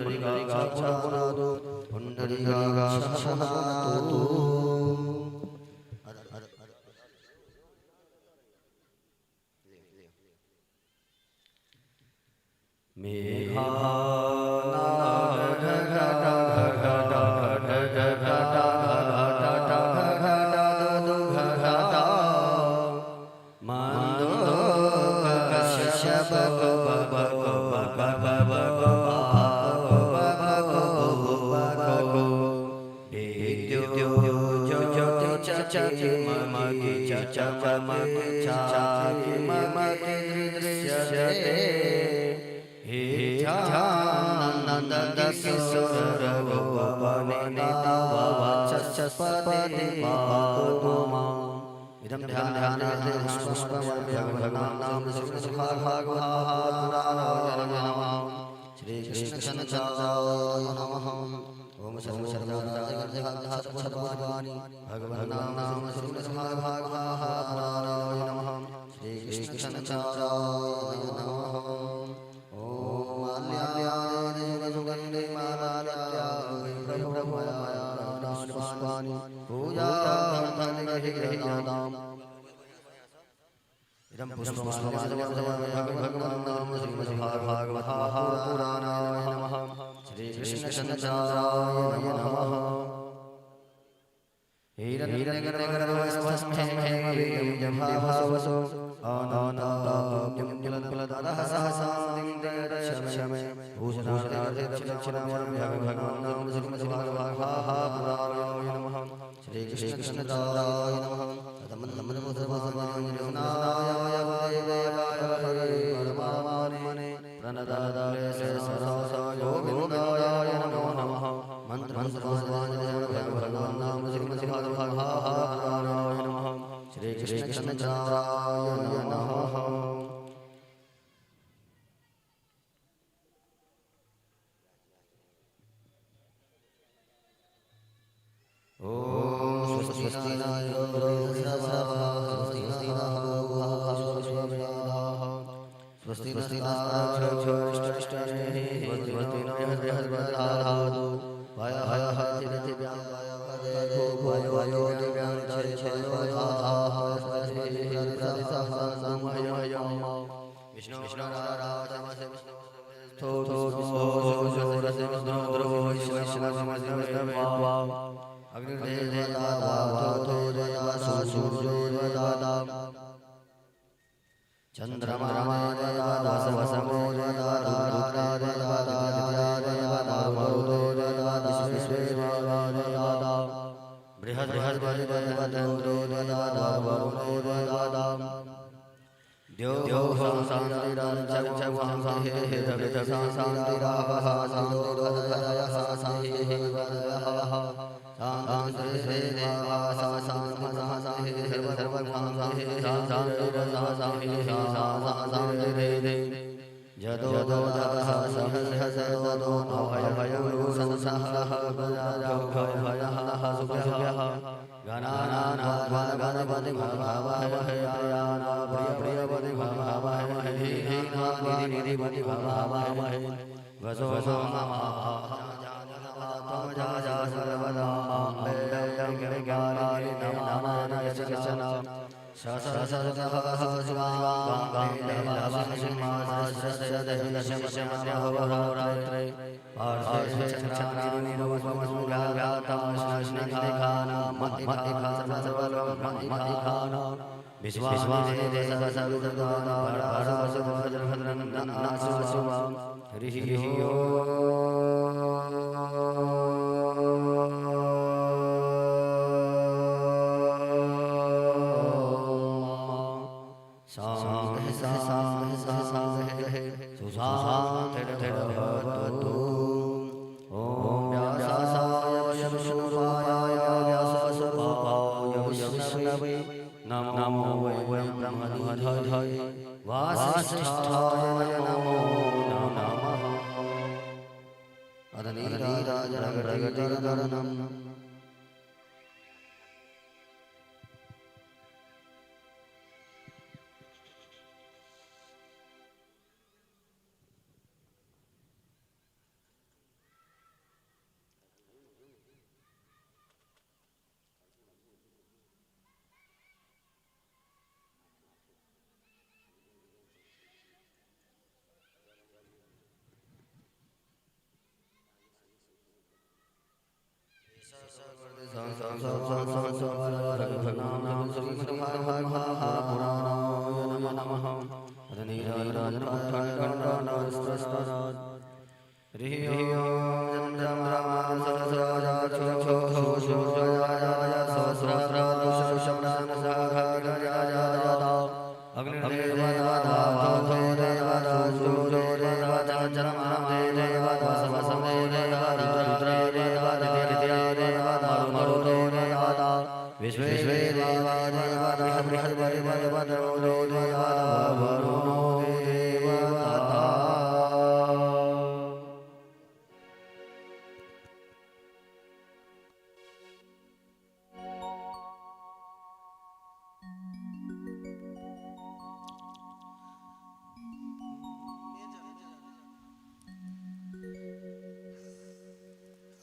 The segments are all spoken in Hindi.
पुनरीकाक्षापुनादो पुनरीकाक्षापुनादो इदं ध्यान श्री कृष्ण चन्द्राय नमः। ओम सर्व सर्वदाय भगवान् नाम श्रीमद्भागवताय नमः। श्री कृष्ण चन्द्राय नमः। ओम माल्याय सुगन्धे मालाल्याय पुष्पाणि पूजार्थं इदं भगवान् नाम श्रीमद्भागवताय नमः। श्री कृष्ण चन्द्राय नमः। श्री कृष्ण चन्द्राय नमः। श्री कृष्ण चन्द्राय नमः। ओम स्वस्ति न स्वस्ति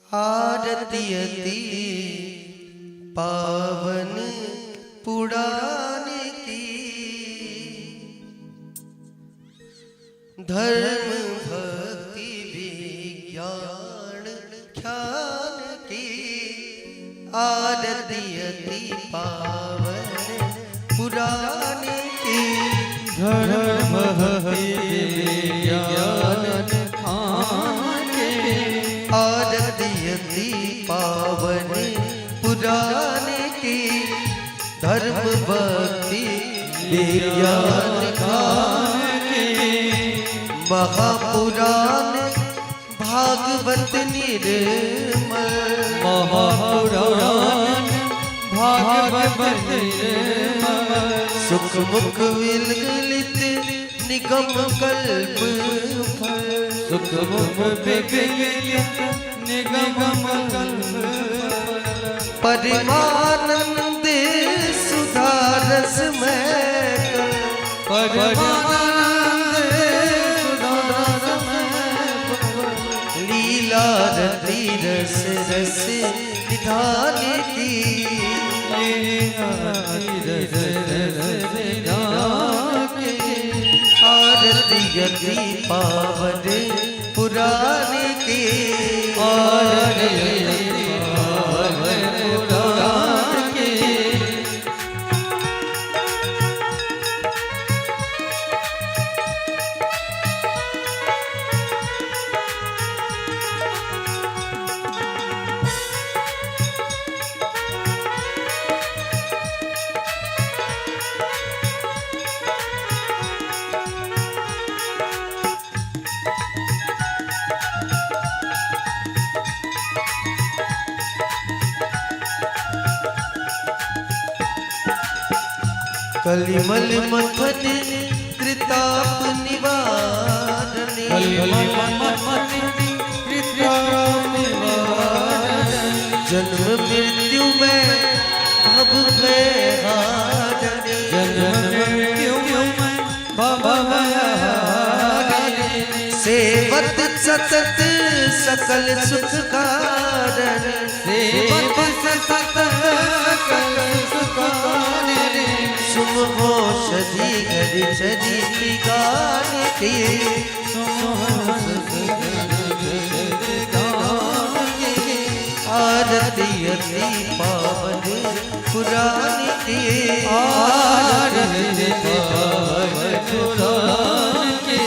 आरती अति पावन पुराने की, धर्म भक्ति विज्ञान ख्यान की। आरती अति पावन पुराने की, धर्म भक्ति विज्ञान ख्यान की। आरती अति पावन पुराने की, धर्म भक्ति विज्ञान ख्यान की। महापुराण भागवत निर्मल, महापुराण भागवत निर्मल। सुख मुख विललित निगम कल्प फल, सुख मुख विललित निगम कल्प। परमानंद सुधारस में, परमानंद सुधारस में। लीला रति रस रस निधान की। लीला रस रस निधान की। आरती अति पावन पुराने की। आरती पावन पुराने की। कलिमल मथन कृताप निवारण, जन्म मृत्यु में भव हारण, सेवत सतत सकल सुख कारण, सुमहोषधि घर चरी गान के। आरती अति पावन पुराने की। आरती पावन पुराने की।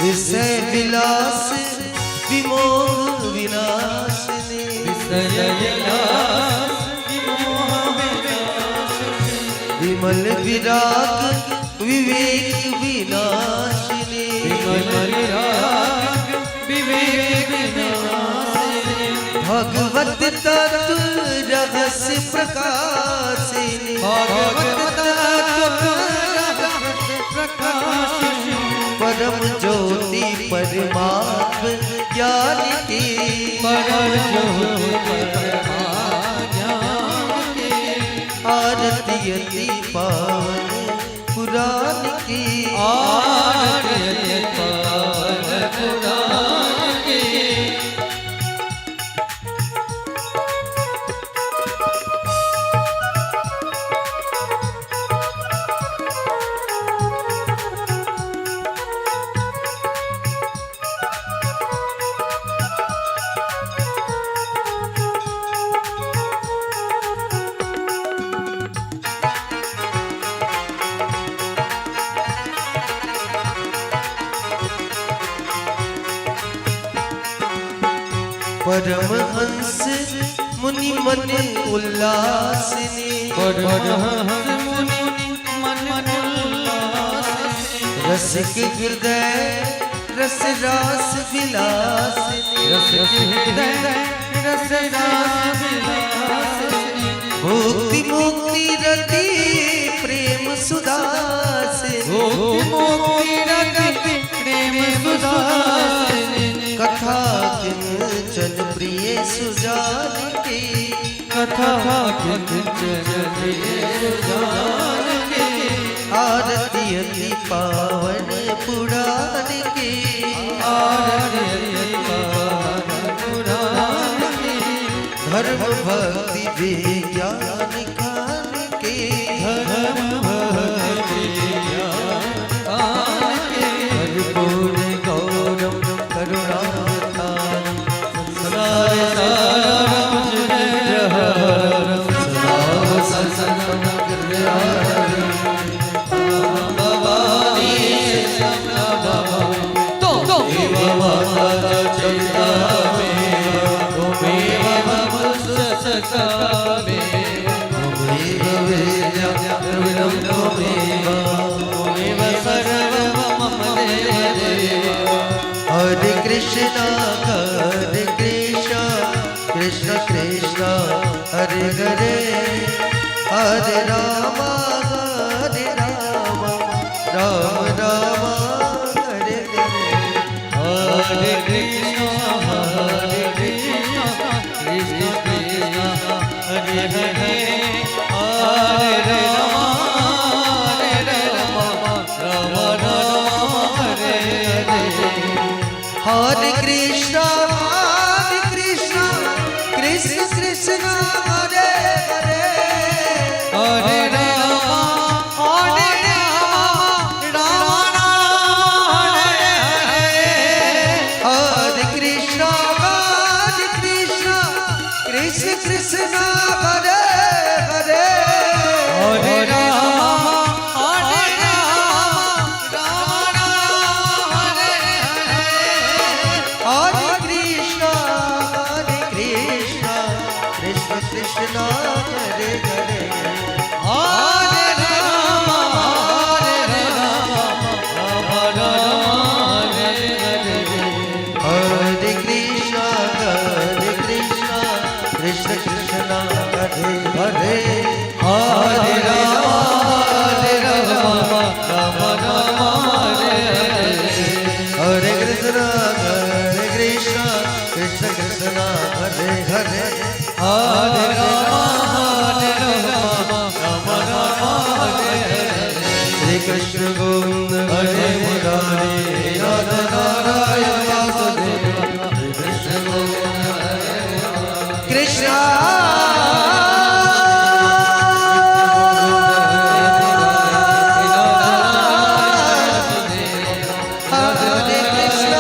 विषय विलास विमोह विनाशिनी, विमल विराग विवेक विनाशिनी, भगवत तत्व रहस्य प्रकाशिनी, परम ज्योति परमात्म ज्ञान की। परम ज्योति अति पावन पुराण की आरती अति पावन पुराण की परमहंस मुनि मन उल्लासिनी परमहंस मुनि मन उल्लासिनी रसिक हृदय रस रास विलासिनी रसिक हृदय रस रास विलासिनी मुक्ति मुक्ति रति प्रेम सुदासिनी मुक्ति रति प्रेम सुधासिनी कथा किंचन प्रिय सुजान की कथा किंचन प्रिय सुजान की आरती अति पावन पुराण की आरती अति पावन पुराण की धर्म भक्ति विज्ञान खान के धर्म भक्ति ज्ञान के हरिपूर्ण गौरव करुणावतार संसार सारम जयहरम सदाव सत्संग कृपयारम भवानी शम्ना भवानी तो देव माता चैता में त्वमेव मम सखा में त्वमेव वेद्यं त्वमेव सर्वं मम देव हरे कृष्णा कृष्ण कृष्ण हरे हरे हरे राम राम राम हरे हरे हरे कृष्णा कृष्ण कृष्ण हरे हरे हरे राम राम राम हरे हरे हरे कृष्ण कृष्ण कृष्ण हरे हरे हरे राम राम हरे हरे हरे कृष्ण कृष्ण कृष्ण हरे हरे हरे राम राम हरे हरे हरे कृष्ण कृष्ण कृष्ण हरे हरे हरे राम राम हरे हरे हरे कृष्ण कृष्ण कृष्ण हरे हरे हरे राम राम हरे हरे हरे कृष्ण कृष्ण कृष्ण हरे हरे हरे राम हरे हरे श्री कृष्ण गोविंद हरे मुरारी राधा नारायण वासुदेव श्री कृष्ण गोविंद हरे कृष्ण हरे कृष्ण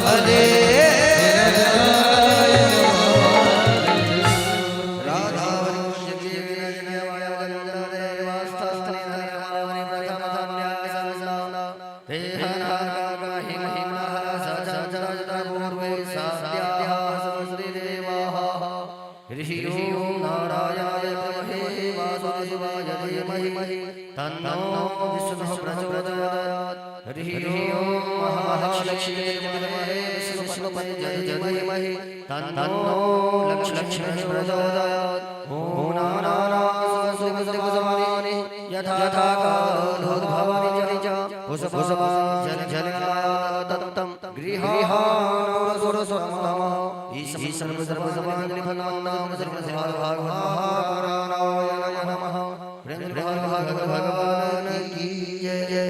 हरे राधा ऋषि ओम नारायणाय विद्महे वासुदेवाय धीमहि तन्नो विष्णुः प्रचोदयात् ऋषि ओम महालक्ष्मी विद्महे विष्णुपत्न्यै धीमहि तन्नो लक्ष्मीः प्रचोदयात् ओम नारायणाय यथा कालोद्भवानि च पुष्पं जलजलयाततं गृहाणुरसुरसमः सर्व सर्व समाधि भगवान सर्व सेवा भगवान नमः प्रेम भगवान की जय।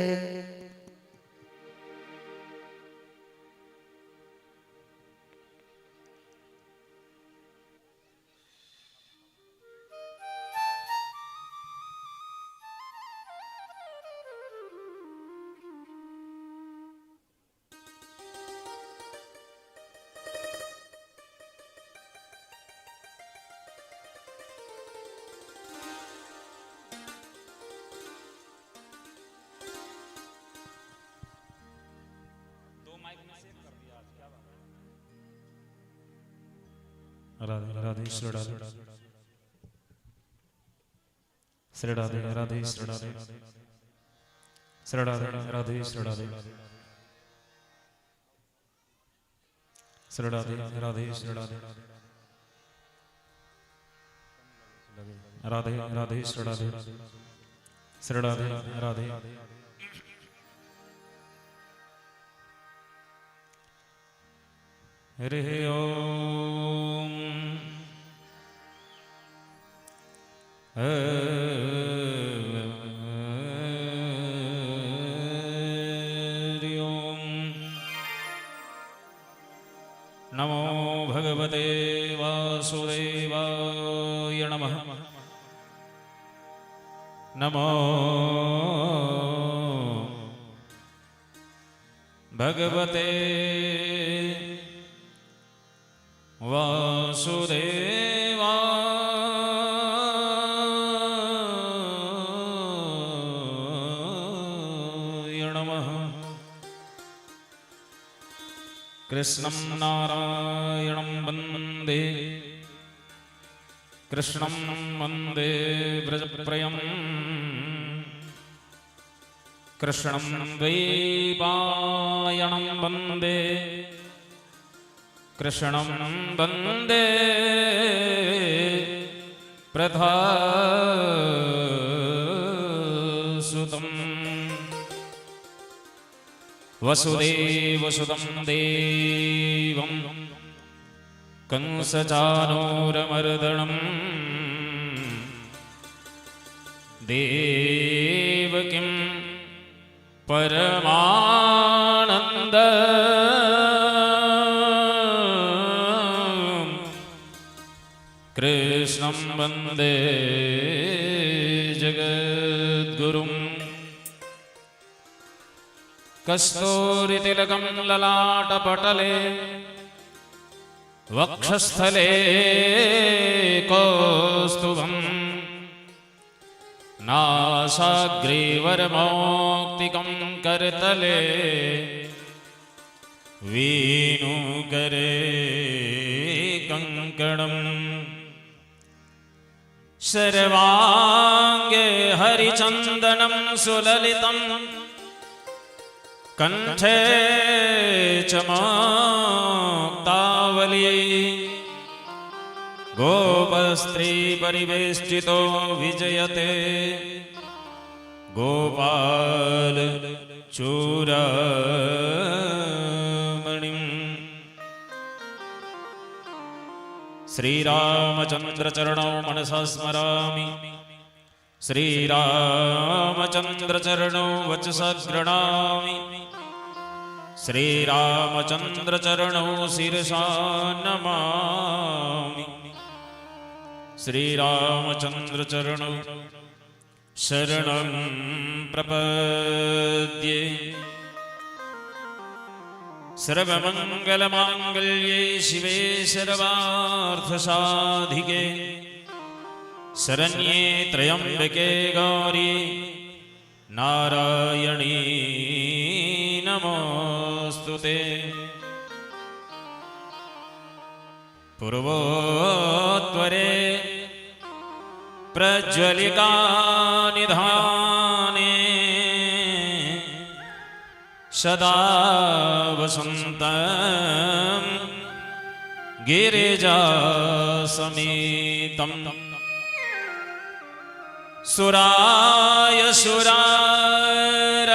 राधे राधे श्री राधे श्री राधे राधे श्री राधे श्री राधे राधे श्री राधे श्री राधे राधे श्री राधे राधे राधे श्री राधे श्री राधे राधे हरि ओम हरि ओम नमो भगवते वासुदेवाय नमः नमो भगवते वासुदेवाय नमः कृष्णं नारायणं वन्दे कृष्णं वन्दे व्रजप्रियं कृष्णं द्वैपायनं वन्दे कृष्णं वन्दे प्रधासुतं वसुदेवसुतं देवं कंसचानूरमर्दनं देवकीं परमानन्द कृष्णं वन्दे जगद्गुरुं कस्तूरितिलकं ललाटपटले वक्षस्थले कौस्तुभं नासाग्रेवरमौक्तिकं करतले वेणुकरे कङ्कणम् सर्वांगे हरिचंदनं सुललितं कंठे च मुक्तावली गोपस्त्री परिवेष्टितो विजयते गोपाल चूड़ामणिं श्रीरामचंद्रचरणौ मनसा स्मरामि श्रीरामचंद्रचरणौ वचसा गृह्णामि श्रीरामचंद्रचरणौ शिरसा नमामि श्रीरामचंद्रचरणौ शरणं प्रपद्ये सर्वमंगलमांगल्ये शिवे सर्वार्थसाधिके शरण्ये त्र्यंबके गौरी नारायणी नमोस्तुते पूर्वोत्तरे प्रज्वलिका निधाने सदा वसन्तं गिरिजा समेतं सुराय सुरार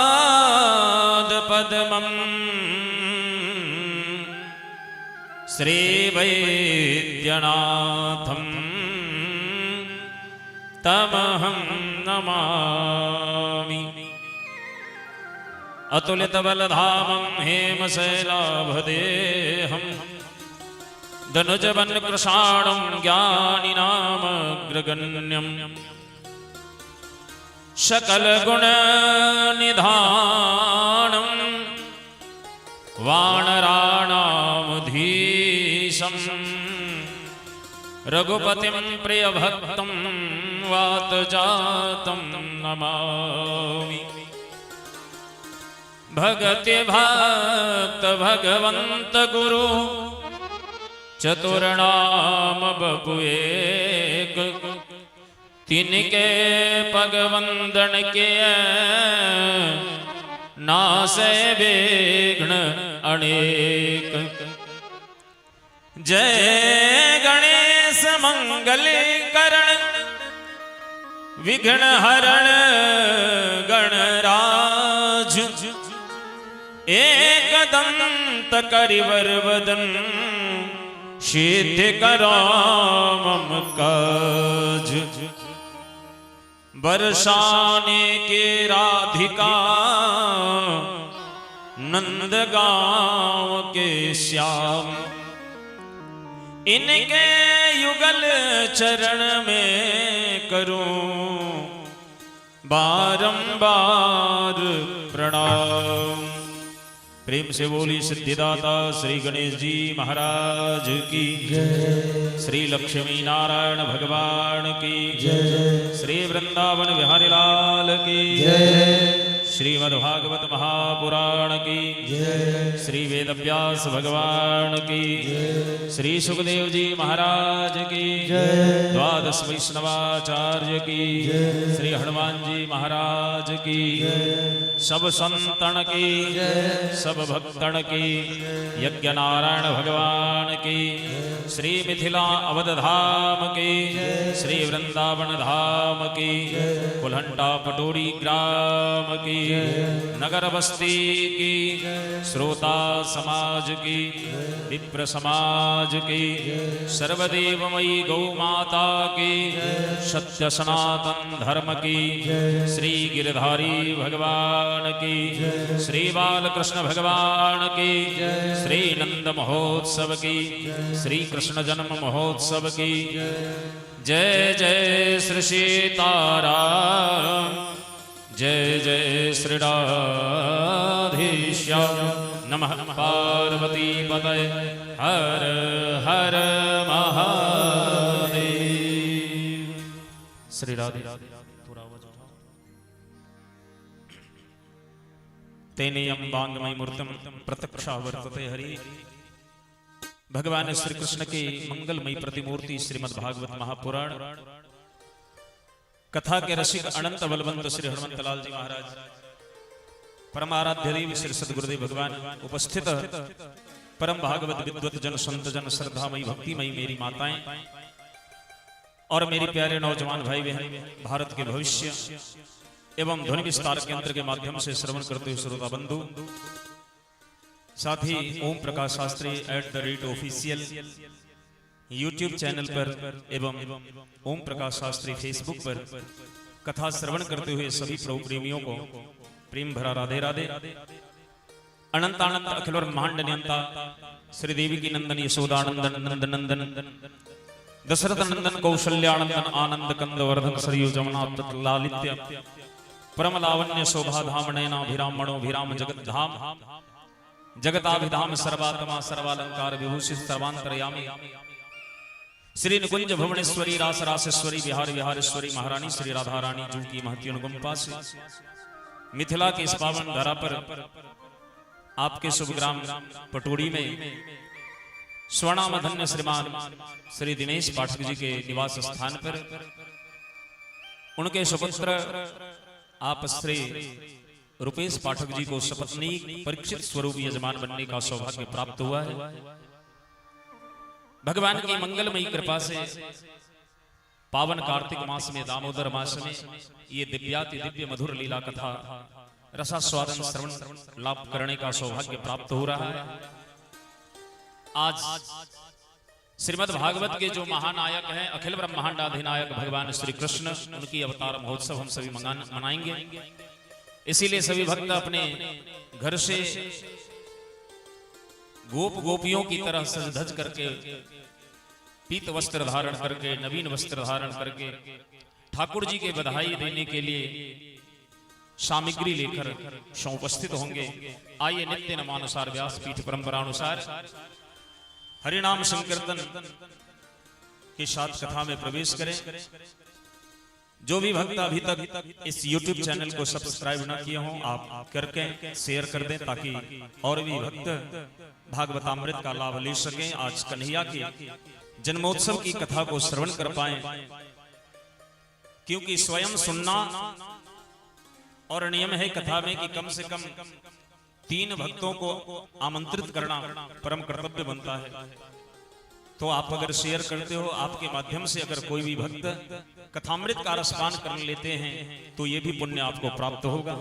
घृतपाद पद्मं श्रीवैद्यनाथं तमहं नमामि। अतुलितबलधामं हेमशैलाभदेहं धनुजवनकृशाणं ज्ञानिनामग्रगण्यं सकलगुणनिधानं वानराणामधीशं रघुपतिं प्रियभक्तं वातजातं नमामि। भगति भक्त भगवंत गुरु चतुर्नाम बपु एक, तिनके पग वंदन के नासे विघ्न अनेक। जय गणेश मंगल करण विघ्न हरण गणराज, एकदंत करिवर वदन सिद्ध करो मम काज। बरसाने के राधिका नंद गांव के श्याम, इनके युगल चरण में करूं बारंबार प्रणाम। प्रेम से बोली सिद्धिदाता श्री गणेश जी महाराज की जय, श्री लक्ष्मी नारायण भगवान की जय, श्री वृंदावन बिहारी लाल की जय, श्रीमद्भागवत महापुराण की जय, श्री वेदव्यास भगवान की जय, श्री सुखदेव जी महाराज की जय, द्वादश वैष्णवाचार्य की जय, श्री हनुमान जी महाराज की जय, सब संतन की जय, सब भक्तन की, यज्ञ नारायण भगवान की, श्री मिथिला अवध धाम की, श्री वृंदावन धाम की, कुल्हंटा पटोरी ग्राम की, नगर बस्ती की, श्रोता समाज की, विप्र समाज की, सर्वदेवमयी गौ माता की, सत्य सनातन धर्म की, श्री गिरधारी भगवान की, श्री बालकृष्ण भगवान की, श्री नंद महोत्सव की, श्री कृष्ण जन्म महोत्सव की जय। जय श्री सीताराम, जय जय श्री राधेश्याम। नमः पार्वती पतये, हर हर महादेव। श्री राधे तेनेयं वाङ्मयी मूर्तिं प्रत्यक्षा वर्तते हरि। भगवान श्री कृष्ण की मंगलमयी प्रतिमूर्ति श्रीमद् भागवत महापुराण कथा के रसिक अनंत बलवंत श्री हनुमंतलाल जी महाराज, परमाराध्य देव श्री सदगुरुदेव भगवान उपस्थित, परम भागवत विद्वत जन संत जन श्रद्धामयी भक्तिमयी मेरी माताएं और मेरी प्यारे नौजवान भाई बहन, भारत के भविष्य एवं ध्वनि विस्तार केंद्र के माध्यम से श्रवण करते हुए श्रोता बंधु, साथ ही Om Prakash Shastri @official YouTube channel पर एवं ओम प्रकाश शास्त्री फेसबुक पर कथा श्रवण करते हुए सभी प्रभु प्रेमियों को प्रेम भरा राधे राधे। अनंत अनंत अखिल ब्रह्मांड नियंता श्री देवी की नंदन यशोदानंदन नंद नंदन दशरथ नंदन कौशल्यानंदन आनंद कंद वर्धन सरयू जमुना लालित्य परम लावण्य शोभा धाम नयनाभिराम मनोभिराम जगत धाम जगताभिधाम सर्वात्मा सर्वालंकार विभूषित सर्वांतरयामी श्री निकुंज भुवनेश्वरी रास रासेश्वरी बिहार विहारेश्वरी महारानी श्री राधा रानी जू की महती अनुकंपा से मिथिला की इस पावन धरा पर आपके शुभ ग्राम पटोड़ी में स्वर्णामधन्य श्रीमान श्री दिनेश पाठक जी के निवास स्थान पर उनके सुपुत्र आप श्री रुपेश पाठक जी को सपत्नी परीक्षित स्वरूप यजमान बनने का सौभाग्य प्राप्त हुआ है। भगवान की मंगलमयी कृपा से पावन कार्तिक मास में दामोदर मास में ये दिव्याति दिव्य मधुर लीला कथा रसास्वादन श्रवण लाभ करने का सौभाग्य प्राप्त हो रहा है। आज श्रीमद् भागवत के जो महानायक हैं अखिल ब्रह्मांड अधिनायक भगवान श्री कृष्ण, उनकी अवतार महोत्सव हम सभी मनाएंगे। इसीलिए सभी भक्त अपने घर से गोप गोपियों की तरह सज धज करके, पीत वस्त्र धारण करके, नवीन वस्त्र धारण करके ठाकुर जी के बधाई देने के लिए सामग्री लेकर उपस्थित होंगे। आइए नित्य नमानुसार व्यास पीठ परंपरानुसार हरिनाम संकीर्तन के साथ कथा में प्रवेश करें। जो भी भक्त अभी तक इस YouTube चैनल को सब्सक्राइब न किए हों, आप करके शेयर कर दें ताकि और भी भक्त भागवतामृत का लाभ ले सकें। आज कन्हैया के जन्मोत्सव की कथा को श्रवण कर पाएं, क्योंकि स्वयं सुनना और नियम है कथा में कि कम से कम 3 भक्तों को आमंत्रित करना परम कर्तव्य बनता है। तो आप अगर शेयर करते हो, आपके माध्यम से अगर कोई भी भक्त कथामृत का रसपान कर लेते हैं तो ये भी पुण्य आपको प्राप्त होगा।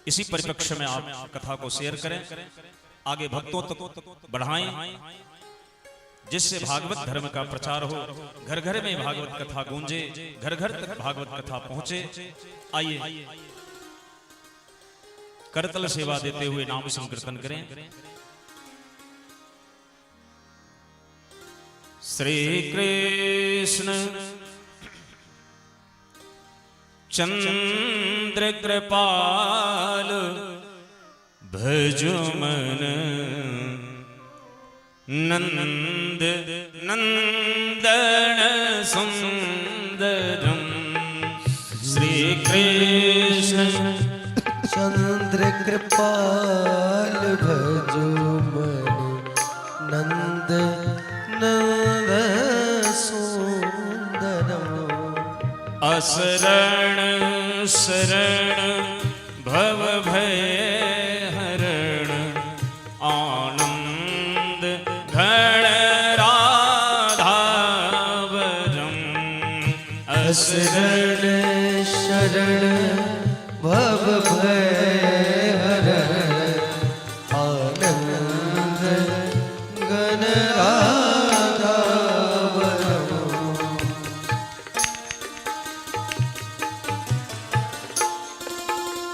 इसी परिप्रेक्ष्य में आप कथा को शेयर करें, आगे भक्तों तक बढ़ाएं, जिससे भागवत धर्म का प्रचार हो, घर घर में भागवत कथा गूंजे, घर घर तक भागवत कथा पहुंचे। आइए करतल सेवा देते हुए नाम संकीर्तन करें। श्री कृष्ण चंद्र कृपाल भजो मन नंद नंदन सुंदरम। श्री कृष्ण चंद्र कृपाल भजो मन नंद नंद सुंदरम। असरण शरण भव भय हरण आनंद घन राधावरम। असरण शरण भव भय हरण आनंद घन राधावरम।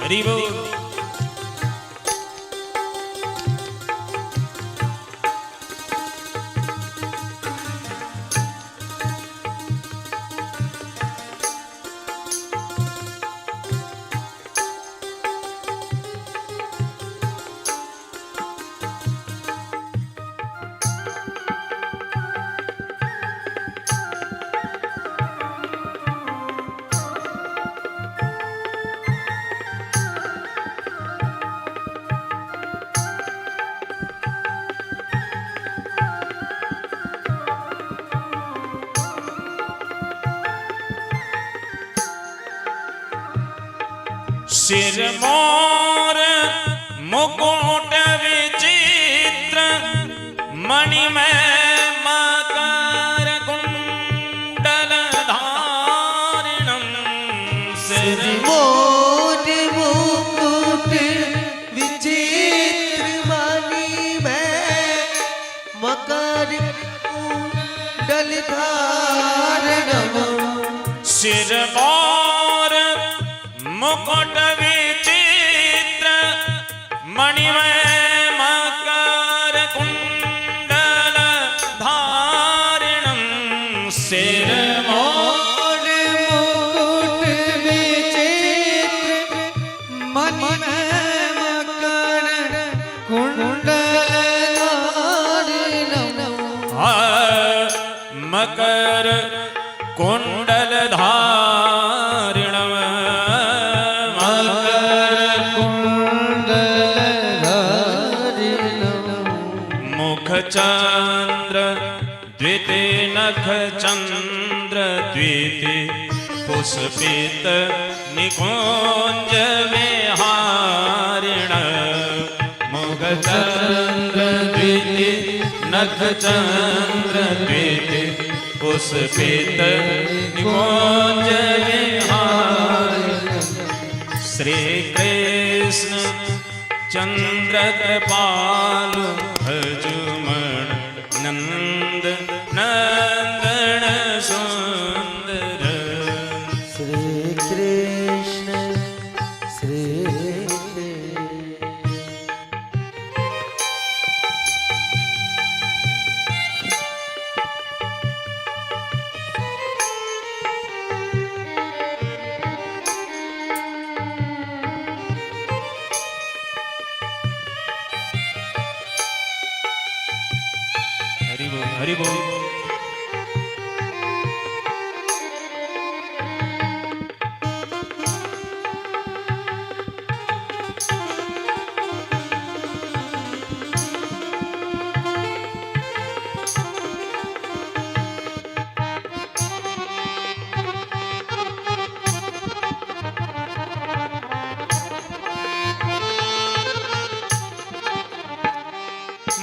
हरि बोल। सिर मोर मुकुट विचित्र मणिमय मकर कुंडल धारिणम। सिर मोर मुकुट विचित्र मणिमय मकर कुंडल धारणम। सिर मोर मुकुट विचित्र मणिमय मकर कुंडल धारिणम। सिर मोर मुकुट विचित्र मणिमय मकर कुंडल धारिणम। मकर कुंडल धारिणम। चंद्र द्विते नख चंद्र द्विते पुष्पित निकुंज विहारिण। मुख चंद्र द्विते नख चंद्र द्विते पुष्पित निकुंज विहारिण। श्री कृष्ण चंद्र कृपाल भज मन नंद नंदन सुंदर श्री कृष्ण श्री हरि बोल।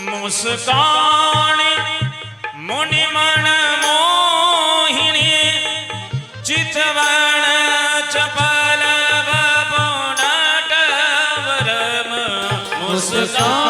मुस्कान मुनि मन मोहिनी चितवन चपल नटवरम मुस्कान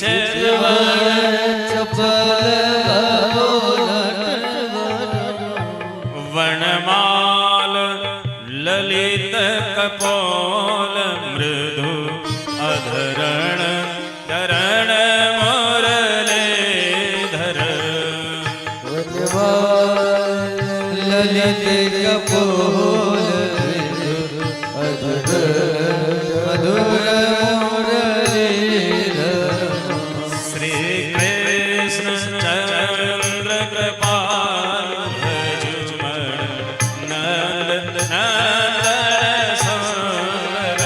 चितवन चपल नटवरम वनमाल ललित कपोल मृदु अधरण धरण मुरलीधर ललित कपोल मधुर श्री कृष्ण चंद्र कृपाल भजुमन नंद नंदन सुंदर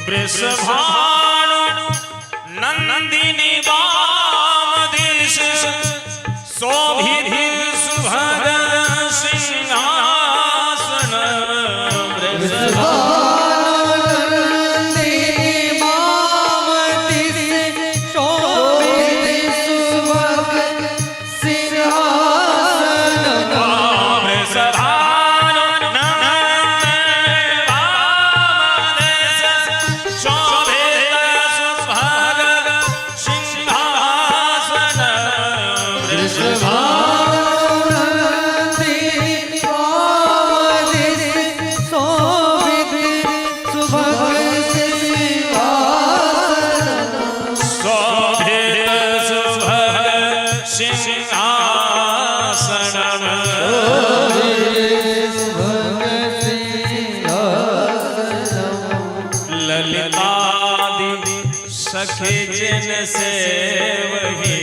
वृषभानु नंदिनी वामदिश शोभित सुभग सिंहासन ललितादि सखी जिन से वही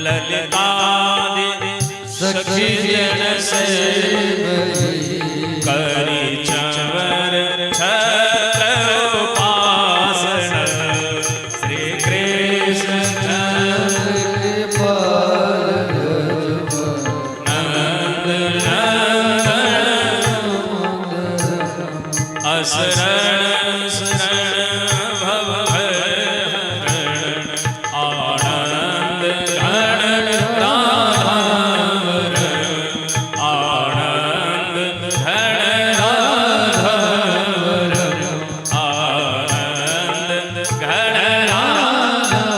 ललितादि सखी जिन से करी चवर छत्र उपासन श्री कृष्ण नंद नंदन असरण शरण भव हरण आनंद घन राधावर आनंद घन राधावर आनंद घन राधावर।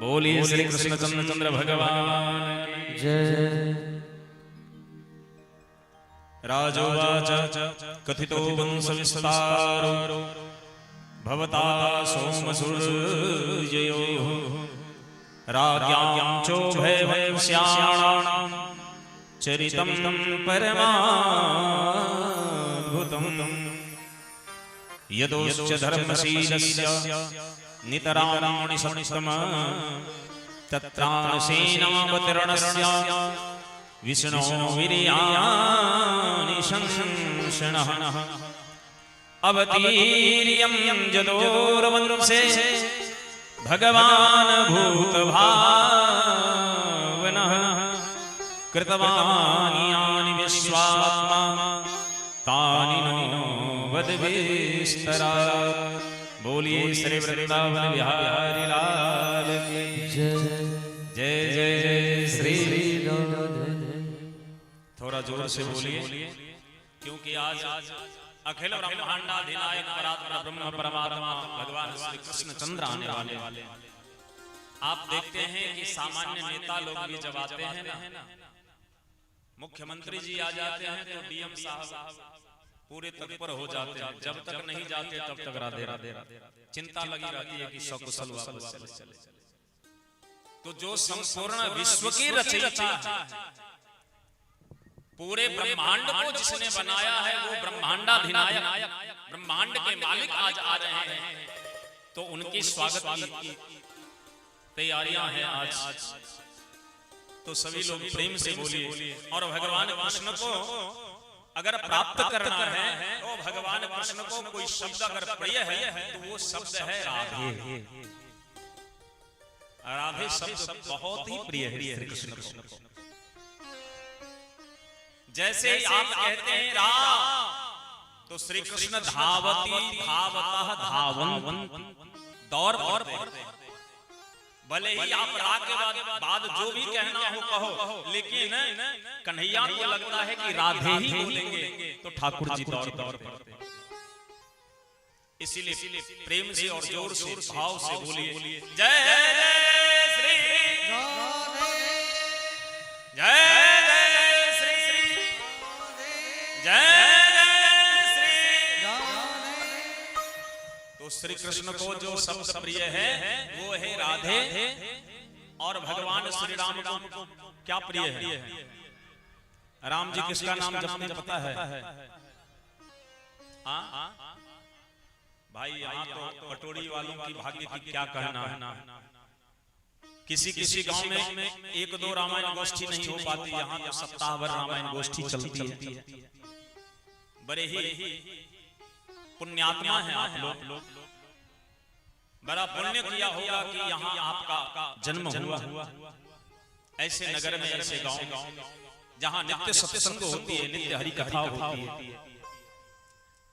बोलिए श्री कृष्णचंद्र भगवान जय। राजोवाच कथितो वंश विस्तारो भवता सोमसूर्ययोः राज्ञां चोभयवंश्याणां चरितं परमाद्भुतम् यदोश्च धर्मशीलस्य नितराणि सत्तम तत्रासेनावतरणस्य विष्णो वीर्याणि शंसनः अवतीर्यं जदोर्वंशे भगवान् भूतभावनः कृतवान् यानि विश्वात्मा तानि नो वद बोलिए श्री वृंदावन बिहारी लाल की जय जय जय श्री थोड़ा जोर से बोलिए क्योंकि आज अखिल ब्रह्मांडाधिनायक परात्पर ब्रह्म परमात्मा भगवान श्री कृष्ण चंद्र आने वाले। आप देखते हैं कि सामान्य नेता लोग भी जब आते हैं ना, मुख्यमंत्री जी आ जाते हैं तो डीएम साहब पूरे तत्पर हो जाते हैं, जब तक नहीं जाते तब तक राधे राधे चिंता लगी रहती है कि सकुशल वापस चले। तो जो संपूर्ण विश्व की रचयिता पूरे ब्रह्मांड को जिसने बनाया है वो ब्रह्मांडाधिनायक ब्रह्मांड के मालिक आज आ रहे हैं, तो उनकी स्वागत की तैयारियां हैं आज। तो सभी लोग प्रेम से बोलिए। और भगवान कृष्ण को अगर प्राप्त करना है तो भगवान कृष्ण को कोई शब्द अगर प्रिय है तो वो शब्द है राधे। राधे शब्द बहुत ही प्रिय है श्री कृष्ण को। जैसे आप कहते हैं राम तो श्री कृष्ण धावती धावतः धावन दौड़ पड़ते हैं। भले ही आप राग के बाद जो भी कहना हो कहो, लेकिन कन्हैया को लगता है कि राधे ही बोलेंगे तो ठाकुर जी दौड़ पड़ते हैं। इसीलिए प्रेम से और जोर से भाव से बोलिए जय श्री जय श्री जय श्री। तो श्री कृष्ण को जो शब्द प्रिय है वो है राधे। और भगवान श्री राम को क्या प्रिय है? राम जी किसका नाम जपते पता है? भाई यहाँ तो पटोरी वालों की भाग्य की क्या कहना है। किसी गांव में एक दो रामायण गोष्ठी नहीं हो पाती, यहाँ तो सप्ताह भर रामायण गोष्ठी चलती है। बड़े ही पुण्यात्मा हैं आप लोग, बड़ा पुण्य किया होगा कि यहाँ आपका जन्म हुआ। ऐसे नगर में ऐसे गांव जहाँ नित्य सत्संग होती है, नित्य हरि कथा होती है।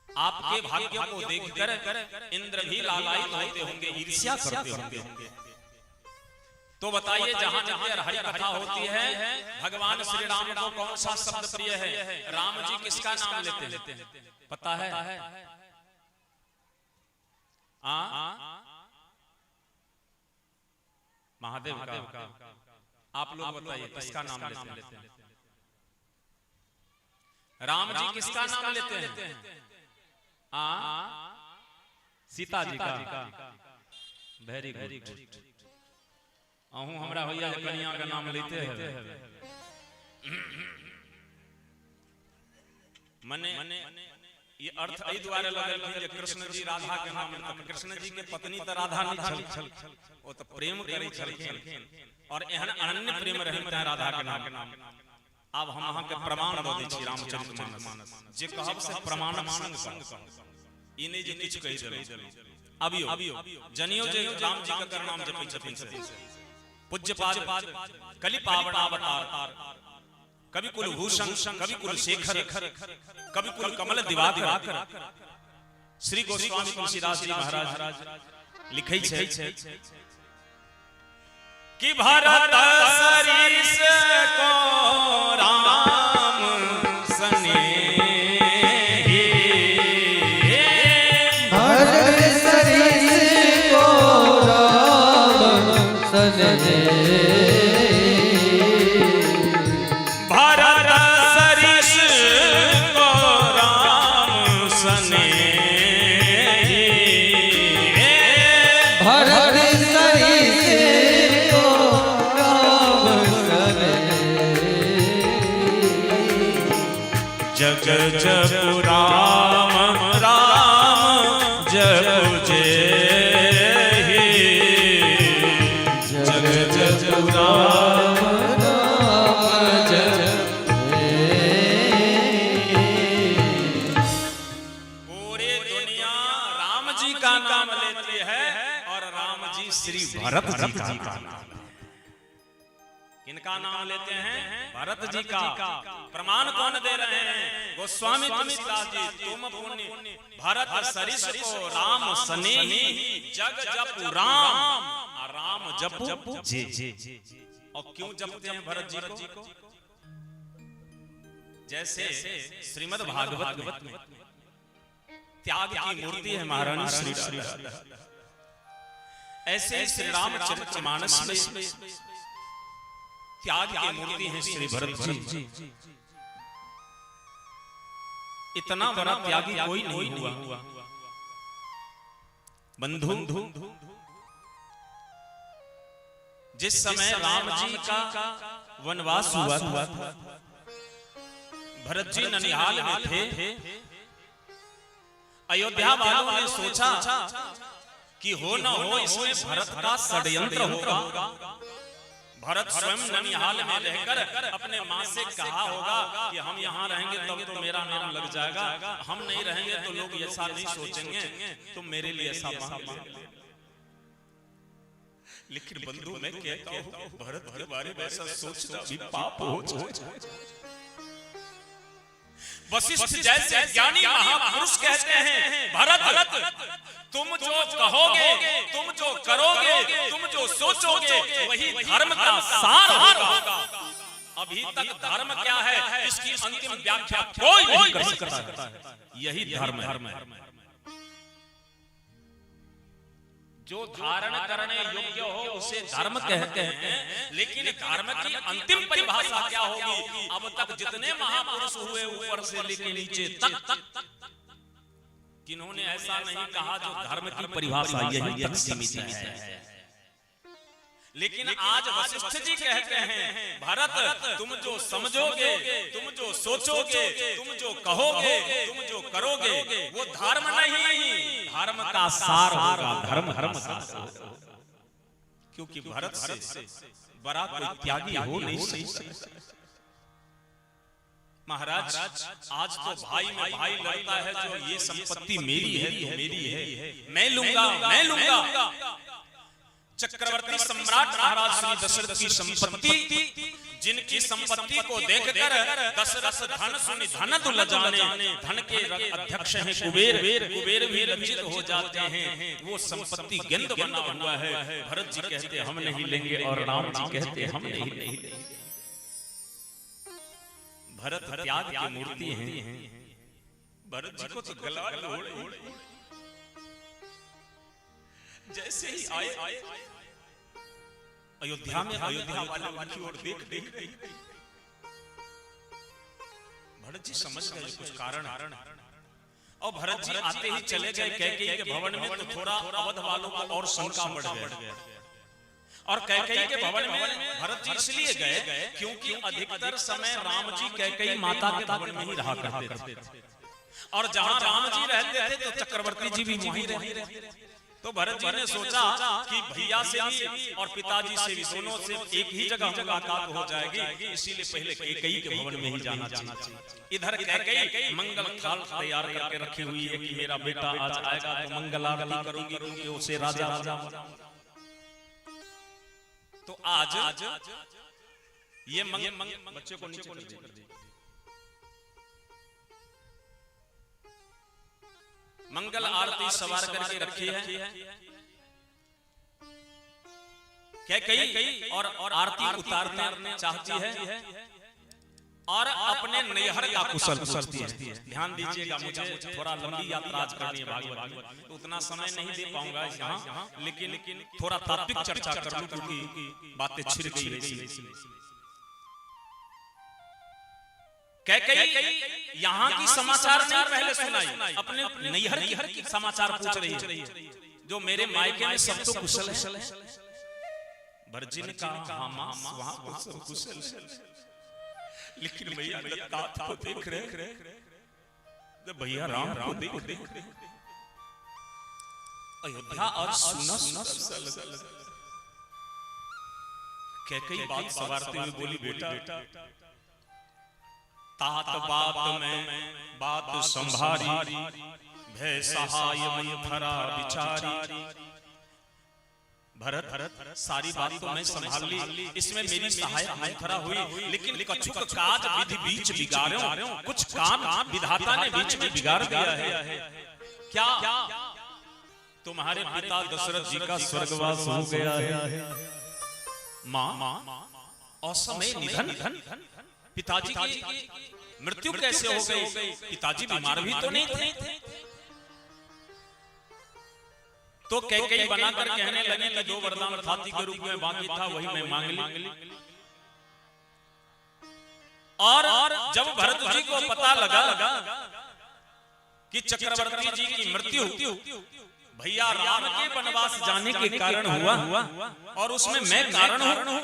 आपके भाग्य को देखकर इंद्र भी लालायित होते होंगे, ईर्ष्या करते होंगे। तो बताइए जहाँ जहाँ हरि कथा होती है भगवान श्री राम को कौन सा शब्द प्रिय है? राम जी किसका नाम लेते हैं पता है? महादेव का। आप लोग बताइए किसका नाम लेते हैं? राम जी किसका नाम लेते हैं? सीता जी का। Very good. अहूँ हमरा भैया कन्या का नाम लेते हैं। मने ये अर्थ एहि द्वारे लगल कि कृष्ण जी राधा के नाम लेते। कृष्ण जी के पत्नी तो राधा नहीं छल, वो तो प्रेम करै छलखिन और एहन अनन्य प्रेम रहता है राधा के नाम। अब हम अहाँ के प्रमाण दऽ दै छी रामचरितमानस जे कहब से प्रमाणक संग ई नहीं जे किछु कहि देलहुँ। अबियो जनियो जे राम जी का नाम जपै छथिन पूज्य पाद कलि पावन अवतार कवि कुल भूषण कवि कुल शेखर कवि कुल कमल दिवाकर श्री गोस्वामी तुलसीदास जी महाराज लिखै छै कि भारत सरिस को राम सनेही भारत सरिस को राम सनेही भारत सरिस को राम सनेही भारत सरिस को जप राम राम जप जय जग जप राम राम जप पूरी दुनिया राम जी का नाम लेती है और राम जी श्री भरत जी का नाम, किनका नाम लेते हैं? भरत जी का। प्रमाण कौन दे रहे हैं? गोस्वामी तुलसीदास जी। तुम पुण्य भरत सरिस को राम सनेही जग जप राम राम जपु जे। और क्यों जपते हैं भरत जी को? जैसे श्रीमद् भागवत में त्याग की मूर्ति है महारानी श्री राधा, ऐसे ही श्री रामचरितमानस में त्याग की मूर्ति है श्री भरत जी। इतना बड़ा त्यागी कोई नहीं हुआ। बंधु, जिस समय राम जी का वनवास हुआ था, भरत जी ननिहाल में थे। अयोध्या वालों ने सोचा कि हो न हो इसमें भरत का षड्यंत्र होगा। भरत स्वयं ननिहाल में रहकर अपने माँ से कहा होगा कि हम यहाँ रहेंगे तब तो मेरा नाम लग जाएगा, हम नहीं रहेंगे तो लोग ऐसा नहीं सोचेंगे, तुम मेरे लिए ऐसा मांग लो। लेकिन बंधु मैं कहता हूँ भरत के बारे में ऐसा सोचना भी पाप हो जाए। वशिष्ठ जैसे ज्ञानी महापुरुष कहते हैं भरत तुम जो कहोगे, तुम जो करोगे, तुम जो सोचोगे वही धर्म का सार होगा। अभी तक धर्म क्या है इसकी अंतिम व्याख्या कोई नहीं कर सकता है। यही धर्म है। जो धारण करने योग्य हो उसे धर्म कहते हैं, लेकिन धर्म की अंतिम परिभाषा क्या होगी? अब तक जितने महापुरुष हुए ऊपर से लेकर नीचे तक किन्होंने ऐसा नहीं कहा जो धर्म की परिभाषा यही तक सीमित है। लेकिन आज वशिष्ठ जी कहते हैं भरत तुम जो समझोगे, तुम जो सोचोगे, तुम जो कहोगे, तुम जो करोगे वो धर्म नहीं, धर्म का सार होगा। धर्म का सार, क्योंकि भरत से बड़ा कोई त्यागी हो नहीं सकता। महाराज आज तो भाई में भाई लड़ता है जो ये संपत्ति मेरी है तो मेरी है, मैं लूंगा। चक्रवर्ती सम्राट महाराज श्री दशरथ की संपत्ति, जिनकी संपत्ति को देखकर दशरथ धन सुनि धन दुल जाने, धन के अध्यक्ष हैं कुबेर भी लज्जित हो जाते हैं। वो संपत्ति गेंद बना हुआ है। भरत जी कहते हम नहीं लेंगे और राम जी कहते हम नहीं लेंगे। भरत त्याग की मूर्ति है। भरत जी को तो गला जैसे ही आए अयोध्या में, अयोध्या वाले उनकी ओर देख भरत जी समझ गए कुछ कारण। और भरत जी आते ही चले गए कैकेयी के भवन में, तो थोड़ा अवध वालों को और शंका बढ़ गया। और कैकेयी के भवन में भरत जी इसलिए गए क्योंकि अधिकतर समय राम जी कैकेयी माता के भवन में ही रहा करते थे। और जहां राम जी रहते थे तो चक्रवर्ती जी भी वहीं रहते थे। तो भरत जी ने सोचा कि भैया से भी और पिताजी से भी, दोनों से एक ही जगह मुलाकात हो जाएगी, इसीलिए पहले कैकेयी के भवन में ही जाना चाहिए। इधर कैकेयी मंगल थाल तैयार करके रखी हुई है कि मेरा बेटा आज आएगा तो मंगल आरती करूंगी, उसे राजा तो आज ये बच्चे को नीचे कर दीजिए। मंगल आरती सवार करके रखी है कैकेयी और आरती उतारना चाहती है और अपने नैहर का कुशल पूछती है। ध्यान दीजिएगा, मुझे थोड़ा लंबी यात्रा आज करनी है भागवत में, तो उतना समय नहीं दे पाऊंगा यहाँ, लेकिन थोड़ा तात्विक चर्चा कर लूं क्योंकि बातें छिड़ गई। कैकेयी यहाँ की समाचार नहीं पहले सुनाई, अपने नैहर की समाचार पूछ रही है। जो मेरे मायके में सब तो कुशल है। भरत जी ने कहा हाँ मां वहां सब कुशल, लेकिन भैया को देख रहे भैया राम को देख अयोध्या और सुना सा लगा। कैकेयी बात सवारते हुए बोली, बेटा तात बात में बात संभारी, भय सहाय मंथरा विचारी। भरत सारी बात तो मैं संभाल ली, इसमें मेरी सहायक मंथरा हुई, लेकिन कछुक काज विधि बीच बिगाड़ो, कुछ काम विधाता ने बीच में बिगाड़ दिया है। क्या तुम्हारे पिता दशरथ जी का स्वर्गवास हो गया है। माँ असमय निधन, पिताजी की मृत्यु कैसे हो गई? पिताजी बीमार भी तो नहीं थे। तो कैकेयी बनाकर कहने लगी कि जो वरदान हाथी के रूप में बाकी था वही मैं मांग ली। और जब भरत जी को पता लगा कि चक्रवर्ती जी की मृत्यु भैया राम के वनवास जाने के कारण हुआ और उसमें मैं कारण हूं,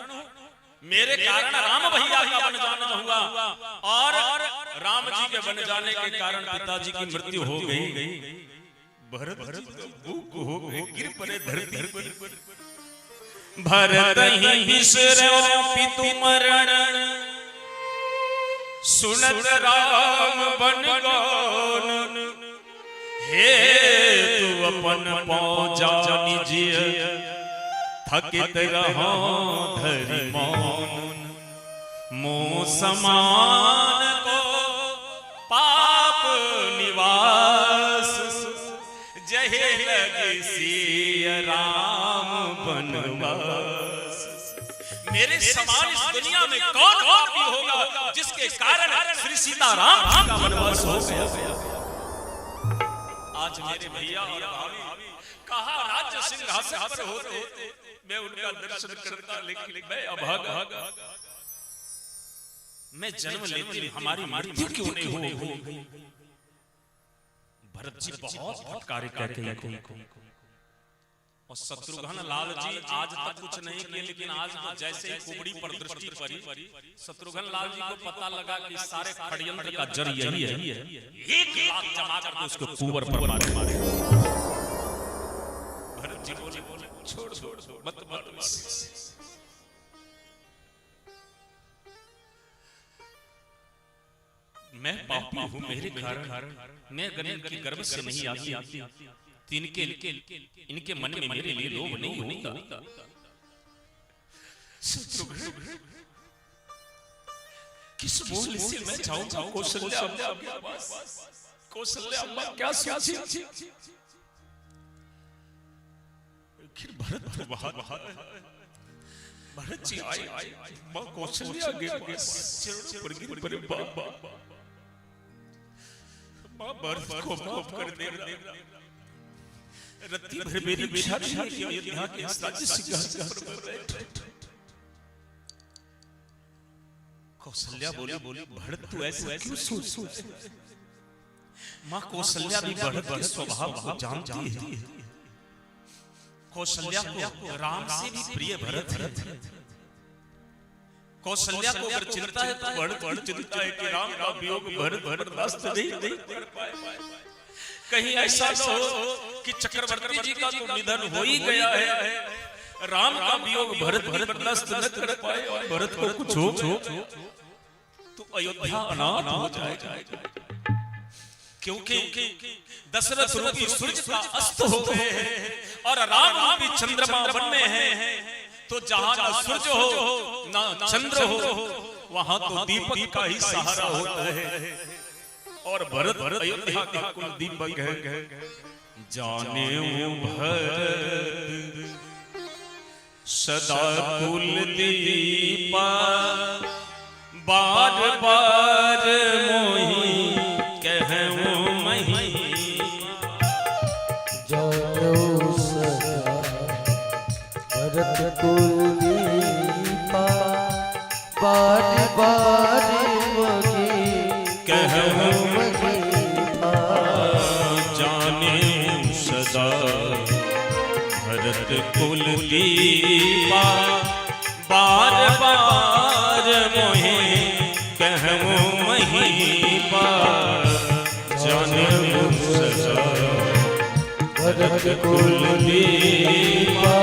मेरे कारण राम भैया का बन जाना हुआ और राम जी के बन जाने के कारण पिताजी की मृत्यु हो गई। भरत भूख हो गए, गिर पड़े धरती पर। भरत ही बिसरो पितु मरण, सुनत राम बन गौन। हे तू अपन पहुंचा निजिय, थकित रहो धरि मौन। मोह समान को पाप निवास, जहे लगे सिय राम बनवास। मेरे समान इस दुनिया में कौन पापी होगा जिसके कारण श्री सीताराम का वनवास हो गया। आज मेरे भैया और भाभी कहा राज्य सिंहासन पर होते, मैं उनका दर्शन करता, लेकिन मैं अभागा। मैं जन्म लेती हमारी मृत्यु क्यों नहीं हो? भरत जी बहुत कार्य कैकेयी को, और शत्रुघ्न लाल जी आज तक कुछ नहीं किए, लेकिन आज तो जैसे ही कुबड़ी पर दृष्टि पड़ी, शत्रुघ्न लाल जी को पता लगा कि सारे षड्यंत्र का जड़ यही है। 1 लाख जमा कर उसको कुंवर पर मारे। भरत जी बोले छोड़ मत मैं पापी हूं, मेरे कारण मैं इनके गर्भ से नहीं आती, इनके मन में मेरे लिए लोभ नहीं होता। किस मूल से मैं जाऊंगा कौशल्या अम्मा क्या सोची? फिर भरत भरत जी आई मां कौशल्या के चरणों पर गिर पड़े। बाबा मां बर्फ को माफ कर दे। रत्ती भर मेरी बिछाई कि अयोध्या के राज्य सिंहासन पर बैठे। कौशल्या बोली भरत तू ऐसे क्यों सोच? मां कौशल्या भी भरत के स्वभाव को जानती है। कौशल्या को राम से भी प्रिय भरत है। कौशल्या को अगर चिंता है तो भरत चिंता है कि राम का वियोग भरत बर्दाश्त नहीं कर पाए। कहीं ऐसा न हो कि चक्रवर्ती जी का तो निधन हो ही गया है, राम का वियोग भरत बर्दाश्त न कर पाए और भरत को कुछ हो तो अयोध्या अनाथ हो जाएगा। क्योंकि दशरथ रूपी सूर्य का अस्त हो गए हैं और राम रूपी चंद्रमा वन में है। तो जहां ना सूर्य हो ना चंद्र हो, वहां तो दीपक का ही सहारा होता है। और भरत अयोध्या का कुल दीपक है। जाने भरत सदा कुल दीपा, बार बार मोही कहूं मही। जानो सदा भरत कुल दीपा, बार बार मोही कहूं मही। जाने सदा भरत कुल दीपा, बार बार मोहे कहूं मही। जाने भरत कुल दीपा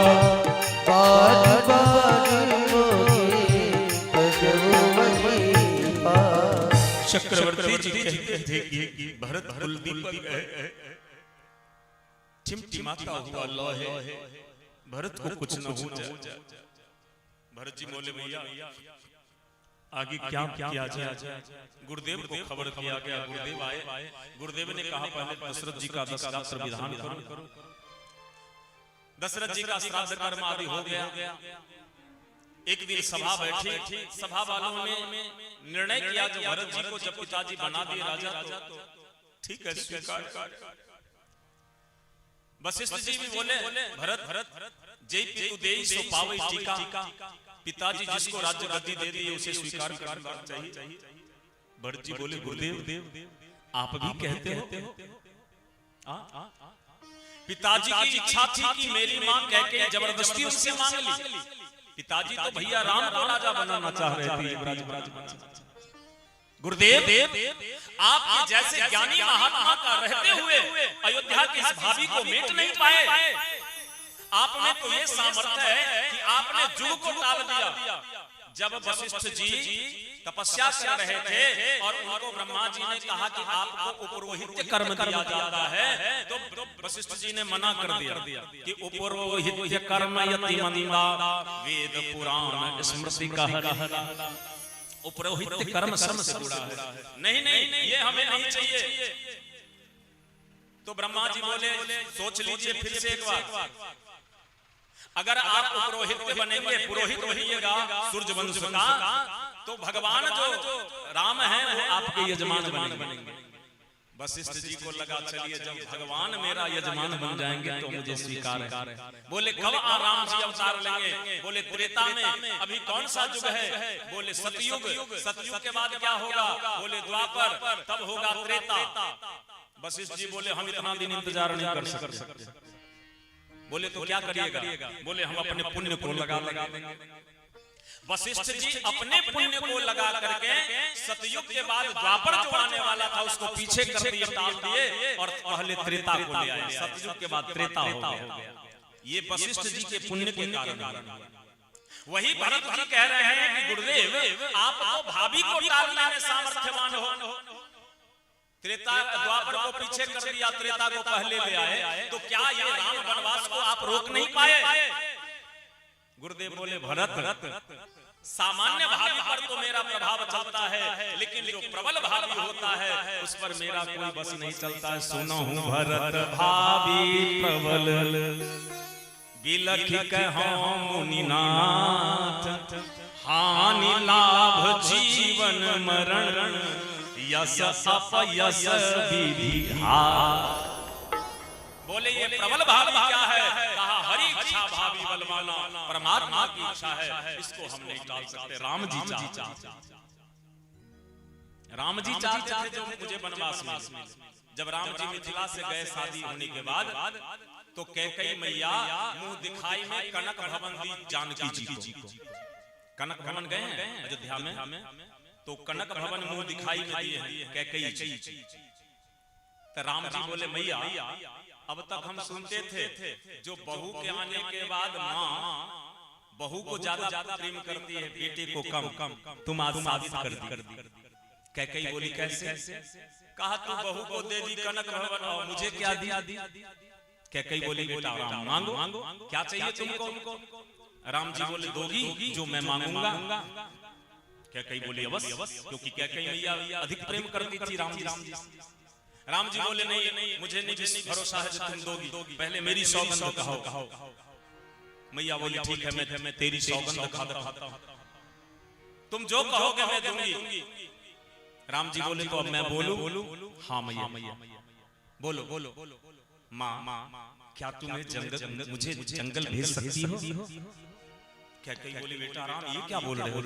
बार बार मोहे बजो वजीफा। चक्रवर्ती जी कहते थे कि भरत कुल दीपक है, टिमटिमाता हुआ लौ है, भरत को कुछ न हो जाए। भरत जी बोले भैया आगे क्या किया जाए। गुरुदेव को खबर किया गया, गुरुदेव आए। गुरुदेव ने कहा पहले दशरथ जी का 10 गात्र विधान करो। दशरथ जी का श्राद्ध कर्म आदि हो गया। एक दिन सभा बैठी, सभा वालों ने निर्णय किया जो भरत जी को जब पिताजी बना दिए राजा तो ठीक है स्वीकार कर। वशिष्ठ जी भी बोले भरत जय पितु देई सो पावई टीका, पिताजी जिसको राज्य गद्दी दे दी उसे स्वीकार करना चाहिए। भरत जी बोले गुरुदेव आप भी कहते हो। पिताजी की इच्छा थी कि मेरी मां कह के जबरदस्ती उससे मांग ली। पिताजी तो भैया राम को राजा बनाना चाह रहे थे। गुरुदेव आपके जैसे ज्ञानी महात्मा का रहते हुए अयोध्या की इस भाभी को मेट नहीं पाए। आप में तो ये सामर्थ्य है कि आपने जुग को टाल दिया। जब वशिष्ठ जी तपस्या कर रहे थे और उनको ब्रह्मा जी ने कहा कि आपको उपरोहित्य कर्म दिया जाता है, तो वशिष्ठ जी ने मना कर दिया कि उपरोहित्य कर्म यति मंदा वेद पुराण स्मृति का उपरोहित्य कर्म श्रम से जुड़ा है। नहीं ये हमें नहीं चाहिए। तो ब्रह्मा जी बोले सोच लीजिए फिर से एक बार, अगर आप उपरोहित्य बनेंगे, पुरोहित बनिएगा सूर्य वंश का, तो भगवान जो राम है वो आपके यजमान बनेंगे। वशिष्ठ जी को लगा चलिए जब भगवान मेरा यजमान बन जाएंगे तो मुझे स्वीकार है। बोले कब राम जी अवतार लेंगे? बोले त्रेता में। अभी कौन सा युग है? बोले सतयुग। सतयुग के बाद क्या होगा? बोले द्वापर, तब होगा त्रेता। वशिष्ठ जी बोले हम इतना दिन इंतजार नहीं कर सकते। बोले तो क्या करिएगा? बोले हम अपने पुण्य को लगा देंगे। वशिष्ठ जी अपने पुण्य को लगा करके सतयुग के बाद द्वापर जो आने वाला था उसको पीछे कर दिए, टाल दिए और पहले त्रेता को ले आए। सतयुग के बाद त्रेता हो गया। ये वशिष्ठ जी के पुण्य के कारण। वही भरत जी कह रहे हैं कि गुरुदेव आप तो भाभी को टालने में सामर्थ्यवान हो। त्रेता द्वापर को पीछे कर दिया, त्रेता को पहले ले आए, तो क्या ये राम वनवास को आप रोक नहीं पाए? गुरुदेव बोले भरत सामान्य भावी पर तो मेरा प्रभाव चलता है, लेकिन जो प्रबल भावी होता है उस पर मेरा कोई बस नहीं चलता है। सुनो हूँ भरत भावी प्रबल बिलख कहो मुनिनाथ, हानि लाभ जीवन मरण यश अपयश विधिहार। बोले ये प्रबल भावी क्या है? कहा हरि इच्छा भावी बलवाना, परमात्मा की इच्छा है, इसको हम नहीं टाल सकते। राम जी चाहते थे जो मुझे वनवास में। जब राम जी मिथिला से गए शादी होने के बाद, तो कैकेयी मैया मुंह दिखाई में कनक भवन दी जानकी जी को। कनक भवन गए हैं अयोध्या में, तो कनक भवन मुंह दिखाई में दिए हैं कैकेयी जी। तो राम जी बोले मैया अब तक हम सुनते थे जो बहू के आने के बाद माँ बहू को ज्यादा प्रेम करती है, बेटे को कम। तुम आज साबित कर दी। कैकेयी बोली कैसे? कहा तू बहू को दे दी कनक भवन और मुझे क्या दिया? कैकेयी बोली बेटा राम मांगो, क्या चाहिए तुमको? राम जी बोले दोगी जो मैं मांगूंगा। कैकेयी बोली अवश्य, क्योंकि कैकेयी मैया अधिक प्रेम करती थी राम जी। राम जी बोले नहीं मुझे नहीं भरोसा है जो तुम दोगी, पहले मेरी सौगंध कहो। मैया बोली ठीक है मैं तेरी सौगंध खाता हूं, तुम जो कहोगे मैं दूंगी। राम जी बोले तो अब मैं बोलूं? हाँ मैया बोलो। माँ क्या तुम्हें मुझे जंगल भेज सकती हो? कैकेयी बोली बेटा राम ये क्या बोल रहे हो?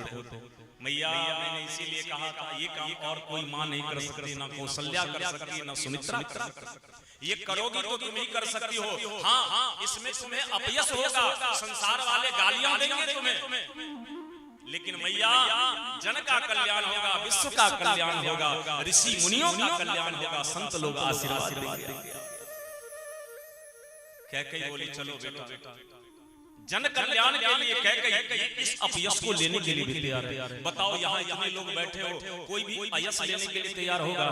मैया मैंने इसीलिए कहा था ये काम और कोई माँ नहीं कर सकती, ना कौशल्या कर सकती, ना सुमित्रा कर सकती। ये करोगी तो तुम ही कर सकती हो। हाँ इसमें तुम्हें अपयश होगा, संसार वाले गालियां देंगे तुम्हें, लेकिन मैया जन का कल्याण होगा, विश्व का कल्याण होगा, ऋषि मुनियों का कल्याण होगा, संत लोग आशीर्वाद देंगे। कैकेयी बोली चलो बेटा, जन कल्याण के लिए कैकेयी इस अपयश को लेने के लिए भी तैयार है। बताओ यहाँ इतने लोग बैठे हो, कोई भी अयश लेने के लिए तैयार होगा?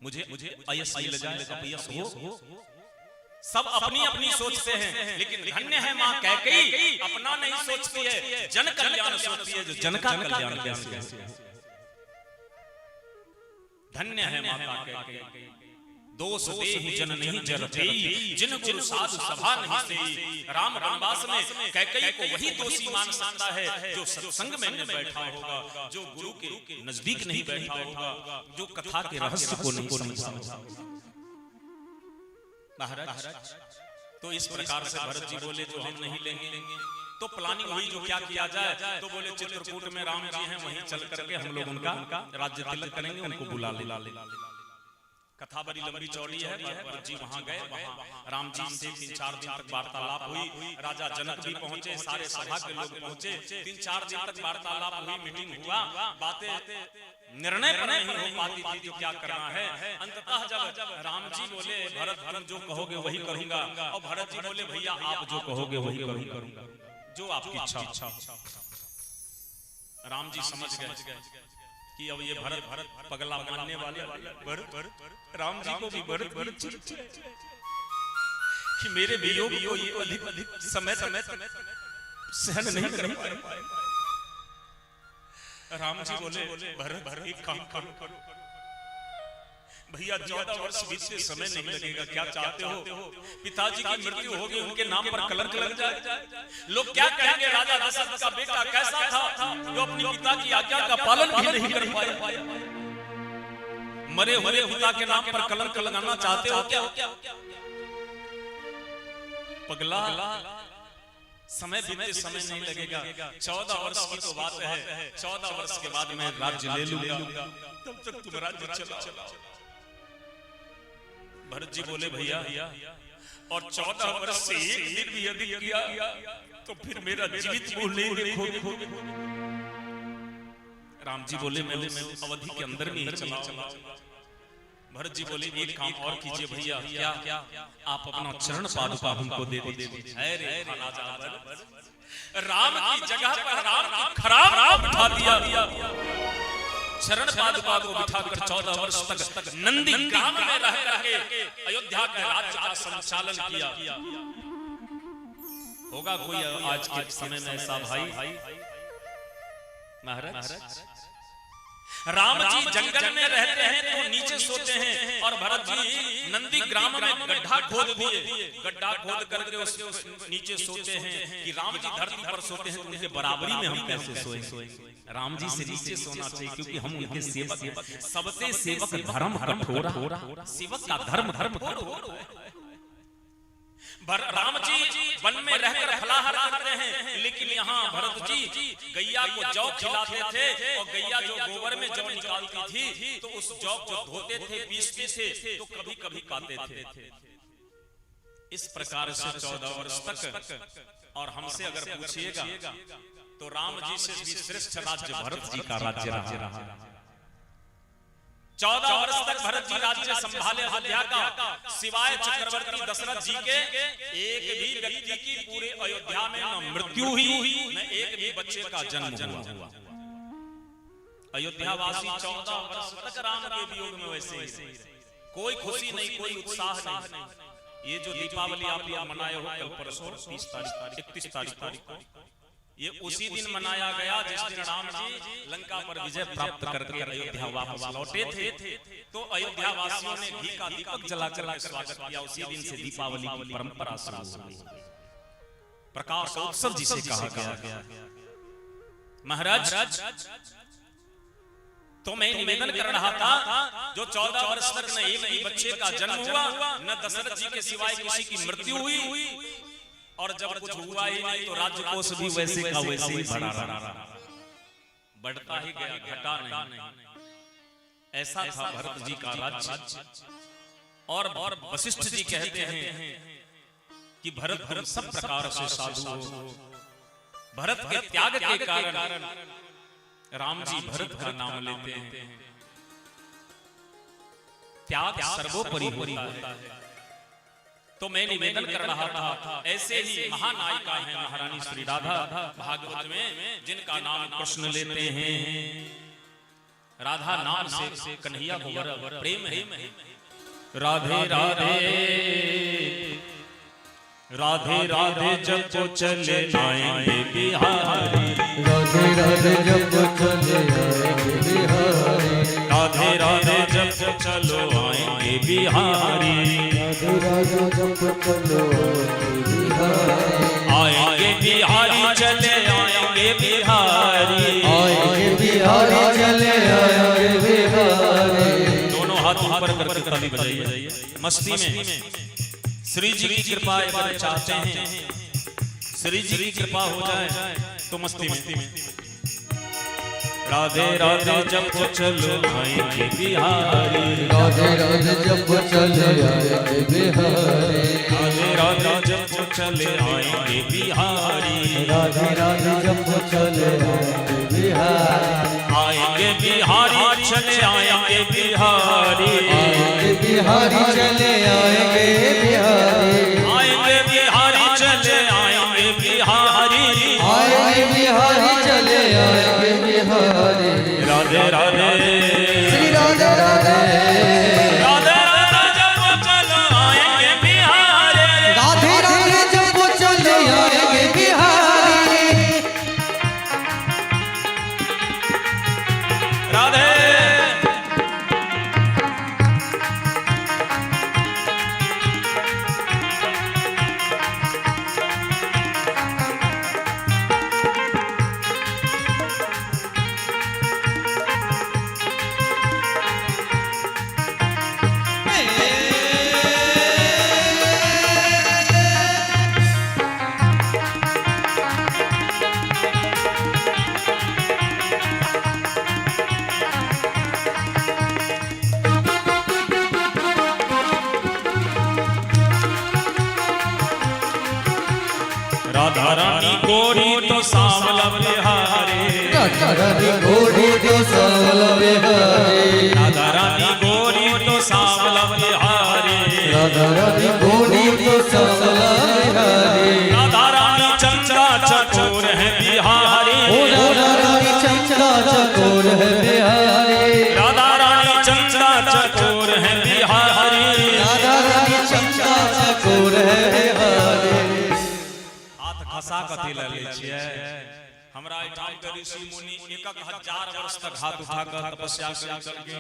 मुझे अयश मिल जाए, अपयश हो, सब अपनी अपनी सोचते हैं, लेकिन धन्य है माँ कैकेयी, अपना नहीं सोचती है, जन कल्याण सोचती है, जो जन का कल्याण कैसे है। धन्य है माता कैकेयी, दोष देहि जन नहीं जरतेई, जिन गुरु साधु सभा नहीं सेई। राम वनवास में कैकेयी को वही दोषी मान सकता है जो सत्संग में नहीं बैठा होगा, जो गुरु के नजदीक नहीं बैठा होगा, जो कथा के रहस्य को नहीं समझा। महाराज तो इस प्रकार से भरत जी बोले जो हम नहीं लेंगे, तो प्लानिंग हुई जो क्या किया जाए। तो बोले चित्रकूट में राम जी हैं, वहीं चल करके हम लोग उनका राज्य तिलक करेंगे, उनको बुला ले। कथा बड़ी लंबी चौड़ी है। भरत जी वहां गए, वहां राम जी से 3-4 दिन तक वार्तालाप हुई। राजा जनक भी पहुंचे, सारे सभा के लोग पहुंचे, 3-4 दिन तक वार्तालाप हुई, मीटिंग हुआ, बातें निर्णय पर नहीं हो पाती थी जो क्या करना है। अंततः जब राम जी बोले भरत तुम जो कहोगे वही करूंगा, और भरत जी बोले भैया आप जो कहोगे वही करूंगा, जो आपकी इच्छा। राम जी समझ गए कि अब ये भरत पगला मानने वाले। राम जी को भी भरत कि मेरे वियोग को ये अधिक समय सहन नहीं कर पाए। राम जी बोले भरत एक काम करो भैया, 14 वर्ष बीतते समय नहीं लगेगा, क्या चाहते हो? पिताजी की मृत्यु होगी, उनके नाम पर कलंक लग जाए। लोग क्या कहेंगे, राजा दशरथ का बेटा कैसा था जो अपने पिता की आज्ञा का पालन भी नहीं कर पाया। मरे हुए पिता के नाम पर कलंक लगाना चाहते हो क्या? पगला, समय बीते समय नहीं लगेगा, 14 वर्ष की तो बात है, 14 वर्ष के बाद मैं राज्य ले लूंगा, तब तक तुम राज्य चलाओ। भरत जी बोले भैया, और 14 वर्ष से एक दिन भी अधिक किया तो फिर मेरा जीवित मूल नहीं देखोगे। राम जी बोले मैं अवधि के अंदर में ही चलाऊंगा। भरत जी बोले एक काम और कीजिए भैया, क्या आप अपना चरण पादुका हमको दे दीजिए। राम की जगह पर राम की खराब बिठा दिया। चरण पादुका को बिठाकर 14 वर्ष तक नंदी ग्राम में रह करके अयोध्या के राज्य का संचालन किया। होगा कोई आज के समय में ऐसा भाई? महाराज राम जी जंगल में रहते हैं तो नीचे सोते हैं, और भरत जी नंदी ग्राम में गड्ढा खोद दिए, गड्ढा खोद करके उस नीचे सोते हैं कि राम जी धरती पर सोते हैं तो उनके बराबरी में हम कैसे सोए? राम जी से नीचे सोना चाहिए, क्योंकि हम उनके सेवक। सबसे सेवक धर्म कठोर, सेवक का धर्म कठोर। राम जी वन में रहकर फलाहार करते हैं, लेकिन यहाँ भरत जी गैया को जौ खिलाते थे, और गैया जो गोबर में जौ निकालती थी तो उस जौ को धोते थे, पीसते थे, तो कभी कभी खाते थे। इस प्रकार से 14 वर्ष तक। और हमसे अगर पूछिएगा तो राम जी से भी श्रेष्ठ राज्य भरत जी का राज्य रहा। 14 वर्ष तक भरत जी राज्य संभाले अयोध्या का, सिवाय चक्रवर्ती दशरथ जी के एक भी व्यक्ति की पूरे अयोध्या में न मृत्यु हुई, न एक भी बच्चे का जन्म हुआ। अयोध्या वासी 14 वर्ष तक राम के वियोग में वैसे ही, कोई खुशी नहीं, कोई उत्साह नहीं। ये जो दीपावली आप लोग मनाए हो कल परसों 31 तारीख को, ये उसी दिन मनाया गया जिस दिन राम जी लंका पर विजय प्राप्त करके अयोध्या वापस लौटे थे। तो अयोध्या वासियों ने घी का दीपक जलाकर स्वागत किया। उसी दिन से दीपावली की परंपरा शुरू हुई, प्रकाश उत्सव जिसे कहा गया। महाराज तो मैं निवेदन कर रहा था, जो 14 वर्ष तक न एक भी बच्चे का जन्म हुआ, न दशरथ जी के सिवाय किसी की मृत्यु हुई, और जब कुछ हुआ ही नहीं तो राज्य कोष भी वैसे का वैसे ही बढ़ता ही गया, घटा नहीं। ऐसा था भरत जी का राज्य। और वशिष्ठ जी कहते हैं कि भरत सब प्रकार से साधु हो। भरत के त्याग के कारण राम जी भरत का नाम लेते हैं। त्याग सर्वोपरि होता है। तो मैं निवेदन कर रहा था ऐसे ही महानायिका है महारानी श्री राधा भागवत में जिनका नाम कृष्ण लेते हैं। राधा नाम से कन्हैया को प्रेम है। राधे राधे राधे राधे जब को चले आएंगे बिहारी, राधे राधे जब चले आएंगे बिहारी, राधे राधे जब चलो आएंगे बिहारी, राधे राधे जब चलो आएंगे बिहारी चले आएंगे बिहारी, आएंगे बिहारी चले आएंगे बिहारी। दोनों हाथ ऊपर करके ताली बजाइए मस्ती में। श्री जी की कृपा अगर चाहते हैं, श्री जी की कृपा हो जाए तो मस्ती में। राधे राधे जब चलो आएंगे बिहारी, राधे राधे जब चले आएंगे बिहारी, राधे राधे जब चले आएंगे बिहारी, राधे राधे जब चले आएंगे बिहारी, आएंगे बिहारी चले आएंगे बिहारी, आएंगे बिहारी चले आएंगे बिहारी, आएंगे बिहारी चले आएंगे बिहारी, आएंगे बिहारी चले आएंगे बिहारी। राधे राधे श्री राधे राधे राधे राधे जब चलो आएंगे बिहारी, राधे राधे जब चले आएंगे बिहारी, राधे राधा रानी गोरी तो सांवला बिहारी, राधा रानी गोरी तो सांवला बिहारी, राधा रानी गोरी तो सांवला बिहारी, राधा रानी गोरी तो सांवला बिहारी, राधा रानी चंदा चकोर है बिहारी, राधा रानी चंदा चकोर है बिहारी, राधा रानी चंदा चकोर है बिहारी, राधा रानी चंदा चकोर है बिहारी। हाथ खसा कथी ले लै छियै। हमरा एठाम के ऋषि मुनि 1000 वर्ष तक हाथ उठा कर तपस्या करके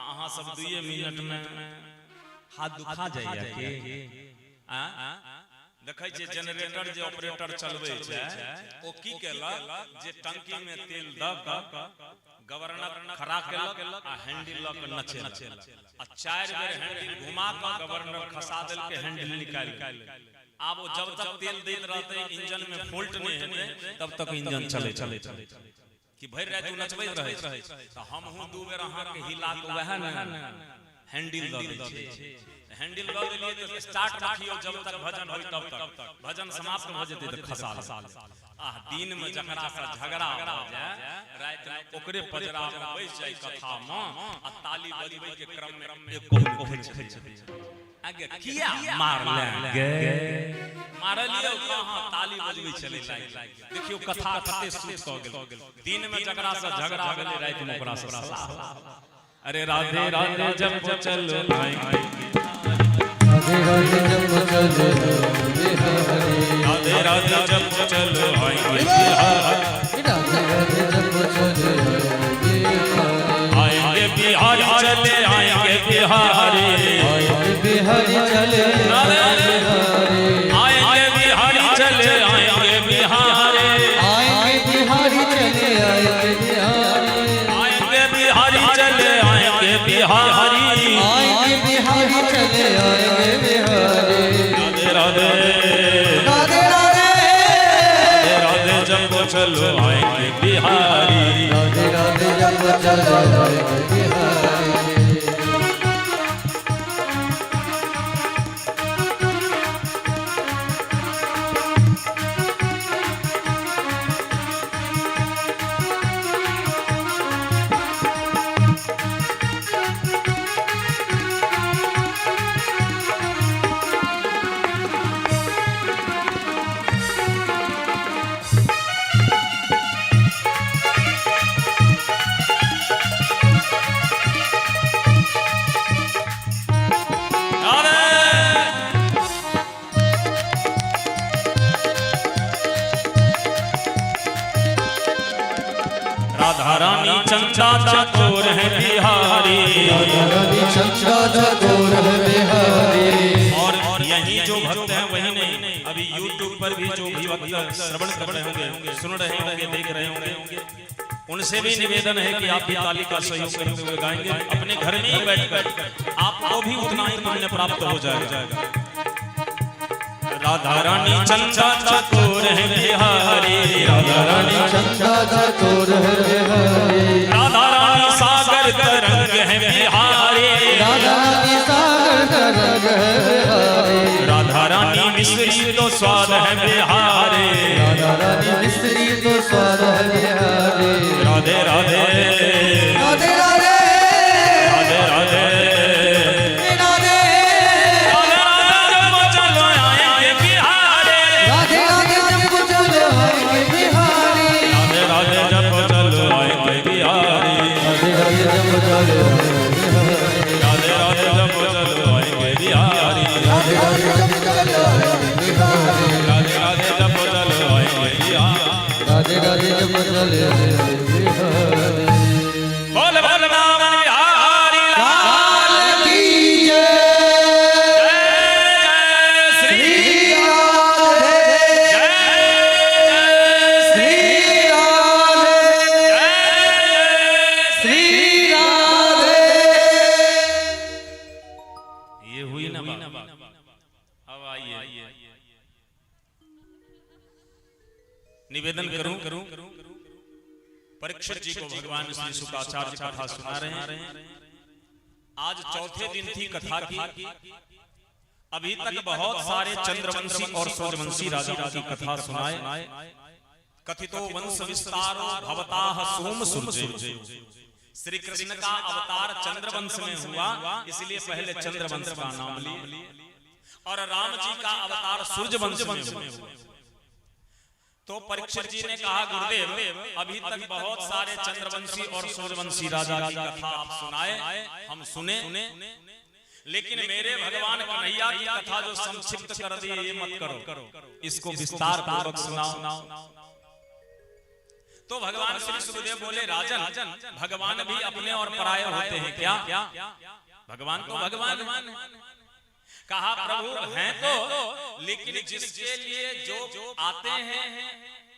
अहाँ सब 2 मिनट में हाथ दुखा जाइए के देखै छै जनरेटर जे ऑपरेटर चलबै छै ओ की केलक जे टंकी में तेल द क गवर्नर खड़ा केलक आ हैंडल लक नचेलक आ 4 बेर हैंडल घुमा क गवर्नर खसा देल के हैंडल निकाल के। अब वो जब तक तेल देत रहते इंजन में फॉल्ट नहीं हेते तब तक इंजन चले कि भर रात नचबैत रहे तो हम हूं 2 बेर अहाँ के हिला के वह न हैंडल द दै छै। हैंडल द देलिए तो स्टार्ट रखियो जब तक भजन होई तब तक भजन समाप्त भ जेते तो खसा दिन में जकरा से झगड़ा हो जाए रात में ओकरे पजरा में बैस जाय कथा में आ ताली बजबै के क्रम में एक कहै छै आगे किया मार लियो कहां ताली बजबै चले लाग देखियो कथा कते सूत क गेल दिन में जकरा से झगड़ा भेलै रात में ओकरा से अरे राधे राधे जब चलो आएंगे राधे राधे जब चले बिहारी, राधे राधे जब चलो आएंगे राधे राधे जब चले आएंगे बिहारी चले आएंगे बिहारी, आएंगे बिहारी चले बिहारी, आएंगे बिहारी चले आएंगे बिहारी, आएंगे बिहारी चले आएंगे बिहारी, आएंगे बिहारी चले आएंगे बिहारी, आएंगे बिहारी चले आएंगे बिहारी। राधे राधे राधे राधे राधे जब चलो आएंगे बिहारी, राधे राधे जब चले आएंगे बिहारी। जो भक्त हैं वही नहीं, अभी YouTube पर भी जो भी भक्त श्रवण कर रहे होंगे, सुन रहे होंगे, देख रहे होंगे, उनसे भी निवेदन है कि आप भी ताली का सहयोग करते हुए गाएंगे। अपने घर में ही बैठकर आपको भी उतना ही पुण्य प्राप्त हो जाएगा। राधा रानी चंदा चकोर है बिहारी, राधा रानी चंदा चकोर है बिहारी, राधा रानी सागर तरंग है बिहारी, राधा रानी सागर तरंग है बिहारी, राधा रानी मिश्री तो स्वाद है बिहारी, राधा रानी मिश्री तो स्वाद है बिहारी। राधे राधे राधे राधे राधे राधे बोल बोल नाम बिहारी लाल की जय। श्री राधे श्री राधे श्री राधे। ये हुई ना बात। अब आइए निवेदन करूं परीक्षित जी को भगवान श्री शुक्राचार्य कथा सुना रहे हैं। आज चौथे दिन थी कथा की। अभी तक बहुत सारे चंद्रवंशी और सूर्यवंशी राजाओं की कथा सुनाए। कथितो वंश विस्तारो भवताः सोम सूर्य। श्री कृष्ण का अवतार चंद्रवंश में हुआ, इसलिए पहले चंद्रवंश का नाम लिया, और राम जी का अवतार सूर्यवंश में हुआ। तो परीक्षित जी ने कहा, गुरुदेव अभी तक बहुत सारे चंद्रवंशी और सूर्यवंशी राजा की कथा आप सुनाए, हम सुने, लेकिन मेरे भगवान कन्हैया की कथा जो संक्षिप्त कर दी ये मत करो, इसको विस्तार पूर्वक सुनाओ। तो भगवान श्री सुखदेव बोले, राजन भगवान भी अपने और पराये होते हैं क्या? भगवान तो भगवान है। कहा, प्रभु हैं तो, लेकिन जिसके लिए जो आते हैं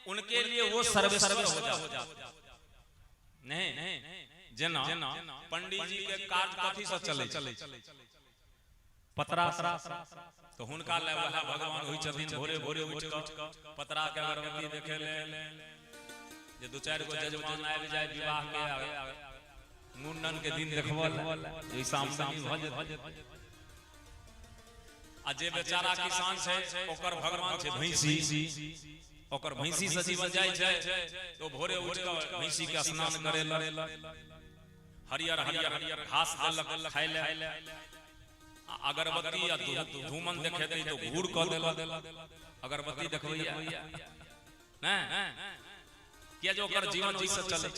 उनके लिए वो सर्व हो जाता। नहीं जना पंडित जी के कार्य काफी से चले पतरा, तो हुनका ले वह भगवान होई छथिन। भोरे भोरे उठ के पतरा के अगरबत्ती देखे ले जे दो चार गो जजमान आबि जाय विवाह के मुंडन के दिन देखबल जे शाम भ आ जे बेचारा किसान छै ओकर भगवान छै भैंसी, ओकर भैंसी से जीवन जाय छै, तो भोरे उठ के भैंसी के स्नान करे ल हरियर हरियर घास देलक खाय ले, अगरबत्ती या धूमन देखेतै तो घूर क देलक। अगरबत्ती देखबैया नै किया जो ओकर जीवन जी से चले।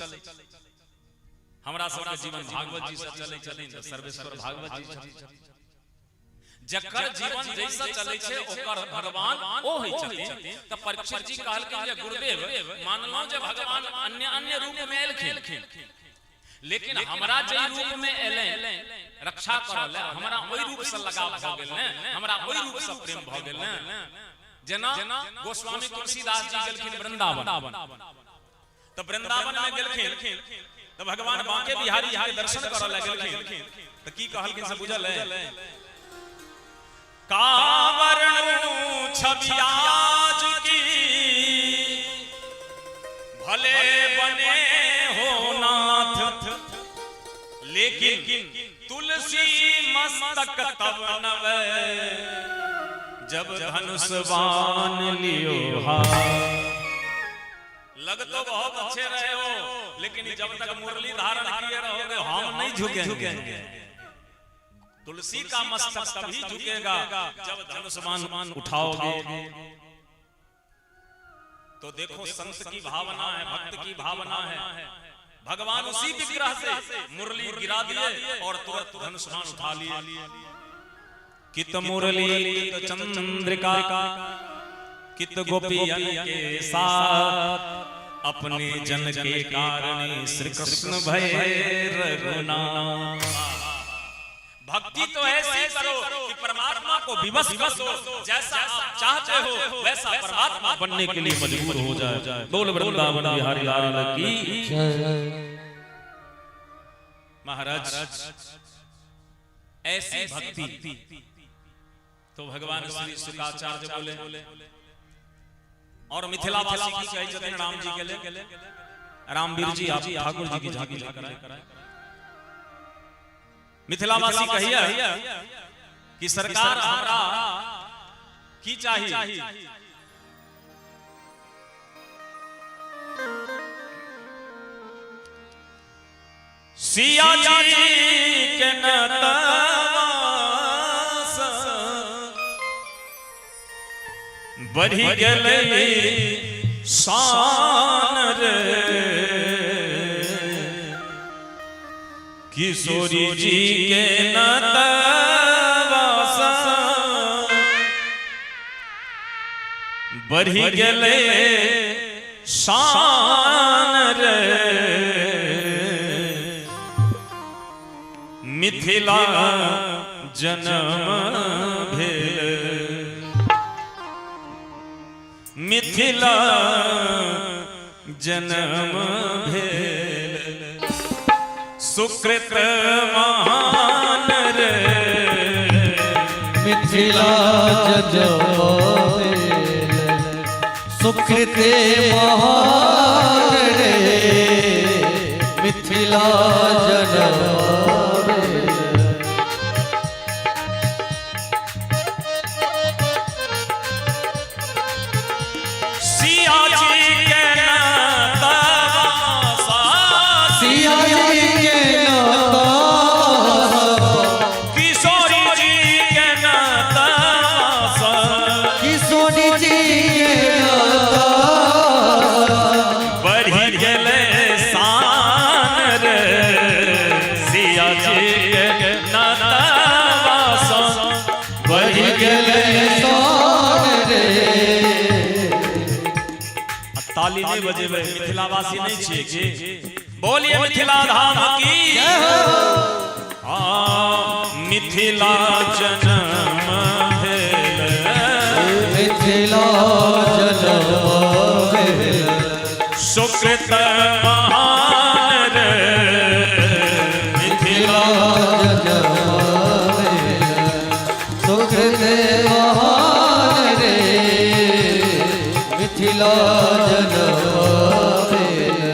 हमरा सबके जीवन भागवत जी से चले छथिन, सर्वेश्वर भागवत जी छथिन। जकर जीवन जैसा चले छे ओकर भगवान ओ होई छथिन। त परीक्षित जी कहल के जे गुरुदेव मानलो जे भगवान अन्य अन्य रूप में एलखिन, लेकिन हमरा जे रूप में एले रक्षा करले, हमरा ओई रूप से लगाव भ गेल ने, हमरा ओई रूप से प्रेम भ गेल ने। जना गोस्वामी तुलसीदास जी गेलखिन वृंदावन, तो वृंदावन में गेलखिन तो भगवान बांके बिहारी जी के दर्शन करले गेलखिन। तो की कहल के से बुझल है, कावरण छबियाज की भले बने हो नाथ, लेकिन तुलसी मस्तक तब नवे जब धनुष बाण लियो हाथ। लग तो बहुत अच्छे रहे हो, लेकिन जब तक मुरली धारण किए रहोगे हम नहीं झुकेंगे। तुलसी का मस्तक तभी झुकेगा जब धनुष बाण उठाओगे। तो देखो संत की भावना है, भक्त की भावना है। भगवान उसी विग्रह से मुरली गिरा दिए और तुरंत धनुष बाण उठा लिए। कित मुरली कित चंद्रिका कित गोपियन के साथ, अपने जन के कारण श्री कृष्ण भय रघुनाथ। भक्ति तो ऐसी करो कि परमात्मा को विवश कर दो, जैसा आप चाहते हो वैसा परमात्मा बनने के लिए मजबूर हो जाए। बोल वृंदावन बिहारी लाल की। महाराज ऐसी भक्ति तो भगवान श्री शुकाचार्य बोले और मिथिलावासी की जय जतिन राम जी के लिए। रामवीर जी आप ठाकुर जी की झांकी लेकर आए। मिथिलावासी कहिए कि सरकार हमरा की चाहिए। सिया जी के नतवास बढ़ी गेलै शान रे, किशोरी जी के नतवास बढ़ी गेलै शान रे, मिथिला जन्म भेल, मिथिला जन्म भेल, सुकृत महान रे, मिथिला जन्म भेल, सुकृत महान रे, मिथिला जन्म ताली नहीं बजे मिथिलावासी नहीं छिए कि बोलिए मिथिला धाम की। मिथिला जन्म भेल, मिथिला जन्म भेल, सुकृत महान रे, मिथिला जन्म भेल, सुकृत महान रे, मिथिला जन्म भेल।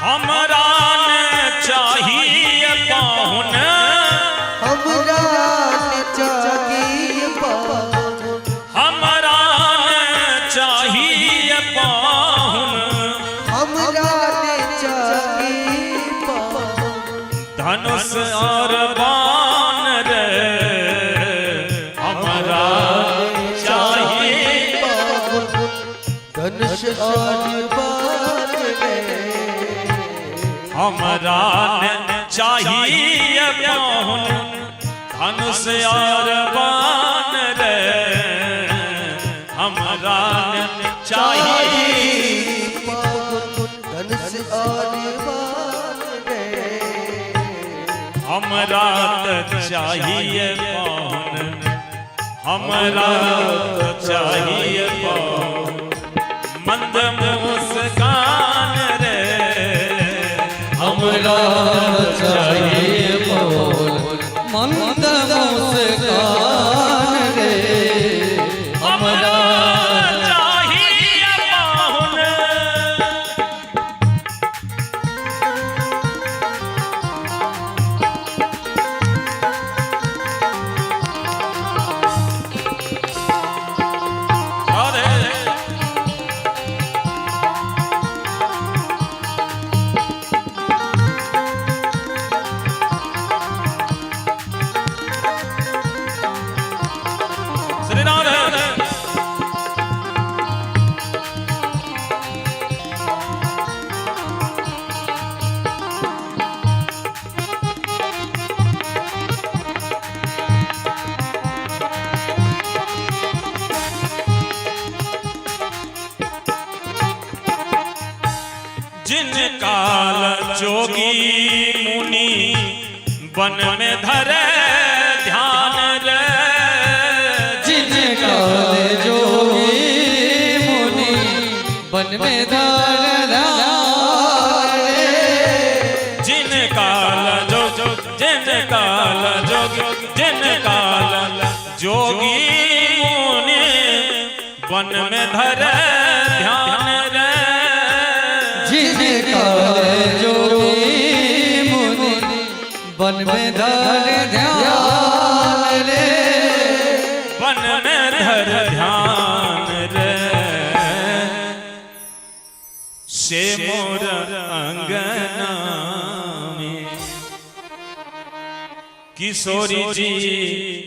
हमरा ने चाहिए पाहुन, हमरा ने चाहिए पाहुन, हमरा ने चाहिए पाहुन, हमरा ने चाहिए पाहुन, धनुष और बाण रे, हमरा चाहिए पाहुन, धनुष और बाण रे, हमरा चाहिए पाहुन, धनुष और बाण रे, हमरा चाहिए पाहुन, धनुष और बाण रे, हमरा चाहिए पाहुन, हमरा चाहिए पाहुन, मंद मुस्कान रे, हमरा चाहिए पाहुन, मंद मुस्कान रे, हमरा चाहिए पाहुन। जिन काल जोगी मुनि वन में धरे ध्यान रे, जिन काल जोगी मुनि वन में धरे ध्यान रे, जिन काल जोगी जिन काल जोगी मुनि वन में धरे ध्यान रे, जिन काल जोगी मुनि वन में धरे ध्यान रे, वन में धर ध्यान रे, से मोर अंगना में किशोरी जी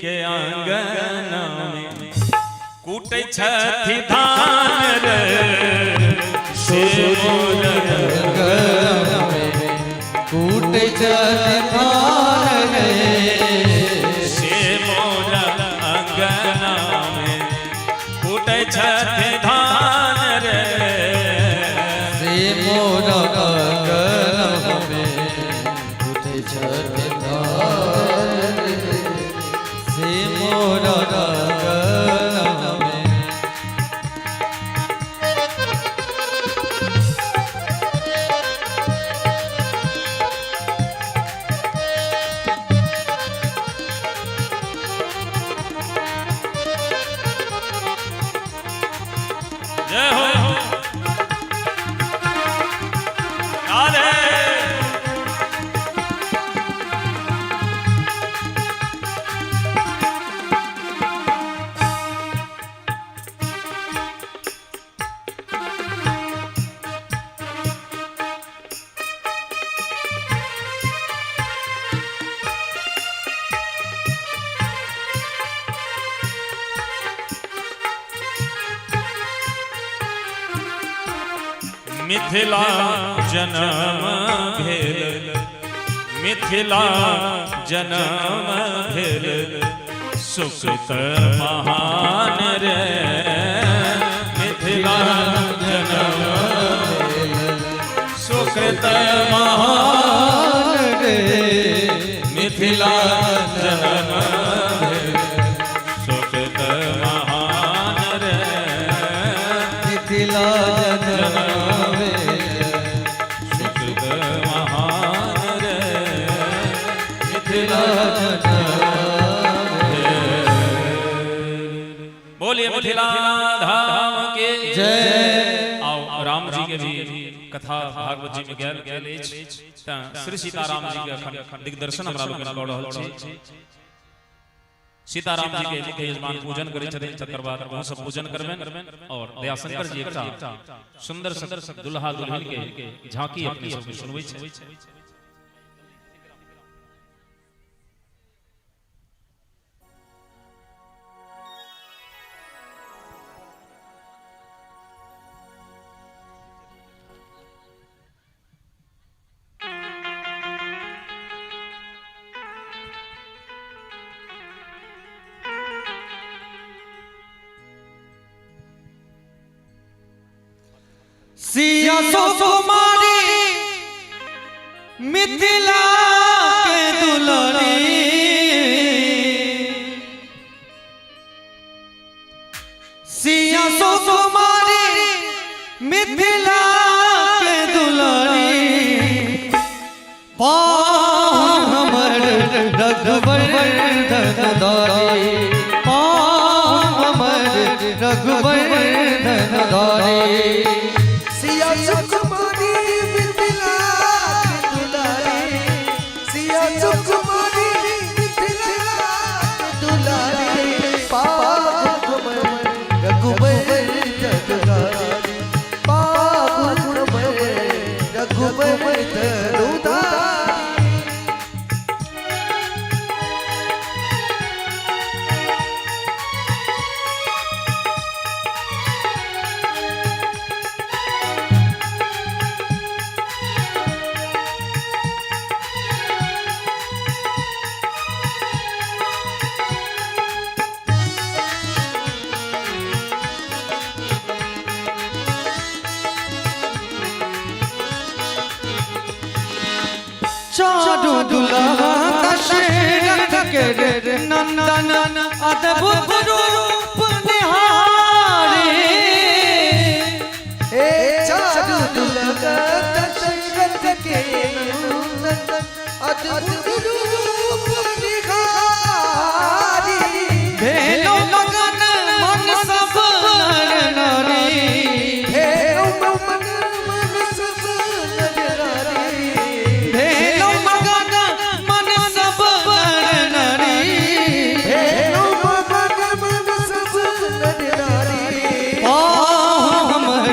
के आंगना में कूटे छठी धान रे, से मोर अंगना में कूटे छठी धान रे, से मोर अंगना में कूटे छठी धान रे, से मोर अंगना में कूटे छठी धान रे, से मोर अंगना में। जय हो राधे। मिथिला जन्म भेल, मिथिला जन्म भेल, सुकृत महान रे, मिथिला जन्म भेल, सुकृत महान रे, मिथिला जन्म भेल, सुकृत महान रे, मिथिला जन्म बोलिए मिथिला धाम के जय। आओ राम जी के भी कथा भागवत जी में गेल श्री सीताराम जी के अखंड दिग्दर्शन हमरा लोग कऽ रहल छी। सीताराम जी के मुख्य यजमान पूजन करै छथिन, तकर बाद वह सब पूजन करबेन और दयाशंकर जी एकटा सुंदर सुंदर दुल्हा दुल्हन के झांकी अपने सब सुनबै छै। सिया सुकुमारी मिथिला के दुलारी, सिया सुकुमारी मिथिला के दुलारी, पाँव हमर रघुवर्धन धारी, पाँव हमर रघुवर्धन धारी, सिया सुकुमारी मिथिला के दुलारी, सिया सुकुमारी मिथिला के दुलारी, पाप हमर रघुवर्धन धारी, पाप हमर रघुवर्धन धारी। चारू दुल्हा दशरथ के नंदन अद्भुत रूप निहारे चारू दुल्हा दशरथ के नंदन अद्भुत रूप निहारी भेलो मगन मन सब नर नारी भेलो मगन सब नर नारी भेलो मगन मन सब नर नारी भेलो मगन सब नर नारी हमर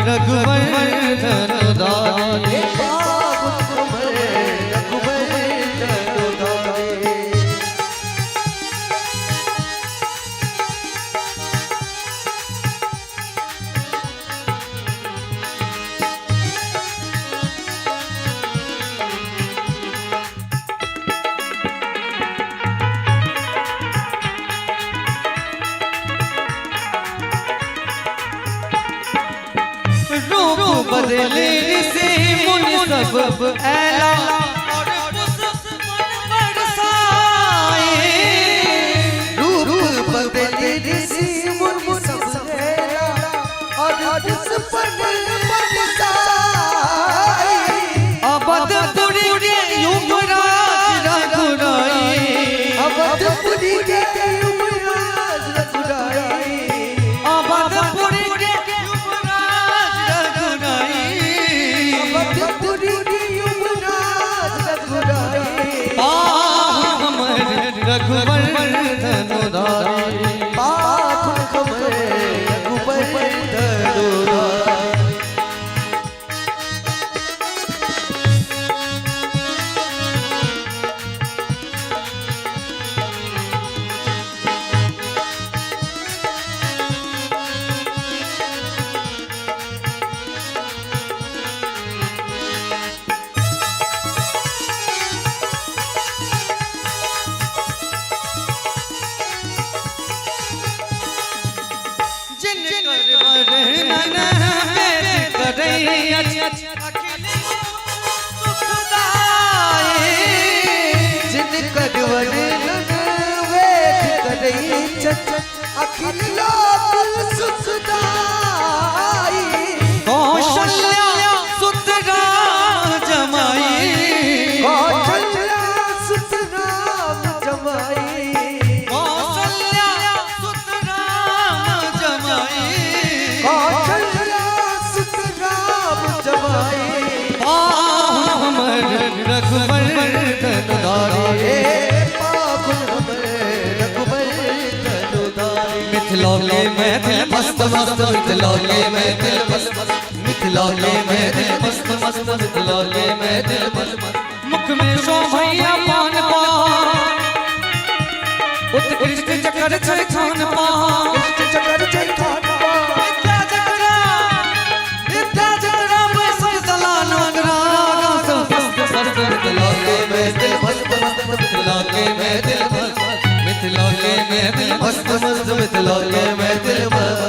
रघुवर दारी रूप बदले से मुनि सब ऐला और पुष्प बरसाए रूप बदले ऋषि मुनि सब ऐला और पुष्प बरसाए अवधपुरी के युवराज रघुराई अवधपुरी के युवराज रघुराई अवधपुरी के युवराज रघुराई अवधपुरी के युवराज रघुराई हमर रघुवर धनुधारी पाख हमर रघुवर धनुधारी अखिल लोक सुखदाई कौशल्या सुत राम जमाई कौशल्या सुत राम जमाई कौशल्या सुत राम जमाई कौशल्या सुत राम जमाई हमर रघुवर धनुधारी मिथिलौले में दिल मस्त मस्त मिथिलौले में दिल मस्त मिथिलौले में दिल मस्त मस्त मिथिलौले में दिल मस्त मुख में शोभैया पान पान उत्कृष्ट चकर छय खान पान चकर चल खान विद्या चक्रा बैसल दला नागरा सब मस्त मिथिलौले में दिल मस्त मस्त मिथिलौले में दिल मस्त मिथिलौले में दिल मस्त मस्त मिथिलौले में दिल मस्त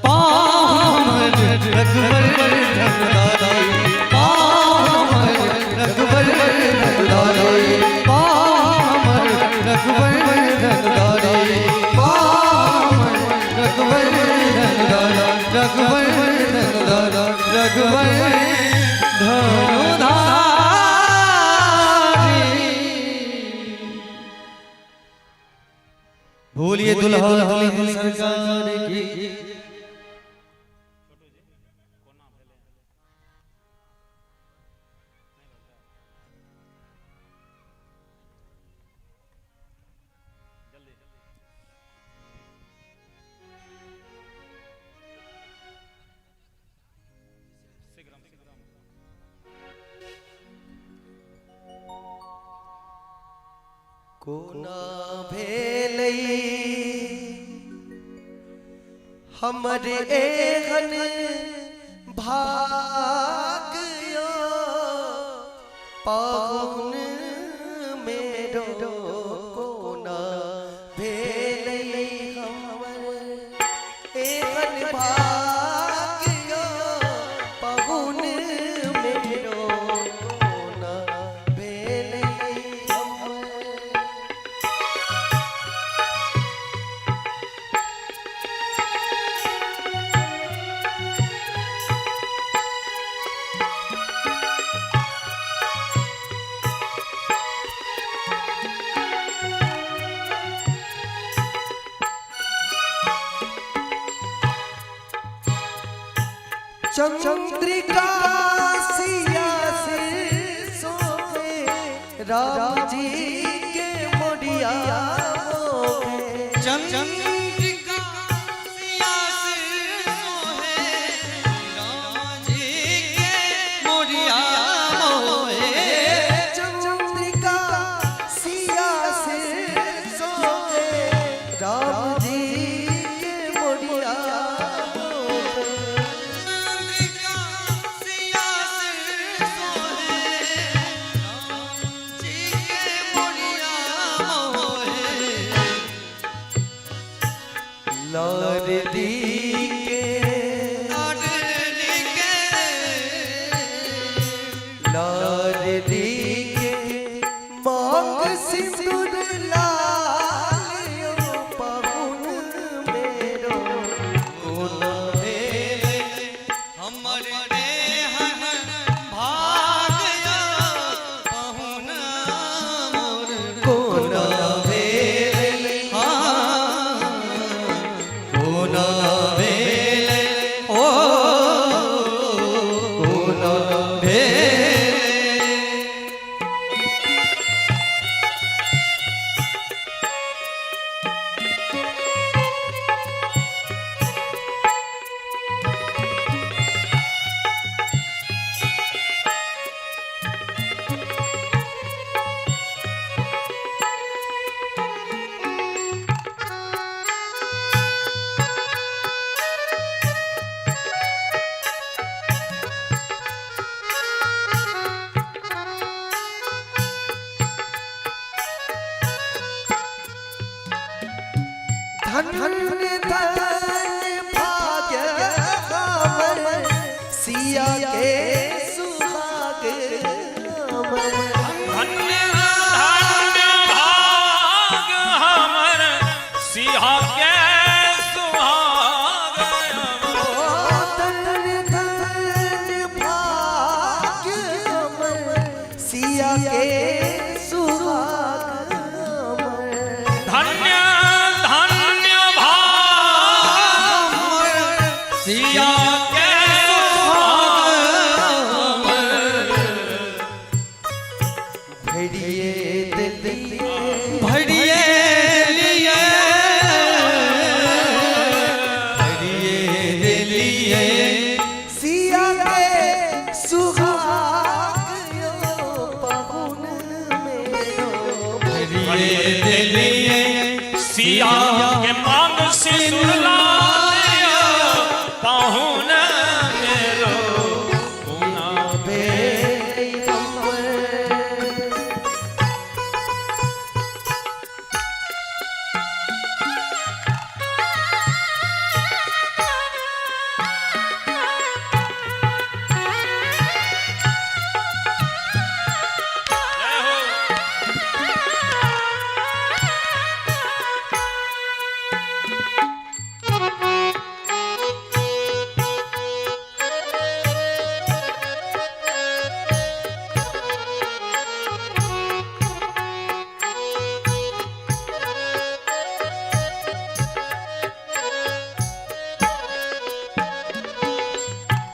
हमर रघुवर धनुधारी हमर रघुवर धनुधारी हमर रघुवर धनुधारी हमर रघुवर धनुधारी रघुवर धनुधारी रघुवर धनुधारी बोलिए दुल्हा सरकार की कोना भेलई हमरे एहन भाग्यो पाहुन मेरो कोना भेलई हमर एहन भाग्यो पाहुन मेरो कोना भेलई चंद्रिका सिया से सोए राम जी के मोडिया मोहे। चंद्रिका सिया सिर सोहे राम जी के मोरिया मोहे। चंद्रिका सिया से सोए राम जी के मोडिया मोहे। चंद्रिका सिया सिर सोहे राम जी के मोरिया मोहे। लाडली के लाडली के मांग सिंदूर लालियो पहुन मेरो कोन मेरे हमर देह भाग्य पहुन मोर कोन मेरे कोन बेले ओ कोन बेले। धन धन भाग्य हमर सिया के सुहाग हमर। धन्य धन्य भाग हमर सिया के सुहाग। धन धन भाग्य हमर सिया के सुहाग हमर। धन्य धन्य भाग सिया के भेड़िए दिलिए भड़िए लिए भड़िए लिए सिया के सुहाग यो पहुन मेरो। भड़िए लिए सिया के मांग सिंदूर लालियो पाहुन मेरो कोना भेड़िए हमर जय हो।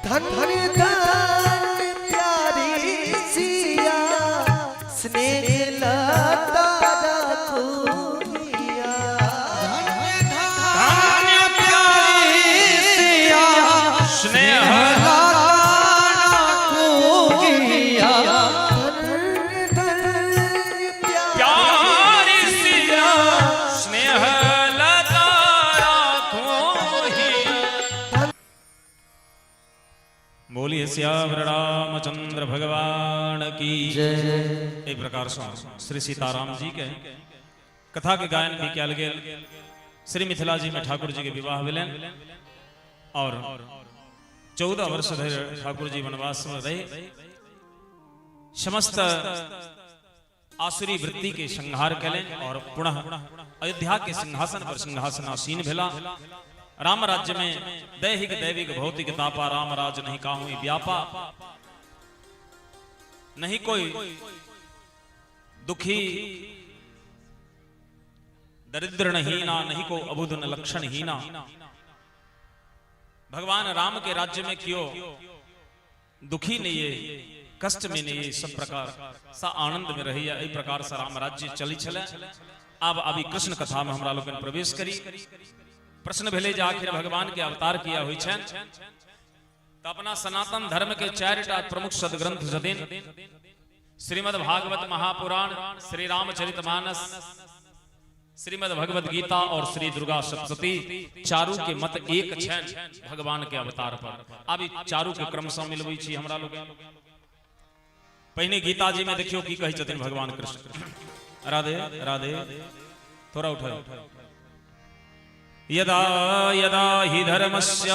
धन धन धन प्यारी सिया स्नेह लता रखूंगिया। धन्य प्यारी सिया स्नेह धन धन प्यारी सिया स्नेह लता राखो ही। बोलिए सियावर रामचंद्र भगवान की जय। एक प्रकार से श्री सीताराम जी के कथा के गायन भी किया गेल। श्री मिथिला जी में ठाकुर जी के विवाह भेलन और 14 वर्ष धरि ठाकुर जी वनवास में रहे। समस्त आसुरी वृत्ति के संहार कलें और पुनः अयोध्या के सिंहासन पर सिंहासनासीन भेला। राम राज्य में दैहिक दैविक भौतिक तापा राम राज नहीं काहू व्यापा। नहीं कोई दुखी दरिद्र हीना नहीं को अबुध न लक्षण हीना। भगवान राम के राज्य में क्यों दुखी नहीं है, कष्ट में नहीं है, सब प्रकार सा आनंद में रही है। इस प्रकार से राम राज्य चली चले। अब अभी कृष्ण कथा में हमरा लोग प्रवेश करी। प्रश्न भेले जे आखिर भगवान के अवतार किया हुई छन तो अपना सनातन धर्म के 4टा प्रमुख सदग्रंथ जदिन श्रीमद् भागवत महापुराण, श्री रामचरितमानस, श्रीमद् भगवत गीता और श्री दुर्गा सप्तशती, चारू के मत एक छन भगवान के अवतार पर। अभी चारू के क्रम से मिलबै छी हमरा लोग। पहले गीता जी में देखियो की कही छथिन भगवान कृष्ण। राधे राधे, थोड़ा उठाओ। यदा यदा हि धर्मस्य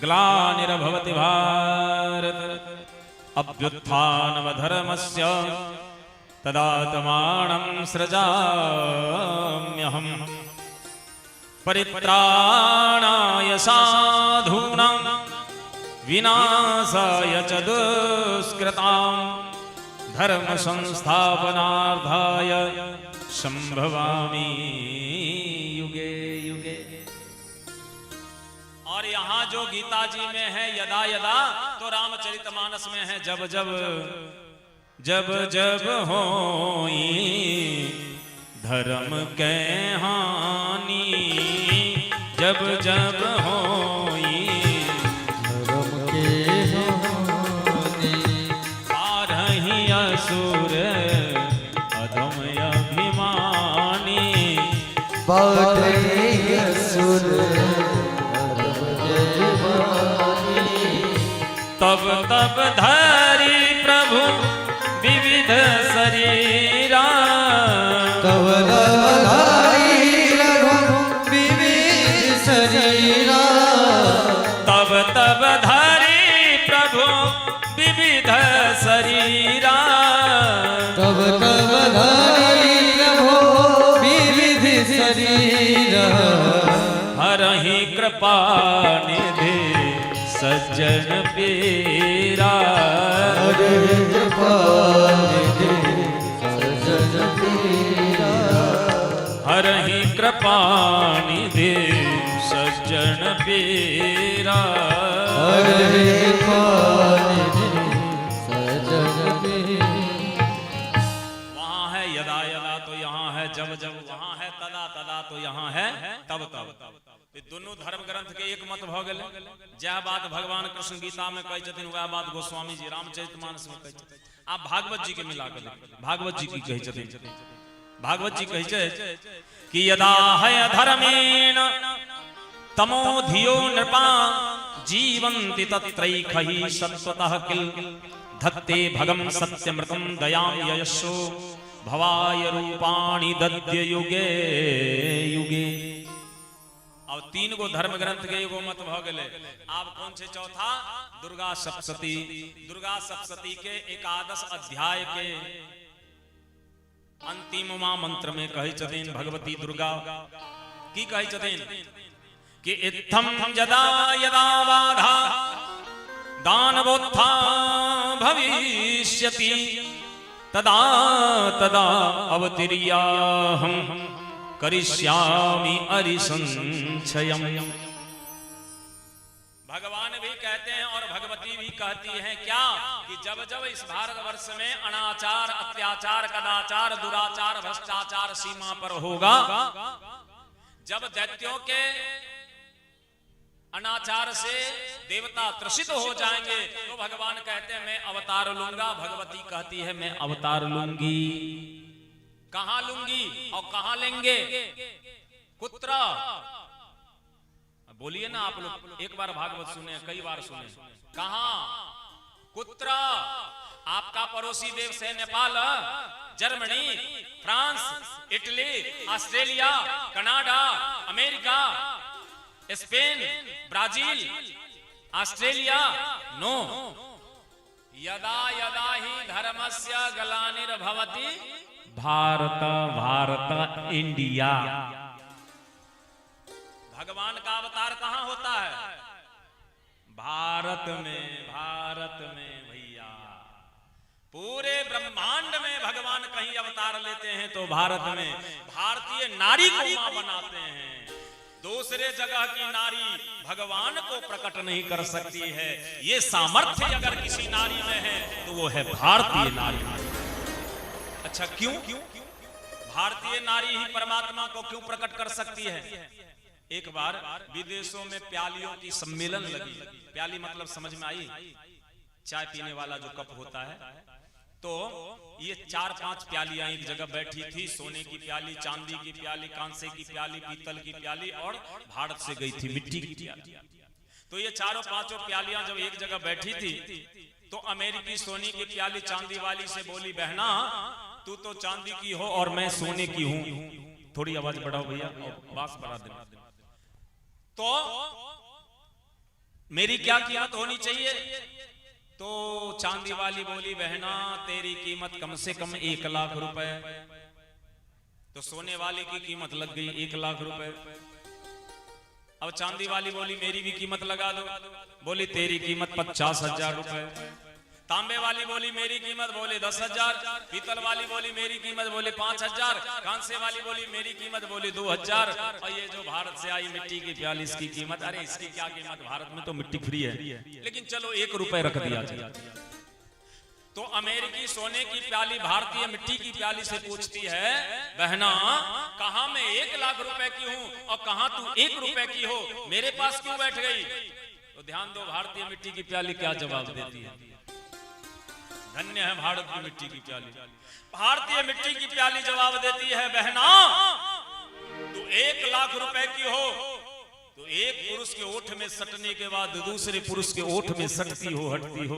ग्लानिर्भवति भारत अभ्युत्थानमधर्मस्य तदात्मानं सृजाम्यहम् परित्राणाय साधूनां विनाशाय च दुष्कृतां धर्म संस्थापनार्थाय संभवामि युगे युगे। और यहाँ जो गीता जी में है यदा यदा, तो रामचरितमानस में है जब जब। जब जब होई धर्म के हानि, जब जब होई धर्म के हानि, बारही असुर अधम अभिमानी, बारही असुर अधम अभिमानी, तब तब धरी प्रभु विविध शरीरा, तब धरी प्रभु विविध शरीरा, तब तब धरी प्रभु विविध शरीरा, तब तब धरी प्रभु विविध शरीरा, हरहि कृपा निधि सज्जन पीरा, हरहि कृपा निधि सज्जन पीरा, हरहि कृपा निधि सज्जन पीरा, हरहि कृपा निधि सज्जन पीरा। वहाँ है यदा यदा तो यहाँ है जब जब, वहाँ है तदा तदा तो यहाँ है तब तब। दोनों धर्म ग्रंथ के एक मत भ गेल। जह बात भगवान कृष्ण गीता में कही छथिन वह बात गोस्वामी जी रामचरितमानस में कही छथिन। आप भागवत जी के मिला कर भागवत जी की कही छथिन। भागवत जी कही छे कि यदा है धर्मेण तमो धियो नृपा जीवन्ति तत्रैखहि सत्वतः किल धत्ते भगम सत्यमृतम दयां यशो भवाय रूपाणि दद्य युगे युगे। अब 3 गो धर्म ग्रंथ के एगो मत भ गेले। आप कौन से चौथा? दुर्गा सप्तशती। दुर्गा सप्तशती के 11 अध्याय के अंतिम मंत्र में कही छथिन भगवती दुर्गा की कही छथिन कि इत्थम यदा यदा बाधा दानवोत्था भविष्यति तदा तदा अवतीर्याहम् करिष्यामि अरिसंशयम्। भगवान भी कहते हैं और भगवती भी कहती हैं क्या कि जब जब इस भारतवर्ष में अनाचार, अत्याचार, कदाचार, दुराचार, भ्रष्टाचार सीमा पर होगा, जब दैत्यों के अनाचार से देवता त्रसित हो जाएंगे, तो भगवान कहते हैं मैं अवतार लूंगा। भगवती कहती है मैं अवतार लूंगी। कहां लूंगी और कहां लेंगे? कुत्र? बोलिए ना आप लोग, एक बार भागवत सुने, कई बार सुने। कहां? कुत्र? आपका पड़ोसी देश है Nepal, Germany, France, Italy, Australia, Canada, America, Spain, Brazil, Australia? No. यदा यदा ही धर्मस्य ग्लानिर्भवति भारत भारत इंडिया। भगवान का अवतार कहां होता है? भारत में। भारत में भैया, पूरे ब्रह्मांड में भगवान कहीं अवतार लेते हैं तो भारत में। भारतीय नारी को मां बनाते हैं, दूसरे जगह की नारी भगवान को प्रकट नहीं कर सकती है। ये सामर्थ्य अगर किसी नारी में है तो वो है भारतीय नारी। अच्छा क्यों? भारतीय नारी ही परमात्मा को क्यों प्रकट कर सकती है? एक बार विदेशों में प्यालियों की सम्मेलन लगी। प्याली मतलब समझ में आई? चाय पीने वाला जो कप होता है। तो ये 4-5 प्यालियां एक जगह बैठी थी। सोने की प्याली, चांदी की प्याली, कांसे की प्याली, पीतल की प्याली और भारत से गई थी मिट्टी की प्याली। तो ये 4-5 प्यालियां जब एक जगह बैठी थी तो अमेरिकी सोने की प्याली चांदी वाली से बोली, बहना तू तो चांदी की हो और मैं सोने की हूं। थोड़ी आवाज बढ़ाओ भैया, बास बढ़ा देना। तो मेरी क्या कीमत होनी चाहिए? तो चांदी वाली बोली, बहना तेरी कीमत कम से कम 1 लाख रुपए। तो सोने वाली की कीमत लग गई 1 लाख रुपए। अब चांदी वाली बोली, मेरी भी कीमत लगा दो। बोली तेरी कीमत 50,000 रुपए। तांबे वाली बोली मेरी कीमत, बोले 10,000। पीतल वाली बोली मेरी कीमत, बोले 5,000। कांसे वाली बोली मेरी कीमत, बोले 2,000। और ये जो भारत से आई मिट्टी की प्याली, इसकी कीमत, अरे इसकी क्या कीमत, भारत में तो मिट्टी फ्री है, लेकिन चलो 1 रुपए रख दिया जाए। तो अमेरिकी सोने की प्याली भारतीय मिट्टी की प्याली से पूछती है, बहना कहां मैं 1 लाख रुपए की हूं और कहां तू 1 रुपए की हो, मेरे पास क्यों बैठ गई? तो ध्यान दो, भारतीय मिट्टी की प्याली क्या जवाब देती है? धन्य है भारत की मिट्टी की प्याली। भारतीय मिट्टी की प्याली जवाब देती है, बहना तू 1 लाख रुपए की हो तो एक पुरुष के ओठ में सटने के बाद दूसरे पुरुष के ओठ में सटती हो, हटती हो।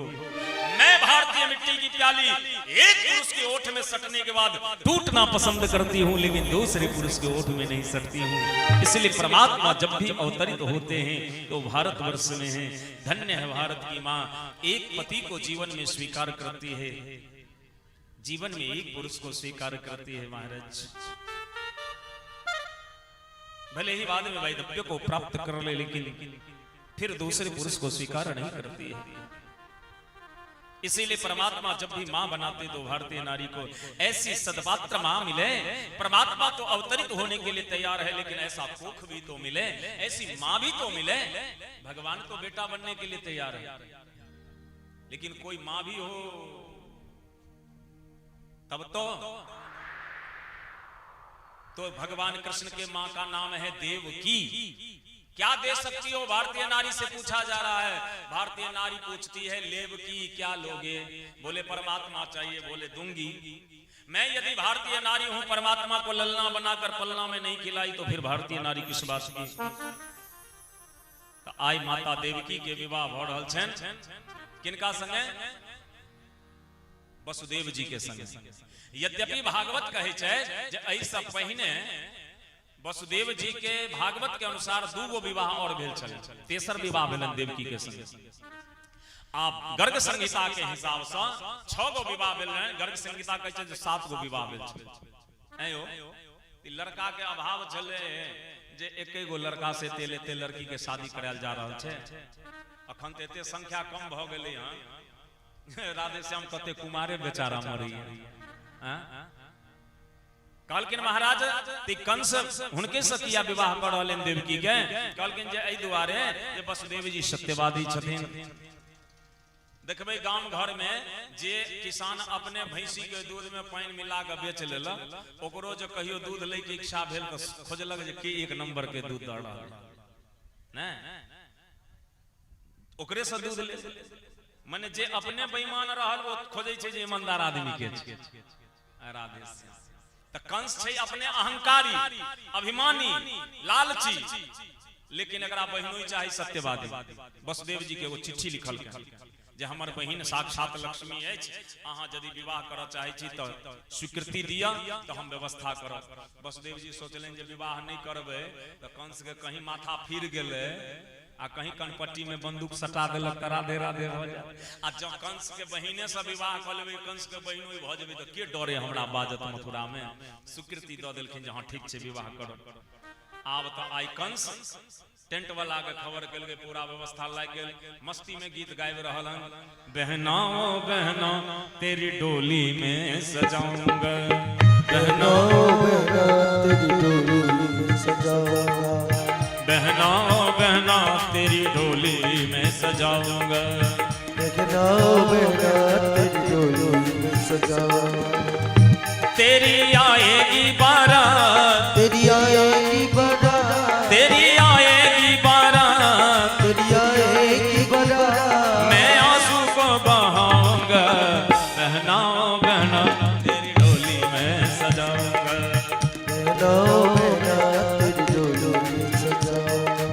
मैं भारतीय मिट्टी की प्याली एक पुरुष के ओठ में सटने के बाद टूटना पसंद करती हूँ, लेकिन दूसरे पुरुष के ओठ में नहीं सटती हूँ। इसलिए परमात्मा जब भी अवतरित होते हैं तो भारतवर्ष में हैं। धन्य है भारत की माँ, एक पति को जीवन में स्वीकार करती है, जीवन में एक पुरुष को स्वीकार करती है महाराज। भले ही बाद में वैधव्य को प्राप्त कर ले, लेकिन फिर दूसरे पुरुष को स्वीकार नहीं करती है। इसीलिए परमात्मा जब भी मां बनाते तो भारतीय नारी को ऐसी सद्पात्र मां मिले। परमात्मा तो अवतरित होने के लिए तैयार है, लेकिन ऐसा कोख भी तो मिले, ऐसी मां भी तो मिले। भगवान तो बेटा बनने के लिए तैयार है, लेकिन कोई मां भी हो तब तो भगवान कृष्ण के मां का नाम है देवकी। क्या दे सकती हो भारतीय नारी से पूछा जा रहा है। भारतीय नारी पूछती है, लेवकी क्या लोगे? बोले परमात्मा चाहिए। बोले दूंगी। मैं यदि भारतीय नारी हूं, परमात्मा को ललना बनाकर पलना में नहीं खिलाई तो फिर भारतीय नारी किस बात की? तो आई माता देवकी के विवाह भ रहल छन। किनका संगे? वसुदेव जी के संगे। यद्यपि भागवत कहे छै जे ऐसा पहिने वसुदेव जी के भागवत के अनुसार 2 विवाह और भेल छल, तेसर विवाह भेलन देवकी के संगे। आप गर्ग संहिता के हिसाब से 6 विवाह भेल हैं। गर्ग संहिता कहे छै जे 7 विवाह भेल छल। ऐयो लड़का के अभाव छले जे एके लड़का से तेले लड़की के शादी करायल जा रहल छै। अखन त एते संख्या कम भ गेलै हन। राधे श्याम कते कुमारे बेचारा मरी कहलकिन महाराज ती कंस हुनके से किया विवाह कर रहले देवकी के। कहलकिन जे एहि दुआरे जे वसुदेव जी सत्यवादी छथिन। देखबै गांव घर में जे किसान अपने भैंसी के दूध में पानी मिला के बेच लेलक, ओकरो जो कहियो दूध लै के इच्छा भेल त खोजलक जे के 1 नंबर के दूध द रहल नै, ओकरे से दूध ले। माने जे अपने बेईमान रहल वो खोजै छै जे ईमानदार आदमी के छै। राधे श्याम। त कंस छै अपने अहंकारी, अभिमानी, लालची, लेकिन एकरा बहिनोई चाहे सत्यवादी। वसुदेव जी के एगो चिट्ठी लिखल जे हमर बहिन साक्षात लक्ष्मी अछि, अहाँ यदि विवाह करऽ चाहै छी त स्वीकृति दिया तो हम व्यवस्था करब। वसुदेव जी सोचलनि जे विवाह नहीं करबै त कंस के कहीं माथा फिर गेलै आ कहीं कनपट्टी में बंदूक सटा देलक त राधे राधे हो जाए। आ जब कंस के बहिने से विवाह कर लेबै, कंस के बहिनो भ जेबै त के डरे हमरा बाजत मथुरा में। स्वीकृति द देलखिन जे हां ठीक छै विवाह करो। आब त आई कंस टेंट वाला के खबर केल के पूरा व्यवस्था लाग गेल। मस्ती में गीत गाइब रहल हन, बहना ओ बहना तेरी डोली में सजाऊंगा, बहना ओ बहना तेरी डोली में सजाऊंगा, बहना बहना तेरी डोली में सजाऊंगा। बहना बहना तेरी डोली में सजाऊंगा। तेरी आएगी बारात, तेरी आएगी बारात, तेरी आएगी बारात, तेरी आएगी बारात। मैं आंसू को बहाऊंगा। बहना बहना तेरी डोली में सजाऊंगा। बहना बहना तेरी डोली में सजाऊंगा।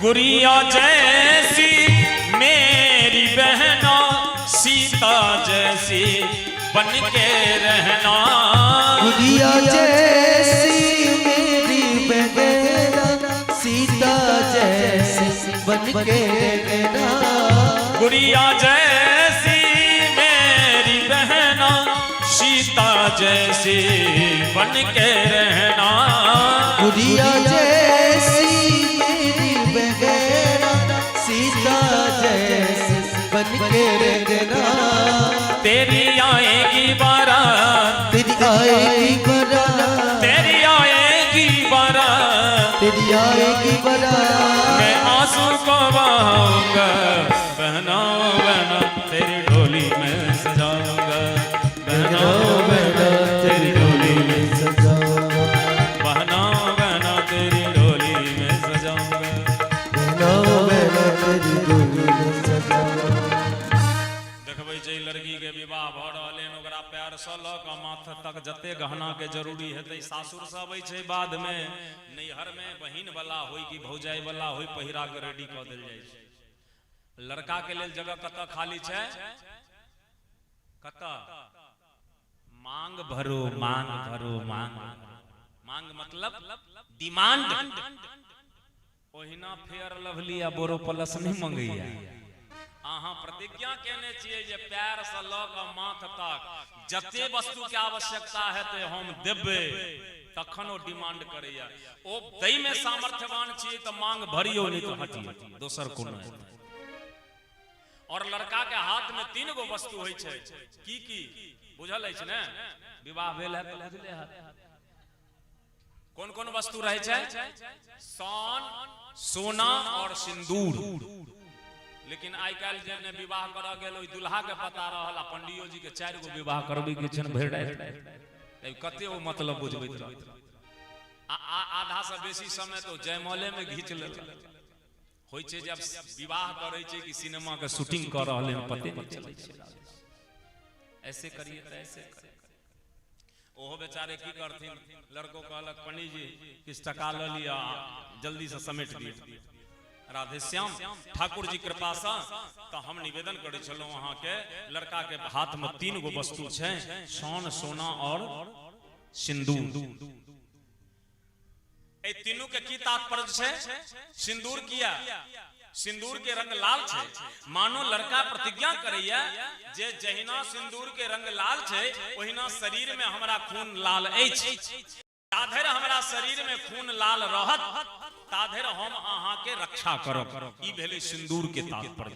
गुड़िया जैसी मेरी बहना, सीता जैसी बन के रहना। गुड़िया जैसी मेरी बहना, सीता जैसी बन के रहना। गुड़िया जैसी मेरी बहना, सीता जैसी बन के रहना। गुड़िया जैसी मेरी बहना, सीता जैसी बन के रहना। तेरी आएगी बारात, तेरी आएगी बारात, तेरी आएगी बारात, तेरी आएगी बारात। मैं आंसू को बहाऊंगा। बहना बहना तेरी डोली में सजाऊंगा। बहना बहना तेरी डोली में सजाऊंगा। बहना बहना तेरी डोली में सजाऊंगा। बहना बहना तेरी डोली में सजाऊंगा। देखबै जे लड़की के विवाह भ रहले ओकरा प्यार से ल के माथा तक जते गहना के जरूरी हेतै सासुर से अबै छै बाद में। नैहर में बहिन वाला होई कि भौजाई वाला होई पहिरा के रेडी क देल जाइ छै। लड़का के लेल जगह कतऽ खाली छै? कतऽ? मांग भरो मांग भरो मांग। मांग मतलब डिमांड। ओहिना फेयर लवली आ बोरो प्लस नहीं मंगैया। अहाँ प्रतिज्ञा केने छियै जे पैर से ल के माथ तक जते वस्तु के आवश्यकता हेतै हम देबै, तखन ओ डिमांड करैया। ओ दै में सामर्थ्यवान छियै त मांग भरियो नहीं तो हटियो, दोसर कोनो। और लड़का के हाथ में 3 गो वस्तु होय छै। की बुझल अछि ने? विवाह भेल है त बुझले है कौन कौन वस्तु रहे छै? सोन, सोना और सिंदूर। लेकिन आई काल जे विवाह कर गेल ओइ दुल्हा के पता रहल आ पंडियो जी के 4 गो विवाह करबे के छन भरि राति। कते ओ मतलब बुझबैत रहत। आधा से बेसी समय तो जयमाले में घींच लेल होय छै। जब विवाह करे छै कि सिनेमा के शूटिंग कर रहले हैं पते नहीं चलै छै। ऐसे करिए त ऐसे करिए। ओहो बेचारे की करथिन? लड़को कहलक पंडित जी किछ टका ल लिया, जल्दी से समेट दिए। राधे श्याम ठाकुर जी कृपा से तो हम निवेदन करे छलो अहाँ के लड़का के हाथ में 3 गो वस्तु छै, सोन, सोना और सिंदूर। ए तीनों के की तात्पर्य छै? सिंदूर किया? सिंदूर के रंग लाल छै। मानो लड़का प्रतिज्ञा करैया जे जहिना सिंदूर के रंग लाल छै ओहिना शरीर में हमरा खून लाल अछि। ताधर हमरा शरीर में खून लाल रहत, ताधर हम अहाँ के रक्षा करब। ई भेलै सिंदूर के तात्पर्य।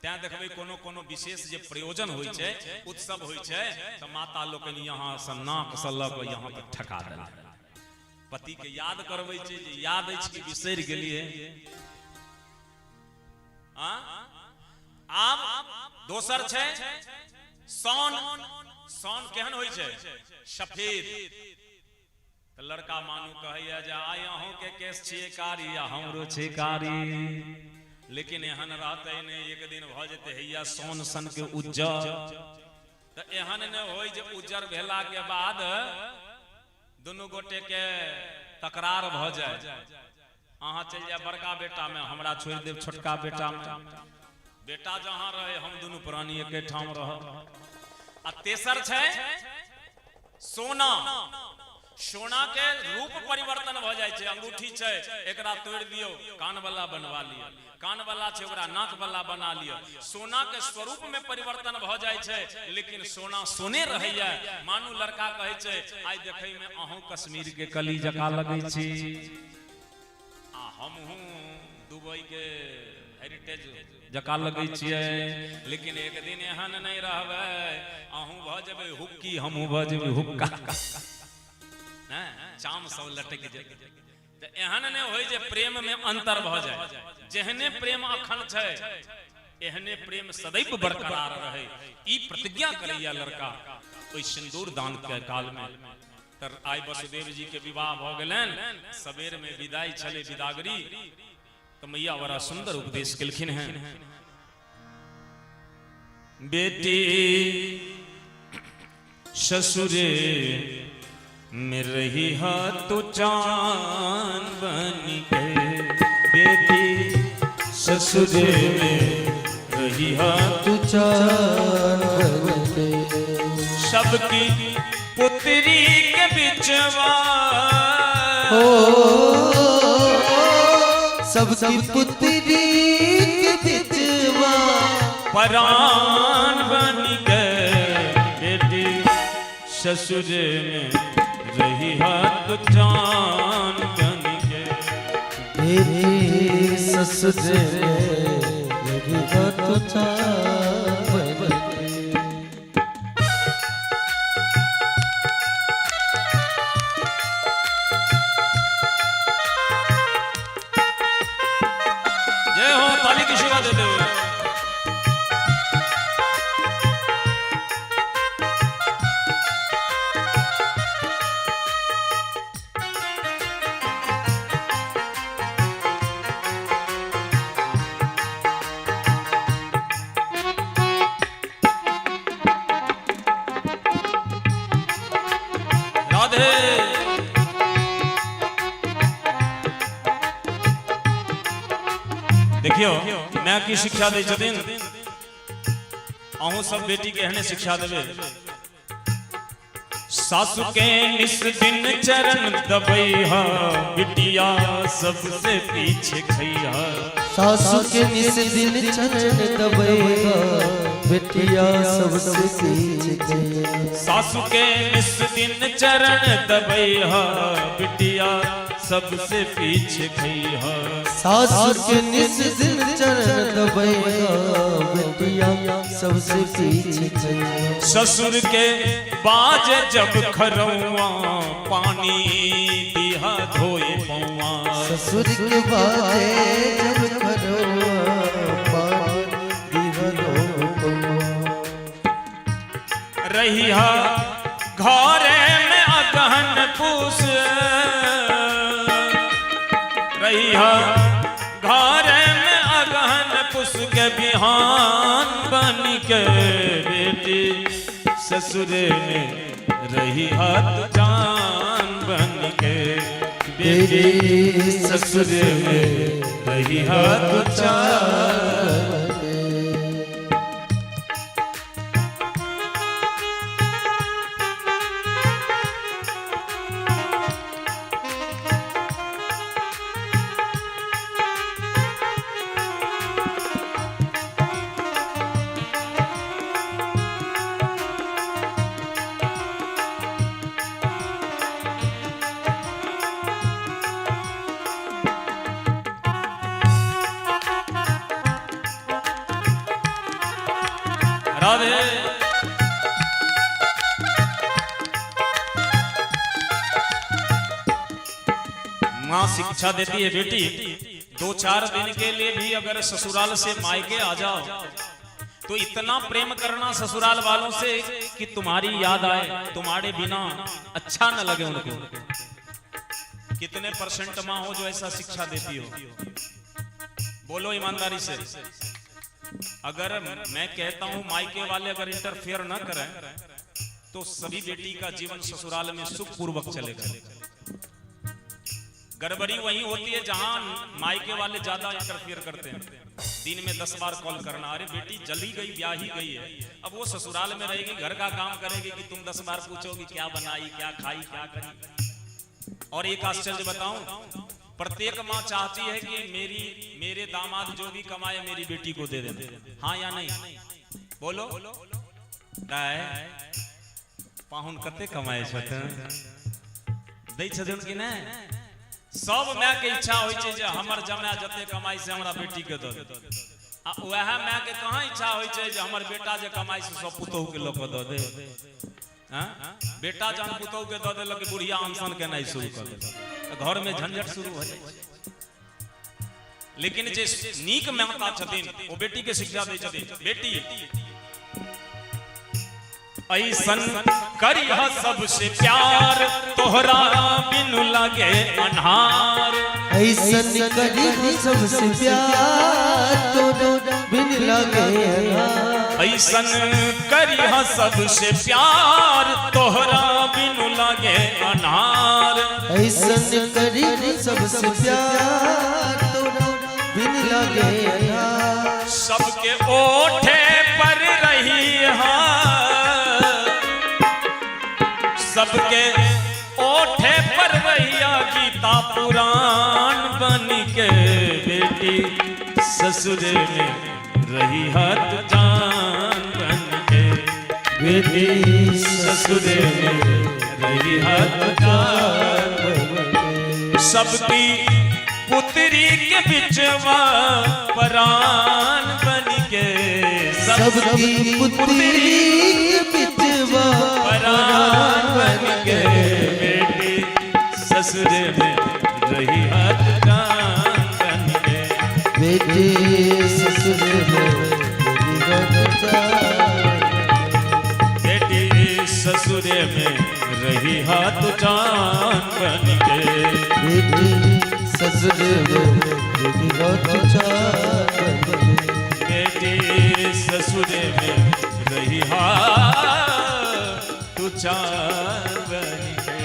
तैं देखबै कोनो कोनो विशेष जे प्रयोजन होय छै, उत्सव होय छै त माता लोकनि यहाँ से नाक से ल के यहाँ तक ठका देला। पति के याद करबै छै जे याद अछि कि बिसरि गेलिए। आब दोसर छै सोन। सोन केहन होय छै? सफेद। त लड़का मानू कहैया जे आइ अहूँ के केस छियै कारी आ हमरो छै कारी, लेकिन एहन रहतै नहि एक दिन भ जेतै हैया सोन सन के उज्जर। त एहन न होय जे उज्जर भेला के बाद दोनों गोटे के तकरार भ जाए। अहाँ चल जाए बड़का बेटा में, हमरा छोड़ देव छोटका बेटा में। बेटा जहां रहे हम दोनों प्राणी एके ठाम रह। आ तेसर छे सोना। सोना के रूप परिवर्तन भ जाय छे। अंगूठी छे एकरा तोड़ दियो कान वाला बनवा लियो, कान वाला छे ओकरा नाक वाला बना लियो। सोना के स्वरूप में परिवर्तन भ जाय छे, लेकिन सोना सोने रहैया। मानू लड़का कहे छे आइ देखै में अहूं कश्मीर के कली जका लगै छी, आ हमहू दुबई के हेरिटेज जका लगै छियै, लेकिन एक दिन एहन नहीं रहबै अहूं भ जेबै हुक्की हमहू भ जेबै हुक्का। चाम सब लटक जाए तो एहन नहीं होय जे प्रेम में अंतर भ जाए। जेहने प्रेम अखन छे एहने प्रेम सदैव बरकरार रहे, ई प्रतिज्ञा करैया लड़का ओइ सिंदूर दान के काल में। तर आई वसुदेव जी के विवाह भ गेलन, सवेर में विदाई छले विदागरी, तो मैया बड़ा सुंदर उपदेश केलखिन हैं। बेटी ससुरे में रही हा तो चांद बन के, बेटी ससुरे में रही हा तू चांद बन के, सबकी पुत्री के बिचवा हो सबकी पुत्री के बिचवा परान बन के, बेटी ससुर में रही हाथ जान बन के, बेटी ससुर में रही हाथ जान बन के। जय हो, ताली की शिवा दे दो। राधे देखियो मैं की शिक्षा दे छथिन, अहूं सब बेटी के एहने शिक्षा देवे। सासु के निस दिन चरण दबैहा, बिटिया सबसे पीछे खैया। सासु के निस दिन चरण दबैहा, बिटिया सबसे पीछे खैया। सासु के निस दिन चरण दबैहा, बिटिया सबसे पीछे खैया। सासु के निस दिन चरण दबैहा, बिटिया सबसे पीछे खैया। ससुर के बाज जब खरौआ, पानी दिहा धोए पौआ। ससुर के बाजे जब खरौआ, पानी दिहा धोए पौआ। रहिया घरे में अगहन पूस, रहिया घरे में अगहन पुस के बिहान बन के, बेटी ससुर में रही हाथ जान बन के, बेटी ससुर में रही हाथ जान। राधे माँ शिक्षा देती है बेटी, 2-4 दिन के लिए भी अगर ससुराल से मायके आ जाओ तो इतना प्रेम करना ससुराल वालों से कि तुम्हारी याद आए, तुम्हारे बिना अच्छा न लगे उनको। कितने % माँ हो जो ऐसा शिक्षा देती हो? बोलो ईमानदारी से। अगर मैं कहता हूं मायके वाले अगर इंटरफेयर न करें तो सभी बेटी का जीवन ससुराल में सुखपूर्वक चलेगा। गड़बड़ी वहीं होती है जहां मायके वाले ज्यादा इंटरफेयर करते हैं। दिन में 10 बार कॉल करना, अरे बेटी जली गई ब्याही गई है, अब वो ससुराल में रहेगी, घर का काम करेगी कि तुम 10 बार पूछोगी क्या बनाई, क्या खाई, क्या करी। और एक आश्चर्य बताऊं, प्रत्येक माँ चाहती है कि मेरे दामाद जो भी कमाए मेरी बेटी को दे दे। हाँ या नहीं बोलो? पाहुन कते कमाए दै छथिन कि नहीं? सब माय के इच्छा होय छै जे हमर जमाय जते कमाई से हमरा बेटी के दे दे, आ वह माय के कहां इच्छा होय छै जे हमर बेटा जे कमाई से सब पुतोह के लोक दे दे। हां बेटा जान पुतोह के दे देलक, बुढ़िया अनशन के नहीं शुरू कर दे, घर में झंझट शुरू हो जाय। लेकिन जे नीक माता छथिन ओ बेटी के शिक्षा दै छथिन, बेटी ऐसन करिह सबसे प्यार, तोहरा बिनु लगे अन्हार। ऐसन करिह सबसे प्यार, तोहरा बिनु लगे अन्हार। ऐसन करिह सबसे प्यार, तोहरा बिनु लगे अन्हार। ऐसन करिह सबसे प्यार, तोहरा बिनु लगे अन्हार। सबके ओठे पर रही है, सबके ओठे पर रहिया गीता पुराण बन के। बेटी ससुर में रही हाथ जान बन के, बेटी ससुर में रही हाथ जान बन के। सबकी पुत्री के बिचवा परान बन के, सबकी पुत्री के बिचवा परान बन के। बेटी ससुर में रही हाथ जान बन के, बेटी ससुर में रही हाथ जान। बेटी ससुर में रही हाथ जान बन के। बेटी ससुर में रही हाथ जान बन के। बेटी ससुर में रही हाथ जान बन के।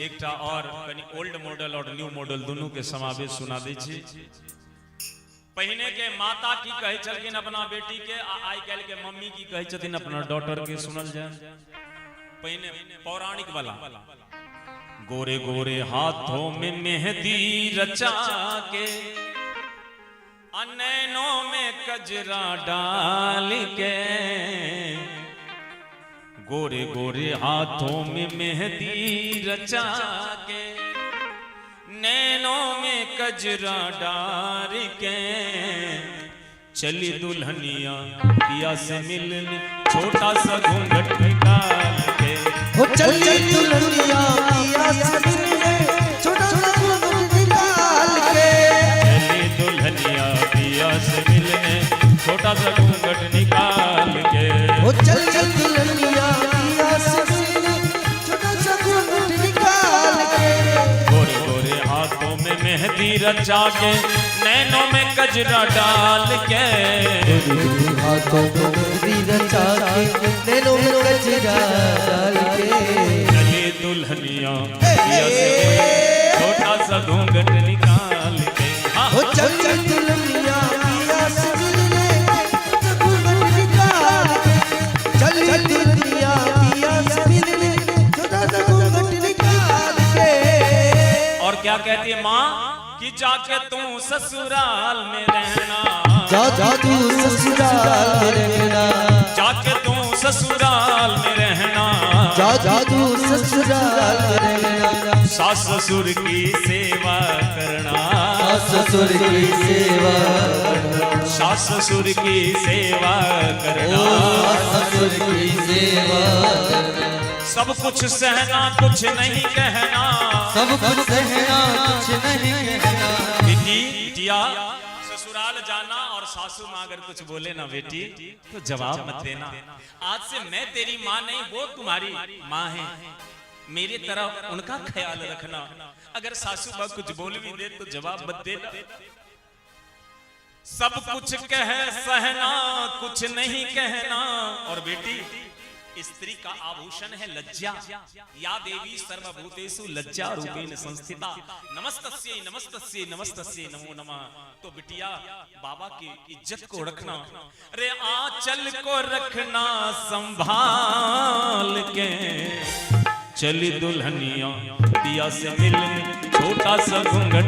एकटा और कनी ओल्ड मॉडल और न्यू मॉडल दोनों के समावेश सुना दै छी। पहिने के माता की कहे छलखिन अपना बेटी के, आइ काल के मम्मी की कहे छथिन अपना डॉटर के। सुनल जाए पहिने पौराणिक वाला, गोरे गोरे हाथों में मेहंदी रचा के, नैनों में कजरा डाल के। गोरे गोरे हाथों में मेहंदी रचा के, नैनों में कजरा डाल के। चली दुल्हनिया पिया से मिलने, छोटा सा घूंघट निकाल के। ओ चली दुल्हनिया पिया से मिलने, छोटा सा घूंघट निकाल के। चली दुल्हनिया पिया से मिलने, छोटा सा घूंघट निकाल के। ओ चली दुल्हनिया पिया से मिलने, छोटा सा घूंघट निकाल के। गोरे गोरे हाथों में मेहंदी रचा के, नैनों में कजरा डाल के। हाथों में मेहंदी रचा के, नैनों में कजरा डाल के। चली दुल्हनिया पिया से मिलने, छोटा सा घूंघट निकाल के। ओ चली दुल्हनिया पिया से मिलने, छोटा घूंघट निकाल के। चली दुल्हनिया पिया से मिलने, छोटा सा घूंघट निकाल के। और क्या कहती है माँ कि जाके तू ससुराल में रहना, जा तू ससुराल में रहना। जाके तू ससुराल में रहना। जा तू ससुराल में रहना। सास ससुर की सेवा करना, सास ससुर की सेवा करना। सास ससुर की सेवा करना। सास ससुर की सेवा करना। सब कुछ सहना कुछ नहीं कहना, सब कुछ सहना कुछ नहीं कहना। बेटी बिटिया ससुराल जाना और सासू माँ अगर कुछ बोले ना बेटी तो जवाब मत देना। आज से मैं तेरी माँ नहीं, वो तुम्हारी माँ है, मेरी तरफ उनका ख्याल रखना। अगर सासू माँ कुछ बोल भी दे तो जवाब मत देना। सब कुछ कह सहना कुछ नहीं कहना। और बेटी स्त्री का आभूषण है लज्जा। या देवी सर्वभूतेषु लज्जा रूपेण संस्थिता। नमस्तस्यै नमस्तस्यै नमस्तस्यै नमो नमः। तो बिटिया बाबा की इज्जत को रखना, अरे आंचल को रखना संभाल के। चली दुल्हनिया पिया से मिलने छोटा सा घूंघट,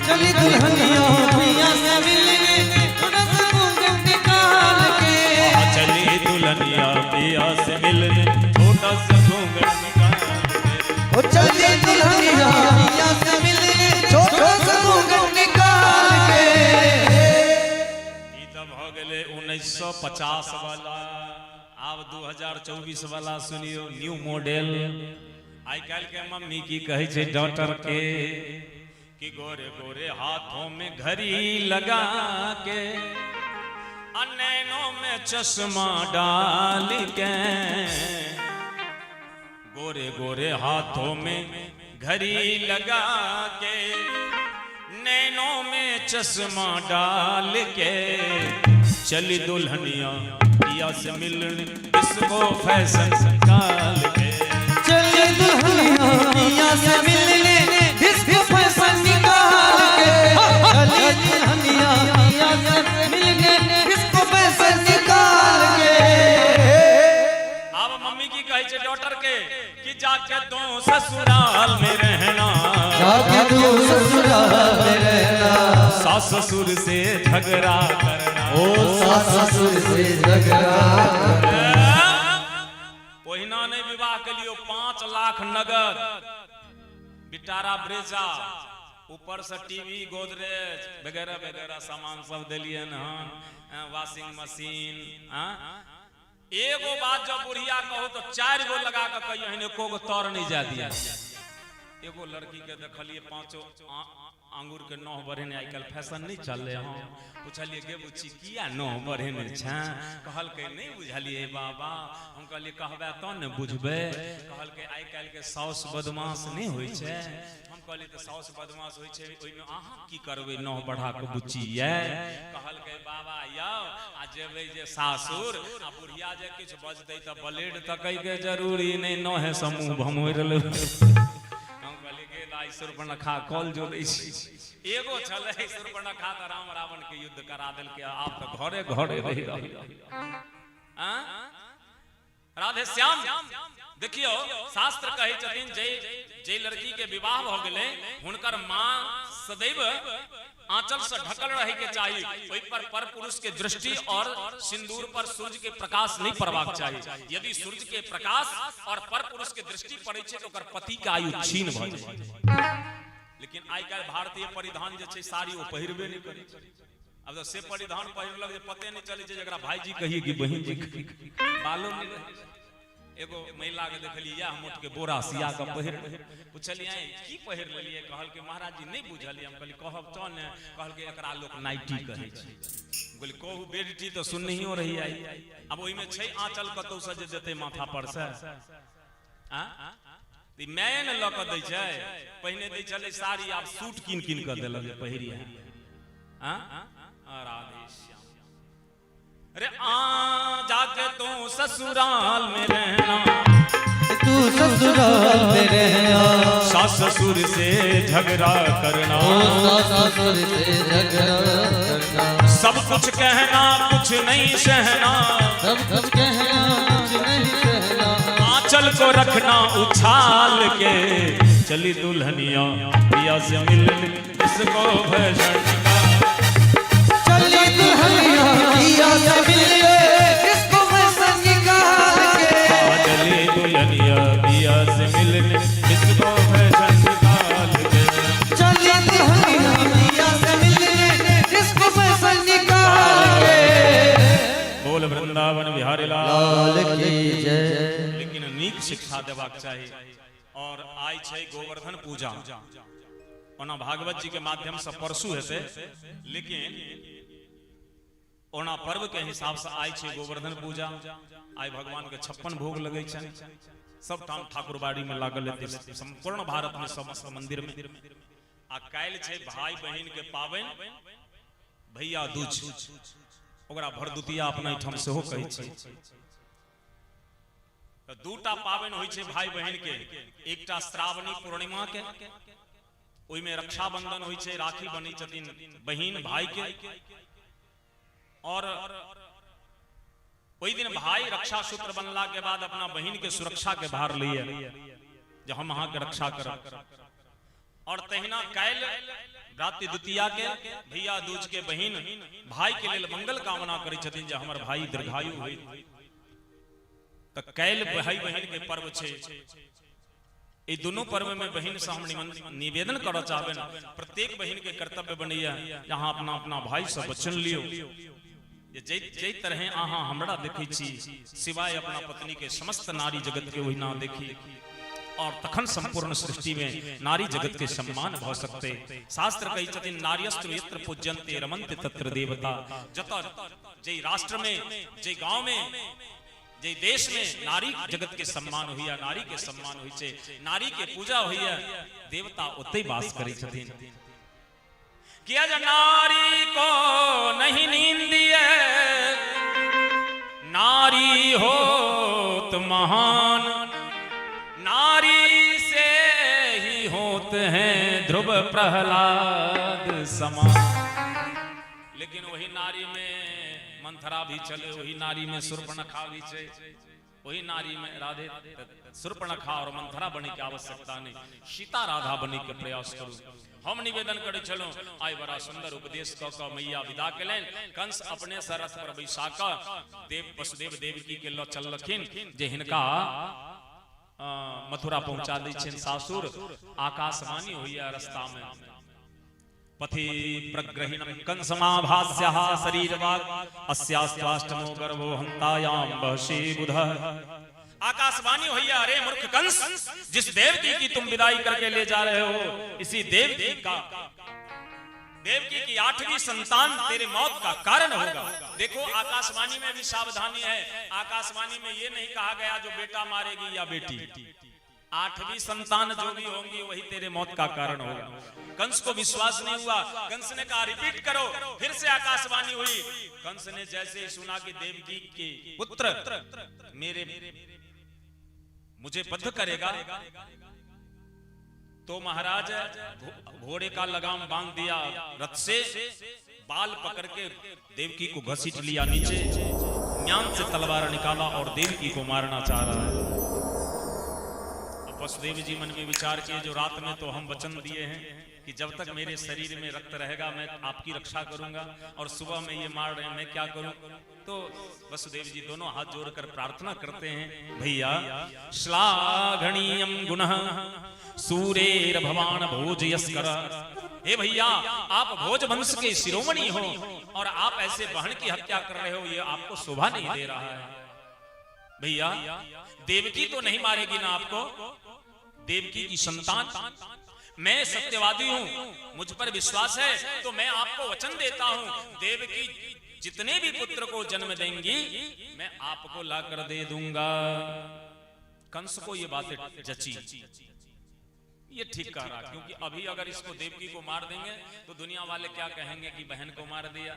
चली दुल्हनिया पिया से मिलने छोटा सा घूंघट निकाल के। चली दुल्हनिया पिया से मिलने छोटा सा घूंघट निकाल के। ओ चली दुल्हनिया पिया से मिलने छोटा सा घूंघट निकाल के। ई तब हो गेले 1950 वाला, अब 2024 वाला सुनियो न्यू मॉडल। आई काल के मम्मी की कहे छे डॉटर के कि गोरे गोरे हाथों में घड़ी लगा के, नैनों में चश्मा डाल के। गोरे गोरे हाथों में घड़ी लगा के, नैनों में चश्मा डाल के। चली दुल्हनिया पिया से मिलने इसको फैशन निकाल के। चली दुल्हनिया पिया से मिलने इसको फैशन निकाल के। चली दुल्हनिया पिया से मिलने इसको फैशन निकाल के। अब मम्मी की कहे छे डॉटर के कि जाके तू ससुराल में रहना, जाके तू ससुराल में रहना। सास ससुर से झगड़ा करना, ओ सास ससुर से झगड़ा करना। ओहिना ने विवाह के लिए 5 लाख नगद, बिटारा ब्रेजा, ऊपर से टीवी गोदरेज वगैरह वगैरह सामान सब दिलियन हन, वॉशिंग मशीन। एगो बात जब बुढ़िया कहो तो 4 गो लगा के कहियो हन, एको गो तौर नहीं जा दिया। एगो लड़की के देखलिए 5 अंगूर के 9 बढ़े ने, आजकल फैशन नहीं चले। हम पूछलिए गे बुच्ची किया 9 बढ़े ने छा? कहल के नहीं बुझलिए बाबा। हम कहलिए कहबे तो ने बुझबे। कहल के आजकल के साउस बदमाश नहीं होई छे। हम कहलिए तो साउस बदमाश होई छे, ओइ में अहाँ की करबे 9 बढ़ा के बुच्ची ये? कहल के बाबा यौ आ जेबे जे सासुर आ बुढ़िया जे किछ बजतै त ब्लेड तकै के जरूरी नहीं, 9 समूह भमोर ले। सुर्पणखा कॉल जो एगो छले सुर्पणखा त राम रावण के युद्ध करा देल के, आप तो घरे घरे रही रही। राधे श्याम देखियो शास्त्र कहे छथिन जे लड़की के विवाह भ गेले हुनकर मां सदैव आंचल से ढकल रहे के चाहिए। ओइ पर पुरुष के दृष्टि और सिंदूर पर सूर्य के प्रकाश नहीं पड़बाक चाहिए। यदि सूर्य के प्रकाश और पर पुरुष के दृष्टि पड़े छे तो ओकर पति के आयु छीन भ जाय। लेकिन आइ काल भारतीय परिधान जे छे साड़ी ओ पहिरबे नहीं करे। अब तो से परिधान पहिरलक जे पते नहीं चले छे जकरा भाईजी कहिए कि बहिन जी मालूम नहीं रहे। एगो महिला के देखलिए या मोट के बोरा सिया के पहिर, पूछलिए की पहिर लेलिए? कहल के महाराज जी नहीं बुझलिए। हम कहली कहब तो ने? कहल के एकरा लोक नाइटी कहे छै। बोली कहू बेटी तो सुन नहीं हो रही आई। अब ओइ में छै आंचल कतौ से जे देते माथा पर से ती मैं न ल के दै छै। पहिने दै छले साड़ी, आब सूट किन किन के देलक पहिरिया। राधे श्याम। अरे जाके तू ससुराल में रहना, तू ससुराल में रहना। सास ससुर से झगड़ा करना, सास ससुर से झगड़ा करना। सब कुछ कहना कुछ नहीं सहना, सब कुछ कहना कुछ नहीं सहना। आंचल को रखना उछाल के। चली दुल्हनिया पिया से मिलने इसको फैशन निकाल। चली दुल्हनिया पिया से मिलने इसको फैशन निकाल के। चली दुल्हनिया पिया से मिलने इसको फैशन निकाल के। चली दुल्हनिया पिया से मिलने इसको फैशन निकाल के। बोल वृंदावन बिहारी लाल की जय। लेकिन नीक शिक्षा देबाक चाहिए। और आई छै गोवर्धन पूजा, ओना भागवत जी के माध्यम से परसू हेते, लेकिन ओना पर्व के हिसाब से आई छै गोवर्धन पूजा। आई भगवान के 56 भोग लगे छन, सब ठाम ठाकुरबाड़ी में लागल हेते, संपूर्ण भारत में समस्त मंदिर में। आ काल्हि छै भाई बहिन के पावन भैया दूज, ओकरा भरदुतिया अपना ठाम से हो कहै छै। तो दूटा पावन होइ छे भाई बहन के, एकटा श्रावणी पूर्णिमा के, ओई में रक्षाबंधन होइ छे, राखी बनी छथिन बहन भाई के, और ओई दिन भाई रक्षा सूत्र बनला के बाद अपना बहन के सुरक्षा के भार लिए जो हम अहाँ के रक्षा करब। और तहिना कैल रात्रि द्वितीया के भैया दूज के बहन भाई के लिए मंगल कामना करै छथिन जे हमर भाई दीर्घायु होय। तो कैल भाई बहन के पर्व छे, ये दोनों पर्व में बहन से हम निवेदन करना चाहबे, प्रत्येक बहन के कर्तव्य बनैया यहाँ अपना अपना भाई से वचन लियो जे तरह अहाँ हमरा देखै छी सिवाय अपना पत्नी के समस्त नारी जगत के ओहिना देखी, और तखन संपूर्ण सृष्टि में नारी जगत के सम्मान भ सकते। शास्त्र कही छथिन नार्यस्तु यत्र पूज्यन्ते रमन्ते तत्र देवता। जत जे राष्ट्र में, जे गांव में, जे देश में नारी जगत के सम्मान होइया, नारी के सम्मान होइ छे, नारी के पूजा होइया, देवता ओतै वास करै छथिन। किया जा नारी को नहीं नींदिए, नारी होत महान, नारी से ही होते हैं ध्रुव प्रहलाद समान। लेकिन वही नारी में मंथरा भी चले, वही नारी में शूर्पणखा भी चले, वही नारी में राधे शूर्पणखा और मंथरा बने की आवश्यकता नहीं, सीता राधा बने के प्रयास करूं। हम निवेदन करे चलो, आई बड़ा सुंदर उपदेश क मैया विदा के लेन। कंस अपने सरस पर बैसाक देव वसुदेव देवकी के लो चल लखिन, जे हिनका मथुरा पहुंचा दै छिन सासुर। आकाशवाणी होइया रास्ता में, पथि प्रग्रहिणं कंसमाभास्यः शरीरवाग अस्यास्त्वाष्टमो गर्भो हन्तायां बहषे बुधः। आकाशवाणी होइया, अरे मूर्ख कंस, जिस देवकी की तुम विदाई करके ले जा रहे हो, इसी देवकी की 8वीं संतान तेरे मौत का कारण होगा। देखो आकाशवाणी में भी सावधानी है, आकाशवाणी में ये नहीं कहा गया जो बेटा मारेगी या बेटी, 8वीं संतान जो भी होंगी वही तेरे मौत का कारण होगा। कंस को विश्वास नहीं हुआ, कंस ने कहा रिपीट करो, फिर से आकाशवाणी हुई। कंस ने जैसे ही सुना कि देवकी के पुत्र मुझे बद्ध करेगा, तो महाराज घोड़े का लगाम बांध दिया, रथ से बाल पकड़ के देवकी को घसीट लिया नीचे, म्यान से तलवार निकाला और देवकी को मारना चाह रहा है। अब वसुदेव जी मन में विचार किए, जो रात में तो हम वचन दिए हैं कि जब तक मेरे शरीर में रक्त रहेगा मैं आपकी रक्षा करूंगा, और सुबह में ये मार रहे हैं, मैं क्या करूं। तो वसुदेव जी दोनों हाथ जोड़कर प्रार्थना करते हैं, भैया श्लाघनीयम गुणः सूरेर भवान भोजयस्कर। हे भैया, आप भोज वंश के शिरोमणि हो और आप ऐसे बहन की हत्या कर रहे हो, ये आपको शोभा नहीं दे रहा है। भैया देवकी तो नहीं मारेगी ना आपको, देवकी की संतान, मैं सत्यवादी हूं, मुझ पर विश्वास है, तो मैं आपको वचन देता हूं, देवकी जितने भी पुत्र को जन्म देंगी मैं आपको ला कर दे दूंगा। कंस को ये बातें जची, ये ठीक कह रहा, क्योंकि अभी अगर इसको देवकी को मार देंगे तो दुनिया वाले क्या कहेंगे कि बहन को मार दिया।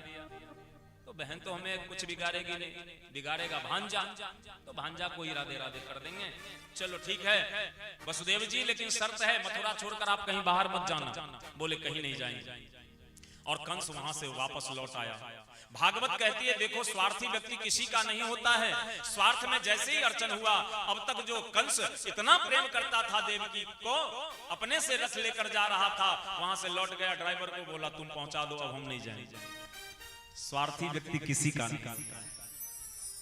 तो बहन तो हमें कुछ बिगाड़ेगी नहीं, बिगाड़ेगा भांजा, तो भांजा को ही राधे राधे कर देंगे। चलो ठीक है वसुदेव जी, लेकिन शर्त है मथुरा छोड़कर आप कहीं बाहर मत जाना। बोले कहीं नहीं जाएंगे, और कंस वहां से वापस लौट आया। भागवत कहती है, देखो स्वार्थी व्यक्ति किसी का नहीं होता है, स्वार्थ में जैसे ही अर्चन हुआ, अब तक जो कंस इतना प्रेम करता था देवकी को, अपने से रथ लेकर जा रहा था, वहां से लौट गया, ड्राइवर को बोला तुम पहुंचा दो, अब हम नहीं जाएंगे। स्वार्थी व्यक्ति किसी का नहीं,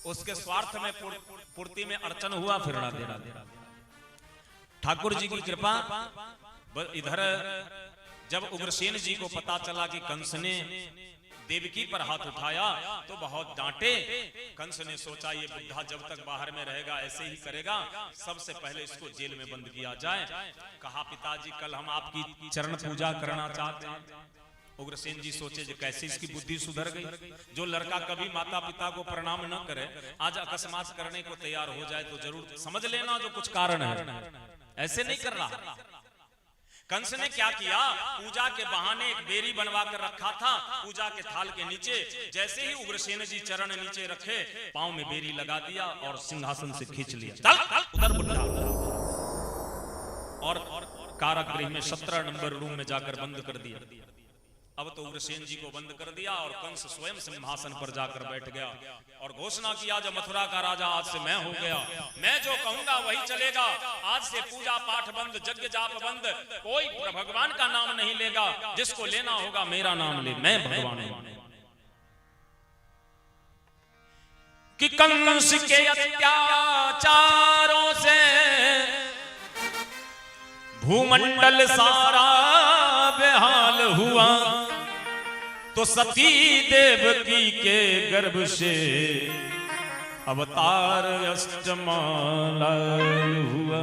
उसके स्वार्थ में पूर्ति में अर्चन हुआ, फिर राधे राधे। ठाकुर जी की कृपा। इधर जब उग्रसेन जी को पता चला कि कंस ने देवकी पर हाथ उठाया तो बहुत डांटे। कंस ने सोचा ये बुद्धा जब तक बाहर में रहेगा ऐसे ही करेगा, सबसे पहले इसको जेल में बंद किया जाए। कहा पिताजी कल हम आपकी चरण पूजा करना चाहते हैं। उग्रसेन जी सोचे जो कैसे इसकी बुद्धि सुधर गई। जो लड़का कभी माता पिता को प्रणाम न करे, आज अकस्मात करने को तैयार हो जाए तो जरूर समझ लेना जो कुछ कारण है, ऐसे नहीं कर रहा। कंस ने क्या किया, पूजा के बहाने एक बेरी बनवा कर रखा था पूजा के थाल के नीचे। जैसे ही उग्रसेन जी चरण नीचे रखे, पांव में बेरी लगा दिया और सिंहासन से खींच लिया, चल उधर बुढ़ा, और कारागृह में 17 नंबर रूम में जाकर बंद कर दिया। अब तो उग्रसेन जी को बंद कर दिया और कंस स्वयं सिंहासन पर जाकर बैठ गया और घोषणा किया, जब मथुरा का राजा आज से मैं हो गया, मैं जो कहूंगा वही चलेगा। आज से पूजा पाठ बंद, यज्ञ जाप बंद, कोई भगवान का नाम नहीं लेगा, जिसको लेना होगा मेरा नाम ले, मैं भगवान हूं। कि कंस के अत्याचारों से भूमंडल सारा बेहाल हुआ, तो सती देवकी के गर्भ से अवतार अष्टमालाल हुआ।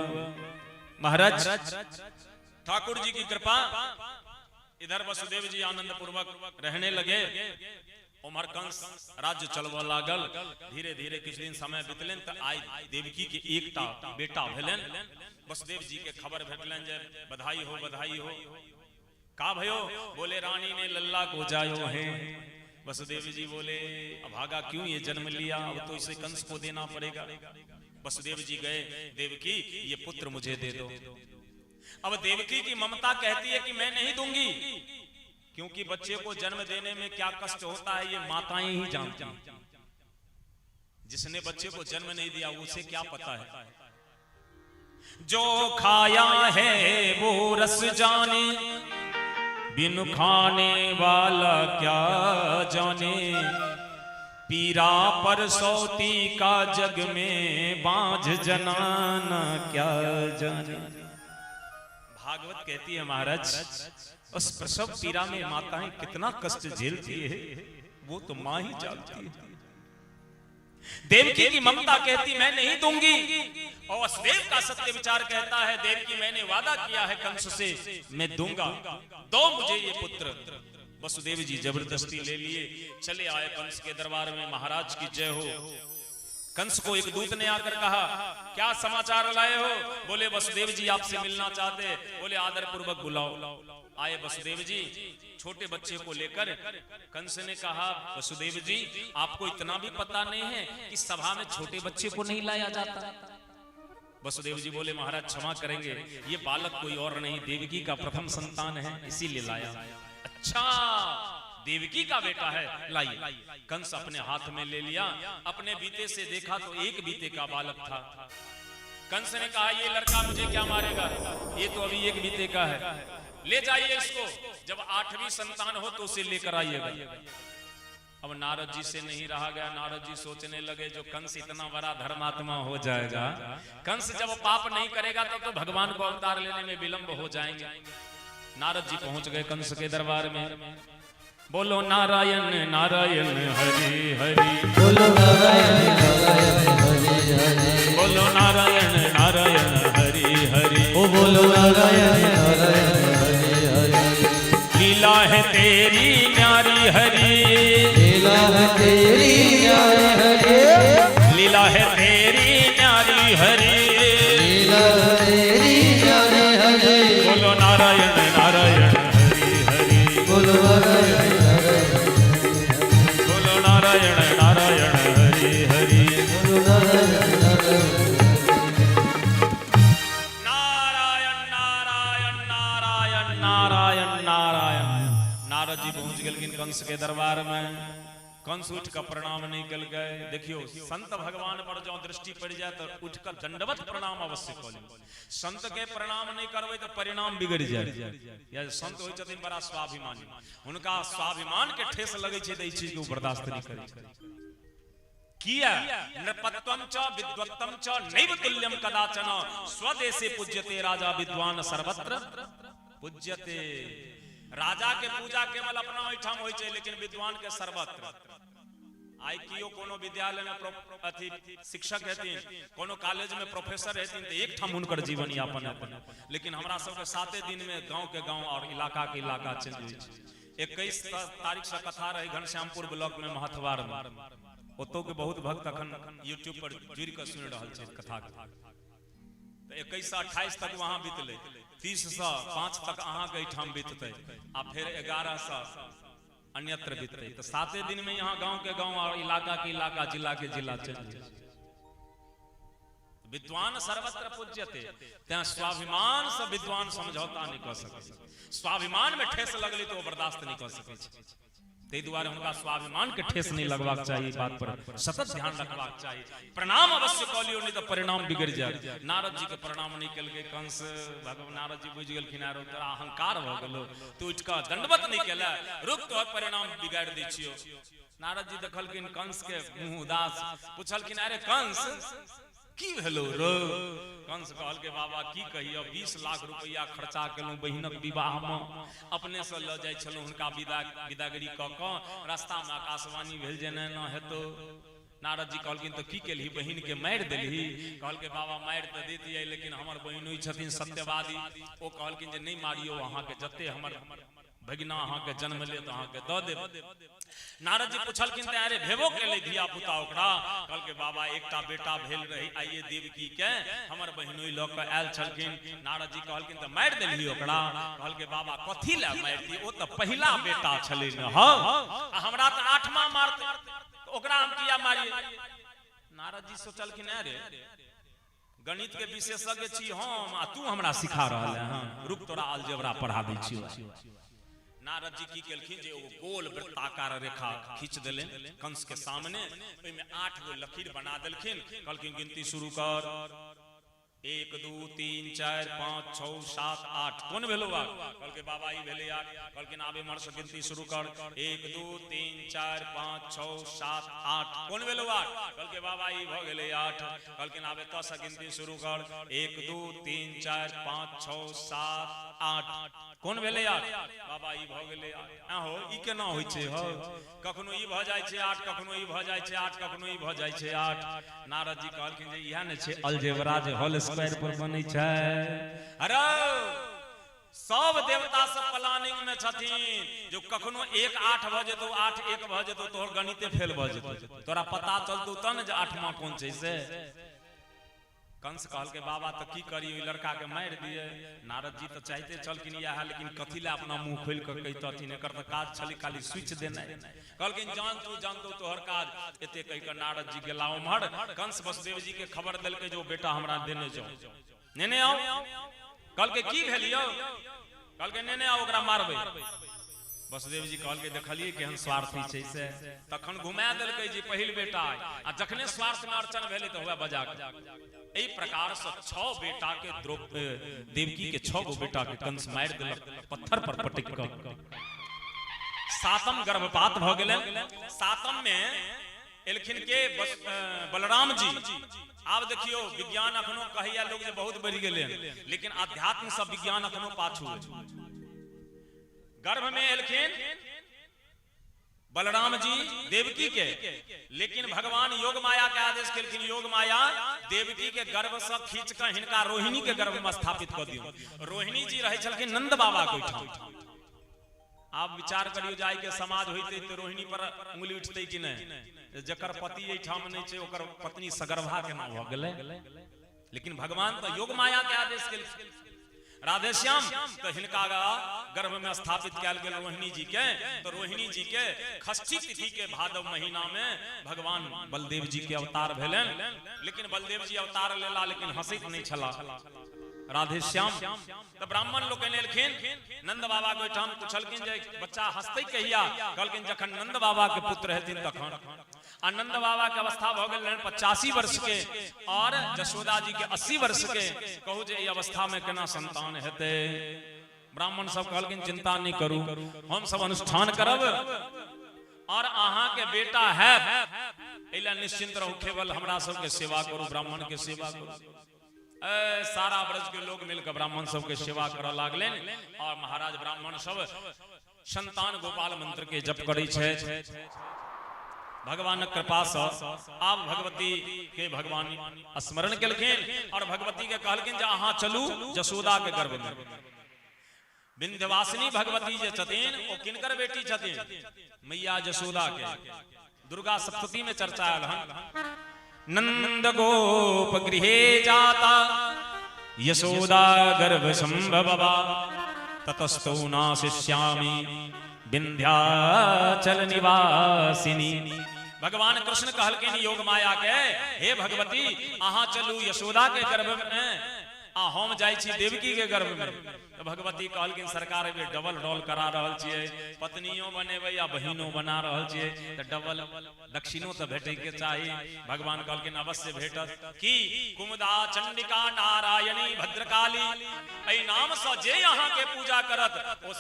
महाराज ठाकुर जी की कृपा, इधर वसुदेव जी आनंद पूर्वक रहने लगे। उमर कंस राज्य चलवा लागल। धीरे धीरे कुछ दिन समय बीतलन तो आई देवकी के एकटा बेटा भेलन। वसुदेव जी के खबर भेटलन जे बधाई हो बधाई हो। का भयो? बोले रानी ने लल्ला को जायो है। वसुदेव जी बोले अभागा क्यों ये जन्म लिया, अब तो इसे कंस को देना पड़ेगा। वसुदेव जी गए, देवकी ये पुत्र मुझे दे दो। अब देवकी की ममता कहती है कि मैं नहीं दूंगी, क्योंकि बच्चे को जन्म देने में क्या कष्ट होता है ये माताएं ही जानती हैं। जिसने बच्चे को जन्म नहीं दिया उसे क्या पता है। जो खाया है वो रस जाने, बिन खाने वाला क्या जाने। पीरा पर सौती का जग में बांझ जनाना क्या जाने। भागवत कहती है महाराज, उस प्रसव पीड़ा में माताएं कितना कष्ट झेलती है वो तो मां ही जानती है। देवकी की ममता कहती मैं नहीं दूंगी, और वसुदेव का सत्य विचार कहता है देवकी मैंने वादा किया है कंस से, मैं दूंगा, दो मुझे ये पुत्र। वसुदेव जी जबरदस्ती ले लिए, चले आए कंस के दरबार में। महाराज की जय हो। कंस को एक दूत ने आकर कहा क्या समाचार लाए हो? बोले वसुदेव जी आपसे मिलना चाहते। बोले आदर पूर्वक बुलाओ। आए वसुदेव जी छोटे बच्चे को लेकर। कंस ने कहा वसुदेव जी आपको इतना भी पता नहीं है कि सभा में छोटे बच्चे को नहीं लाया जाता। वसुदेव जी बोले महाराज क्षमा करेंगे, ये बालक कोई और नहीं देवकी का प्रथम संतान है, इसीलिए लाया। अच्छा देवकी का बेटा है, लाइए। कंस अपने हाथ में ले लिया। अपने बीते से देखा तो एक बीते का बालक था। कंस ने कहा ये लड़का मुझे क्या मारेगा, ये तो अभी एक बीते का है, ले जाइए इसको, जब 8वीं संतान हो तो उसे लेकर आइएगा। अब नारद जी से नहीं रहा गया। नारद जी सोचने लगे जो कंस इतना बड़ा धर्मात्मा हो जाएगा, कंस जब पाप नहीं करेगा तो भगवान को अवतार लेने में विलंब हो जाएंगे। नारद जी पहुंच गए कंस के दरबार में। बोलो नारायण नारायण हरि हरि, बोलो नारायण नारायण हरि हरि, बोलो नारायण नारायण हरि हरि, ओ बोलो नारायण नारायण हरि हरि। लीला है तेरी न्यारी हरि, लीला है तेरी न्यारी हरि, लीला है तेरी न्यारी हरि, लीला है तेरी न्यारी हरि। बोलो नारायण नारायण हरि हरि, बोलो नारायण नारायण नारायण हरि हरि, नारायण नारायण नारायण नारायण नारायण। नारद जी पहुंच गए कंस के दरबार में। कंस उठ कर प्रणाम नहीं कर गए। देखियो संत भगवान पर जो दृष्टि पड़ जाए तो उठकर दंडवत प्रणाम अवश्य कर। संत के प्रणाम नहीं करवे तो परिणाम बिगड़ जाए। या संत होय छथिन बड़ा स्वाभिमानी, उनका स्वाभिमान के ठेस लगे छे त ई चीज को बर्दाश्त नहीं करे। किया नृपत्वम च विद्वत्तम च नैव तुल्यम कदाचन, स्वदेशे पूज्यते राजा विद्वान सर्वत्र पूज्यते। राजा के पूजा केवल अपना ओहिठाम होय छै, लेकिन विद्वान के सर्वत्र। आई कियो कोनो विद्यालय में अथी शिक्षक हेतिन, कोनो कॉलेज में प्रोफेसर हेतिन तो एक ठाम हुनकर जीवन यापन अपन, लेकिन हमरा सब के 7 दिन में गांव के गांव और इलाका के इलाका चेंज होय छै। 21 तारीख से कथा रही घनश्यामपुर ब्लॉक में महथवार में। ओतो के बहुत भक्त अखन यूट्यूब पर जुड़ के सुन रहल छै कथा के। तो 21 से 28 तक वहां बीतले। 30 से 5 तक अहाँ के ठाम बीतते आ फिर 11 से अन्यत्र बीतते तो 7 दिन में यहाँ गांव के गांव और इलाका के इलाका जिला के जिला चल विद्वान सर्वत्र पूज्यते त्या स्वाभिमान से विद्वान समझौता नहीं कर सके स्वाभिमान में ठेस लगली तो बर्दाश्त नहीं कर सके ते द्वारे उनका स्वाभिमान के ठेस नहीं लगवाक चाहिए बात पर सतत ध्यान रखवाक चाहिए प्रणाम अवश्य कलियो नहीं तो परिणाम बिगड़ जाए नारद जी के प्रणाम नहीं कल के कंस भगवान नारद जी बुझ गेलखिन आरो तोरा अहंकार भ गेलो तू उठका दंडवत नहीं केला रुक तो परिणाम बिगाड़ दै छियो नारद जी देखलखिन कंस के मुंह उदास पूछलखिन अरे कंस की भेलो रो कंस कहल के बाबा की कहियो 20 लाख रुपया खर्चा केलहुं बहिनक विवाह में अपने से ल जाय छलहुं हुनका विदागरी क क रास्ता में आकाशवाणी भेल जे न हेतो नारद जी कहलखिन तो की केलही बहिन के मार देलही कहल के बाबा मार तो देतियै लेकिन हमर बहिन होई छथिन सत्यवादी ओ कहलखिन जे नहीं मारियो अहाँ के जते हमर भगिना अहाँ के जन्म ले तो अहाँ के द देब नारद जी पूछलखिन त अरे भेबो केले धिया पुता ओकरा कहल के बाबा एकटा बेटा भेल रही आइए देवकी के हमर बहिनोई ल के आयल छलखिन नारद जी कहलखिन त मार देलही ओकरा कहल के बाबा कथि ले मारती ओ त पहिला बेटा छले न ह हमरा त 8वां मारते ओकरा हम किया मारिए नारद जी सोचलखिन अरे गणित के विशेषज्ञ छी हम आ तू हमरा सिखा रहल है रुक तोरा अलजेब्रा पढ़ा दै छियो नारद जी की केलखिन जे वो गोल वृत्ताकार रेखा खींच देले कंस के सामने ओइ में 8 गो लकीर बना देलखिन कहलखिन गिनती शुरू कर 1 2 3 4 5 6 7 8 कौन भेलो बा कहल के बाबा ई भेले 8 कहलखिन आबे मर से गिनती शुरू कर 1 2 3 4 5 6 7 8 कौन भेलो बा कहल के बाबा ई भ गेले 8 कहलखिन आबे त से गिनती शुरू कर 1 2 3 4 5 6 7 8 कौन भेले 8 बाबा ई भ गेले 8 हो ई केना होय छै हो कखनो ई भ जाय छै 8 कखनो ई भ जाय छै 8 कखनो ई भ जाय छै 8 नारद जी कहलखिन जे इहा ने छै अलजेब्रा जे होल स्क्वायर पर बनै छै अरे सब देवता सब प्लानिंग में छथिन जो कखनो 1 8 भ जेतो 8 1 भ जेतो तोहर गणिते फेल भ जेतो तोरा पता चलतौ त न जे 8वां कोन छै से कंस कहल के बाबा तो की करी लड़का के मार दिए नारद जी तो चाहते चलखिन यह लेकिन कथी ले अपना मुंह खोल कर कहतथिन एकर तो काज छली खाली स्विच देना कहलखिन जान तू तोहर काज एते कह कर नारद जी गेला उम्हर कंस वसुदेव जी के खबर देलकै जो बेटा हमरा देने जाओ नेने आओ कहल के की भेलियो कहल के नेने आओ ओकरा मारबै वसुदेव जी कहल के देखलिए केहन स्वार्थी छै से तखन घुमा देलकै जी पहिल बेटा आ जखने स्वार्थ में अर्चन भेलै तो हुआ बजा के एही प्रकार से 6 बेटा के देवकी के 6 गो बेटा के कंस मार देलक पत्थर पर पटक कर 7म गर्भपात भ गेलै 7म में एलखिन के बलराम जी आब देखियो विज्ञान अखनो कहैया लोग जे बहुत बढ़ि गेलै लेकिन अध्यात्म सब विज्ञान अखनो पाछू गर्भ में एलखिन बलराम जी देवकी के लेकिन भगवान योग माया के आदेश केलखिन योग माया देवकी के गर्भ से खींच कर हिनका रोहिणी के गर्भ में स्थापित कर दियो रोहिणी जी रहे छलखिन नंद बाबा के ठाम आप विचार करियो जाय के समाज होइते तो रोहिणी पर उंगली उठते कि नहीं जकर पति एहि ठाम नहीं छै ओकर पत्नी सगर्भा केना भ गेलै लेकिन भगवान तो योग माया के आदेश केलखिन राधेश्याम तो हिनका गर्भ में स्थापित कयल गेल रोहिणी जी के तो रोहिणी जी के षष्ठी तिथि के भादव महीना में भगवान बलदेव जी के अवतार भेलन लेकिन बलदेव जी अवतार लेला लेकिन हंसैत नहीं छला राधेश्याम तो ब्राह्मण लोग एलखिन नंद बाबा के ठाम पूछलखिन जे बच्चा हंसते कहिया कहलखिन जखन नंद बाबा के पुत्र हेथिन तखन आनंद बाबा के अवस्था भ गेल 85 वर्ष के और जशोदा जी के 80 वर्ष के कहू जे ई अवस्था में केना संतान हेते ब्राह्मण सब कहलखिन चिंता नहीं करू हम सब अनुष्ठान करब और अहाँ के बेटा है एला निश्चिंत रहू केवल हमरा सब के सेवा करू ब्राह्मण के सेवा करू सारा ब्रज के लोग मिलकर ब्राह्मण सब के सेवा करऽ लागलेन और महाराज ब्राह्मण सब संतान गोपाल मंत्र के जप करै छै भगवान कृपा से आप भगवती के भगवान स्मरण केलखिन और भगवती के कहलखिन जे अहाँ चलू जशोदा के गर्भ में विंध्यवासिनी भगवती जे छथिन ओ किनकर बेटी छथिन मैया जशोदा के दुर्गा सप्तती में चर्चा आयल हन नंद गोप गृहे जाता यशोदा गर्भ संभवा ततस्तौ नाशिष्यामि विंध्याचल निवासिनी। भगवान कृष्ण कहलकिन योग माया के, हे भगवती अहाँ चलू यशोदा के गर्भ में आ हम जाय छी देवकी के गर्भ में। तो भगवती कहलकिन सरकार में डबल रोल करा रहल छियै, पत्नियों बनेबै या बहिनो बना रहल छियै तो डबल दक्षिणो तो भेटे के चाही। भगवान कहलकिन अवश्य भेटत कि कुमुदा चंडिका नारायणी भद्रकाली एहि नाम से जे अहाँ के पूजा करत ओ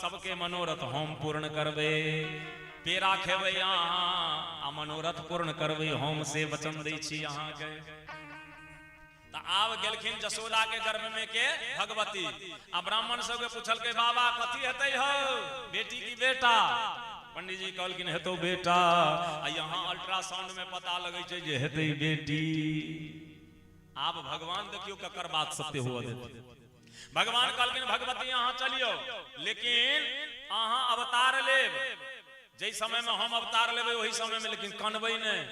सबके मनोरथ हम पूर्ण करबे। पेड़ा खेबै अहाँ आ मनोरथ पूर्ण करबै हम से वचन दै छी अहाँ के। तो आब गेलखिन जशोदा के गर्भ में के भगवती आ ब्राह्मण सब के पूछल के बाबा कथी हेतै हो, बेटी की बेटा? पंडित जी कहलखिन हेतौ बेटा। आ यहाँ अल्ट्रासाउंड में पता लगे छै जे हेतै बेटी। आब भगवान देखियो ककर बात सत्य हुआ देते। भगवान कहलखिन भगवती अहाँ चलियो लेकिन अहाँ अवतार लेब, जै समय में हम अवतार लेबै वही समय में, लेकिन कनबै नहीं।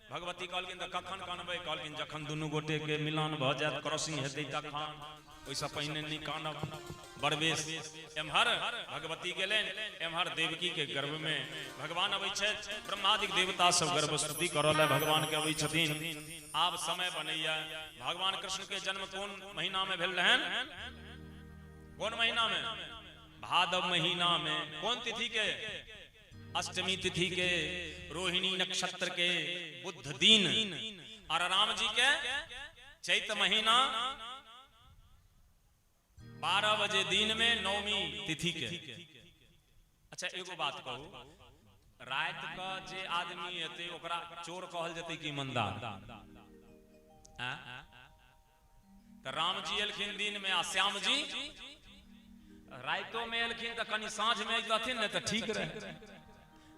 भगवती कहलकिन तो कखन कनबै? कहलकिन जखन दुनू गोटे के मिलन भ जायत, क्रॉसिंग हेतै तखन, ओइसे पहिने नहीं कानब। बरवेश एम्हर भगवती गेलनि, एम्हर देवकी के गर्भ में भगवान अबै छै। ब्रह्मादिक देवता सब गर्भस्तुति करल है भगवान के अबै छथिन। आब समय बनैया भगवान कृष्ण के जन्म कोन महीना में भेल रहन? कोन महीना में? भादव महीना में। कौन तिथि के? अष्टमी तिथि के, रोहिणी नक्षत्र के बुध दिन। और राम जी के चैत महीना 12 बजे दिन में नवमी तिथि के। अच्छा एगो बात कहू, रात का जे आदमी हेते ओकरा चोर कहल जते कि ईमानदार? तो राम जी एलखिन दिन में आ श्याम जी रातों में एलखिन तो कनी साँझ में अथिन ने तो ठीक रहे।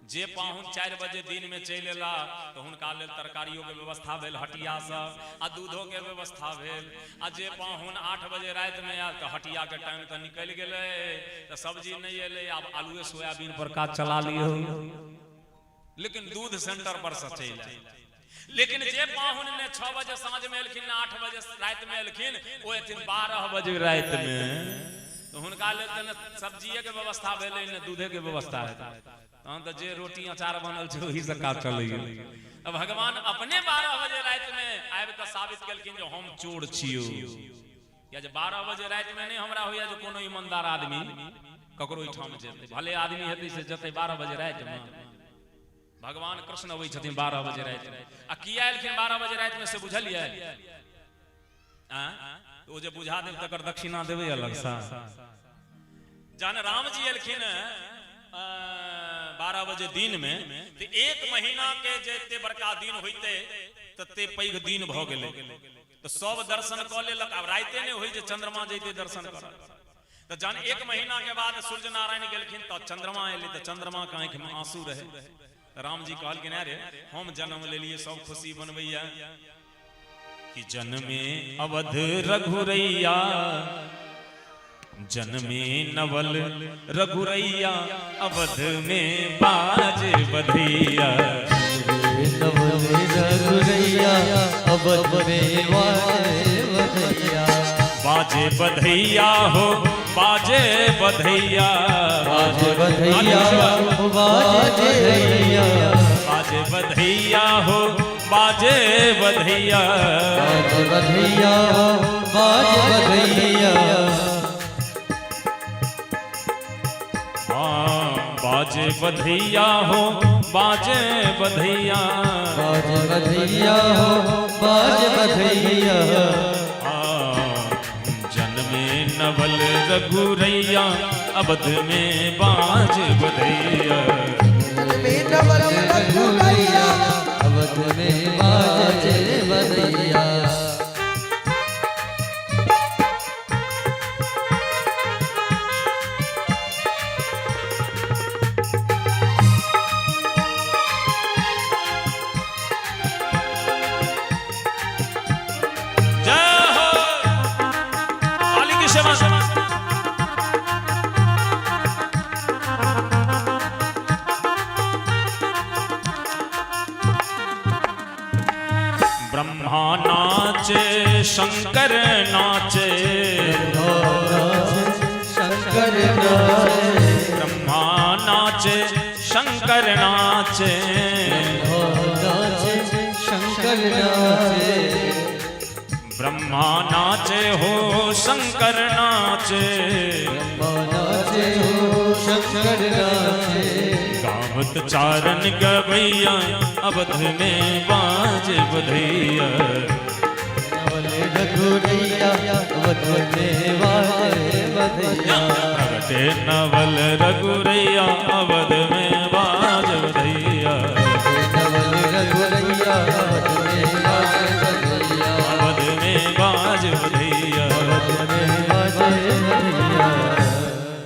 जे पाहुन 4 बजे दिन में चल एला तो हुनका लेल तरकारियों के व्यवस्था भेल हटिया से, आ दूधो के व्यवस्था भेल। आ जे पाहुन 8 बजे रात में आयल तो हटिया के टाइम तो निकल गेले, तो सब्जी नहीं एले, अब आलूए सोयाबीन पर काज चला लियो, लेकिन दूध सेंटर पर से चल। लेकिन जे पाहुन ने 6 बजे साँझ में एलखिन, 8 बजे रात में एलखिन, ओ एथिन 12 बजे रात में, तो हुनका लेल तो सब्जीए के व्यवस्था भेले ने दूधे के व्यवस्था है। तो जे रोटी अचार बनल छै वही से काज चलैया। अब भगवान अपने 12 बजे रात में आबि के साबित केलखिन जे हम चोर छियो। या जे 12 बजे रात में नहीं हमरा होइया जे कोनो ईमानदार आदमी ककरो ठाम जेतै, भले आदमी हेतै से जतै 12 बजे रात में। भगवान कृष्ण अबै छथिन 12 बजे रात में। आ किया एलखिन 12 बजे रात में से बुझलियै? ओ जे बुझा देब तकर दक्षिणा देबै अलग सा। जान राम जी एलखिन 12 बजे दिन में, तो 1 महीना के जते बड़का दिन होइते तते पैघ दिन भ गेलै। तो सब दर्शन क लेलक। अब राते नहीं होई जे चंद्रमा जैते दर्शन कर। तो जान 1 महीना के बाद सूर्य नारायण गेलखिन तो चंद्रमा एले, तो चंद्रमा के आंख में आंसू रहे। राम जी कहलखिन अरे हम जन्म लेलिए सब खुशी बनबैया कि जन्मे अवध रघुरैया, जन्मे नवल रघुरैया, अवध में बाज बधैया। नवल रघुरैया, अवध में बाज बधैया। बाजे बधैया हो बाजे बधैया, बाजे बधैया, बाजे बधैया, बाजे बधैया हो बाजे बधैया, बाजे बधैया, बाजे बधैया। बाजे बधैया हो बाजे बधैया, बाजे बधैया हो बाजे बधैया। जन्मे नवल रघुरैया, अवध में बाज बधैया। नवल रघुरैया, अवध में बाज बधैया। ब्रह्मा शंकर नाचे, शंकर नाचे, ब्रह्मा नाचे शंकर नाचे, नाचे शंकर नाचे, ब्रह्मा नाचे हो शंकर नाचे, नाचे हो शंकर नाचे। गावत चारण गवैया अवध में बाज बधैया, नवल रघुरैया अवध में बाजे बधैया, प्रगटे नवल रघुरैया अवध में बाज बधैया, नवल रघुरैया अवध में बाजे बधैया, अवध में बाज बधैया, अवध में बाजे बधैया।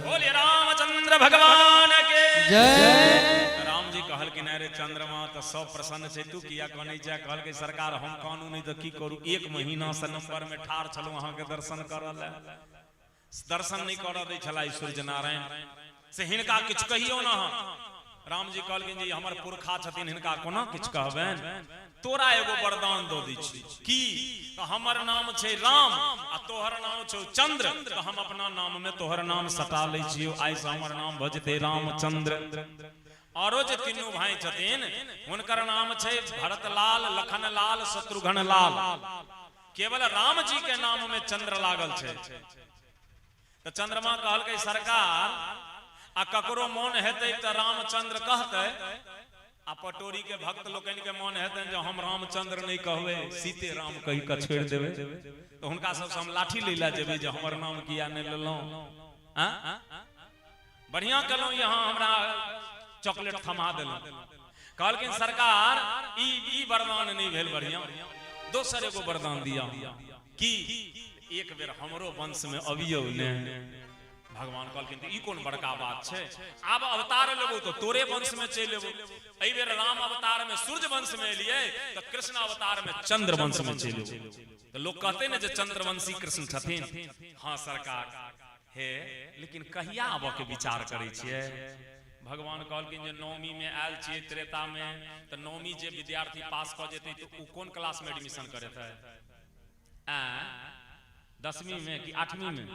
बोलिए रामचंद्र भगवान के जय। राम जी कहल कि नारे चंद्रमा तो सब प्रसन्न छै, तू किया कहने जा कहल कि सरकार हम कानून नहीं तो की करू, 1 महीना से नंबर में ठार छलू अहाँ के दर्शन करल, दर्शन नहीं कर दै छला सूर्य नारायण से, हिनका किछ कहियो ना। राम जी कहलखिन जी हमर पुरखा छथिन, हिनका कोना किछ कहबैन, तोरा एगो वरदान दो दै छी की, तो हमर नाम छै राम आ तोहर नाम छौ चंद्र, तो हम अपना नाम में तोहर नाम सटा लै छियो, आइ से हमर नाम भ जेतै रामचंद्र। औरो जे तीनू भाई छथिन हुनकर नाम छै भरत लाल, लखन लाल, शत्रुघ्न लाल, केवल राम जी के नाम में चंद्र लागल छै। तो चंद्रमा कहलकै सरकार आ ककरो मन हेतै तो रामचंद्र कहतै, आ पटोरी के भक्त लोकन के मन हेतै जो हम रामचंद्र नहीं कहबै सीते राम कहि के छोड़ देबै, तो हुनका सबसे हम लाठी लैला जेबै जे हमर नाम किया नहीं लेलौ, बढ़िया कहलौ यहाँ हमरा चॉकलेट थमा देलौ। कहलखिन सरकार ई वरदान नहीं भेल बढ़िया, दोसर एगो वरदान दिया की एक बेर हमरो वंश में अबियौ ने। भगवान कहलखिन ई कोन बड़का बात छै, आब अवतार लेबो तो तोरे वंश में चलि लेबो, एहि बेर राम अवतार में सूर्य वंश में एलियै तो कृष्ण अवतार में चंद्र वंश में चलि लेबो, तो लोग कहते ने जे चंद्रवंशी कृष्ण छथिन। हाँ सरकार हे, लेकिन कहिया आबऽ के विचार करै छियै। भगवान कहलखिन जे नौमी में आयल छियै त्रेता में, तो नौमी जे विद्यार्थी पास क जेतै तो उ कोन क्लास में एडमिशन करेतै, 10वीं में कि 8वीं में,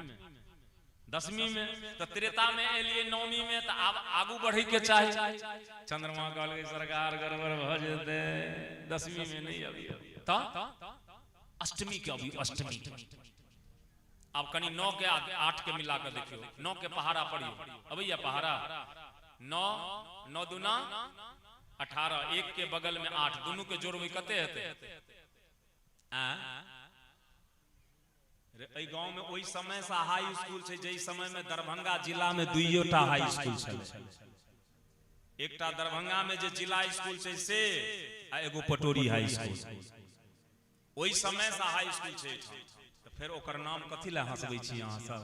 10वीं में, तो त्रेता में एलिए 9वीं में, तो अब आगू बढ़े के चाहे। चंद्रमा कहल सरकार गड़बड़ भ जेते, 10वीं में नहीं अभी तो 8वीं के अभी 8वीं, अब कनी 9 के 8 के मिला कर देखियो, 9 के पहाड़ा पढ़ियो, अबैया पहाड़ा 9 9 दूना 18, 1 के बगल में 8, दोनों के जोड़बै कते हेतै। एहि गांव में ओहि समय से हाई स्कूल छै, जई समय में दरभंगा जिला में 2टा हाई स्कूल छल, एकटा दरभंगा में जे जिला स्कूल छै से, आ एगो पटोरी हाई स्कूल, ओहि समय से हाई स्कूल छै। तो फिर ओकर नाम कथि ला हंसबै छी अहाँ सब,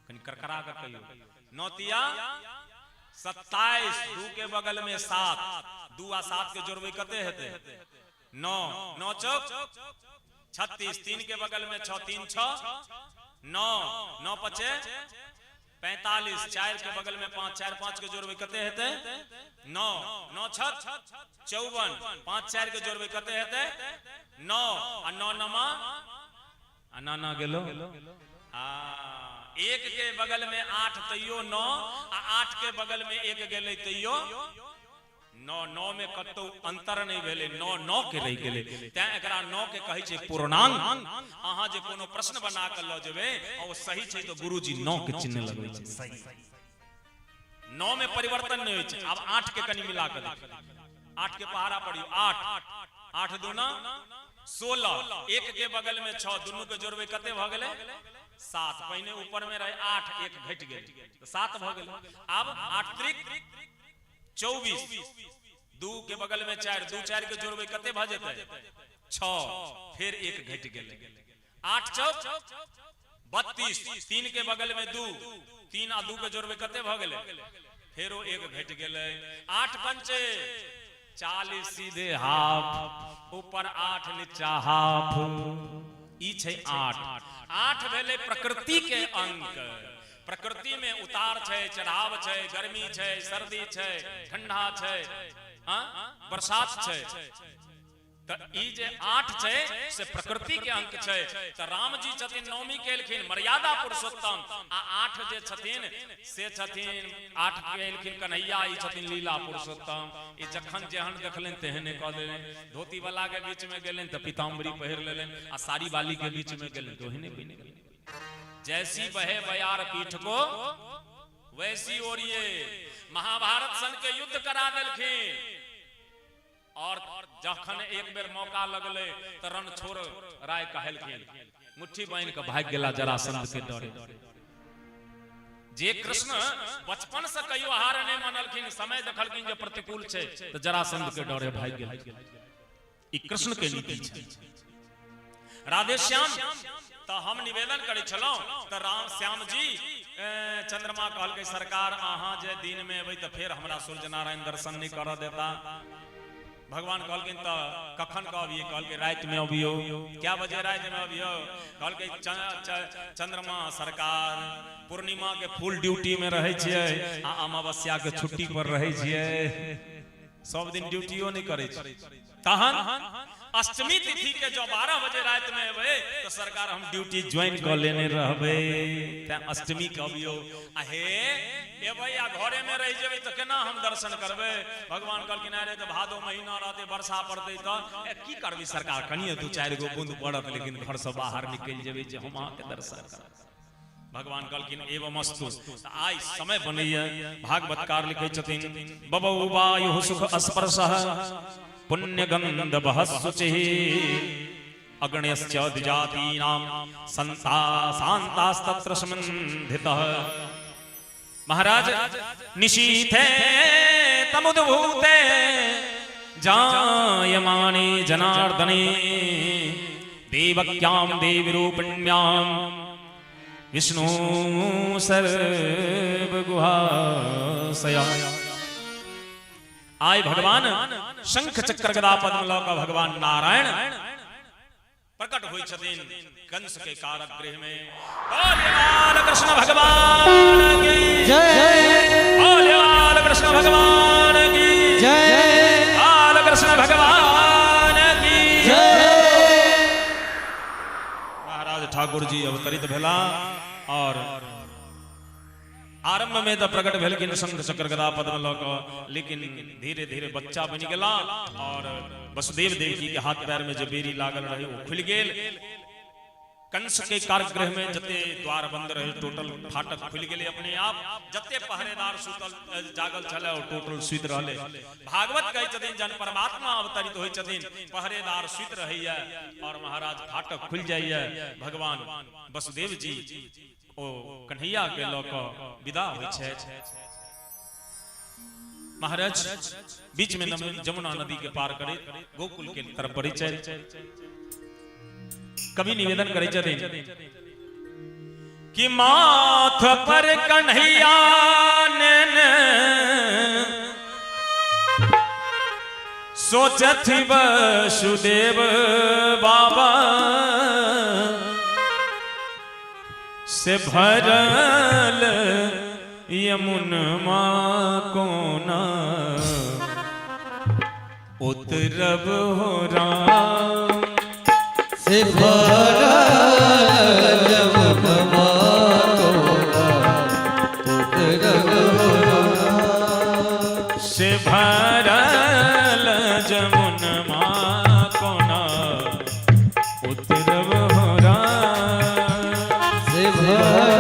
कनी करकरा के कहियो। 9 तिया 27, 2 के बगल में 7, 2 आ 7 के जोड़बै कते हेतै 9, 9 चौक 36, 3 के बगल में 6, 3 6 9, 9 पचे 45, 4 के बगल में 5, 4 5 के जोड़बै कते हेतै 9, 9 6 54, 5 4 के जोड़बै कते हेतै 9, आ 9 नमा आ नाना गेलो, 1 के बगल में 8 तैयो 9, आ 8 के बगल में 1 गेलै तैयो 9, 9 में कतौ अंतर नहीं भेले, 9 9 के रहि गेले, तै एकरा 9 के कहै छै पूर्णांग। अहाँ जे कोनो प्रश्न बना के ल जेबै और सही छै तो गुरुजी 9 के चिन्ह लगबै छै, सही 9 में परिवर्तन नहीं होय छै। अब 8 के कनी मिला के देखियो, 8 के पहाड़ा पढ़ियो, 8 8 दूना 16, 1 के बगल में 6, दोनों के जोड़बै कते भ गेलै 7, पहिने ऊपर में रहे 8, 1 घट गेल तो 7 भ गेलै। अब 8 त्रिक 24, 2 के बगल में 4, 2 4 के जोड़बै कते भ जेतै 6, फिर 1 घट गेलै, 8 चौक 32, 3 के बगल में 2, 3 आ 2 के जोड़बै कते भ गेलै फेरो 1 घट गेलै, 8 पंचे 40, सीधे हाफ, ऊपर 8 नीचा हाफ, ई छै 8। 8 भेलै प्रकृति के अंक, प्रकृति में उतार छै, चढ़ाव छै, गर्मी छै, सर्दी छै, ठंडा छै, बरसात छै। तो ई जे 8 छै से प्रकृति के अंक छै। तो राम जी छथिन नवमी केलखिन मर्यादा पुरुषोत्तम, आ 8 जे छथिन से छथिन 8 केलखिन कन्हैया, ई छथिन लीला पुरुषोत्तम। ई जखन जेहन देखलेन तेहने कह देलेन। धोती वाला के बीच में गेलेन तो पीताम्बरी पहिर लेलेन, आ साड़ी वाली के बीच में गेलेन तो ओहने पहिने गेलेन। जैसी बहे बयार पीठ को वैसी ओरिए। महाभारत सन के युद्ध करा देलखिन, और जखन एक बेर मौका लगले तो रण छोड़ राय कहलखिन, मुट्ठी बांध के भाग गेला जरासंध के डरे। जे कृष्ण बचपन से कहियो हार नहीं मानलखिन, समय देखलखिन जे प्रतिकूल छै तो जरासंध के डरे भाग गेल। ई कृष्ण के नीति छै। राधे श्याम तो हम निवेदन करे छलौ तो राम श्याम जी चंद्रमा कहल के सरकार अहाँ जे दिन में अबै तो फिर हमरा सूर्य नारायण दर्शन नहीं कर देता। भगवान कहलकिन तो कखन कहबिए, कहल के रात में अबियो। क्या बजे रात में अबियो? कहल के चंद्रमा सरकार पूर्णिमा के फुल ड्यूटी में रहे छियै, आ अमावस्या के छुट्टी पर रहे छियै, सब दिन ड्यूटियो नहीं करे छै। तहन अष्टमी तिथि के जो 12 बजे रात में अबे तो सरकार हम ड्यूटी ज्वाइन कर लेने रहबे, अष्टमी कबियो। आहे एबै आ घरे में रह जेबै तो केना हम दर्शन करबे? भगवान कहलखिन अरे तो भादो महीना रहते वर्षा पड़ते तो की करबी सरकार, कनिए 2-4 गो बूंद पड़त लेकिन घर से बाहर निकल जेबै जे हम अहाँ के दर्शन करब। भगवान कहलखिन एवं मस्तु। आई समय बनैया, भागवतकार लिखे छथिन बबौ वायु सुख स्पर्शः पुण्य गंध बहस्सुचिः अगण्यश्च द्विजातीनां शान्तास्तत्र समन्धितः। महाराज निशीथे तमुद्भूते जायमाने जनार्दने देवक्यां देवीरूपिण्यां विष्णु सर्वगुहाशया। आय भगवान शंख चक्र गदा पद्म लऽ कऽ भगवान नारायण प्रकट होइ छथिन कंस के कारागृह में। बोले बाल कृष्ण भगवान की जय, बोले बाल कृष्ण भगवान की जय, बाल कृष्ण भगवान की जय। महाराज ठाकुर जी अवतरित भेला और आरंभ में तो प्रकट भेल कि शंख चक्र गदा पद्म लऽ कऽ, लेकिन धीरे धीरे बच्चा बनि गेला और वसुदेव देवकी के हाथ पैर में जे बेरी लागल रहे वो खुल गेल। कंस के कारागृह में जते द्वार बंद रहे टोटल फाटक खुल गेले अपने आप। जते पहरेदार सुतल जागल छले और टोटल सुत रहले। भागवत कहै छथिन जन परमात्मा अवतरित होइ छथिन पहरेदार सुत रहैया और महाराज फाटक खुल जाइया। भगवान वसुदेव जी ओ कन्हैया के लऽ कऽ विदा होइ छै। महाराज बीच में जमुना नदी के पार करे गोकुल के तरफ बढ़ै छै। कवि निवेदन करे छथिन कि माथ पर कन्हैया ने सोचथि वसुदेव बाबा से भरल यमुनमा कोना उतरब हो राम से भरल यमुनमा कोना उतरब हो राम से भरल यमुनमा कोना उतरब हो राम से भरल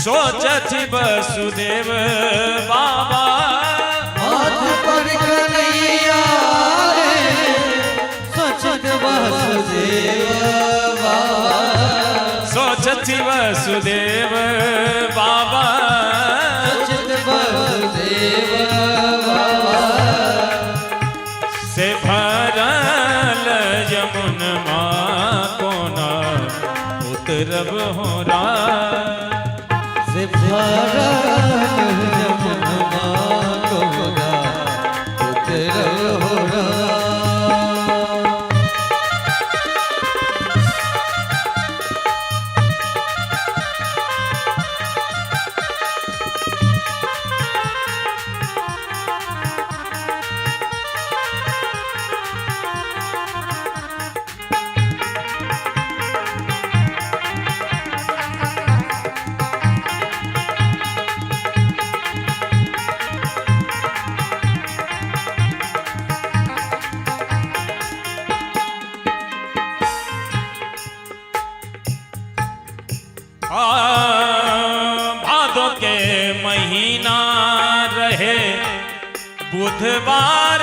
सोचथि वसुदेव बाबा माथ पर कन्हैया सोचत वसुदेव बाबा सोचथि वसुदेव बाबा सोचत वसुदेव बाबा से भरल यमुनमा कोना उतरब हो राम से भरल यमुनमा कोना उतरब हो राम। महीना रहे बुधवार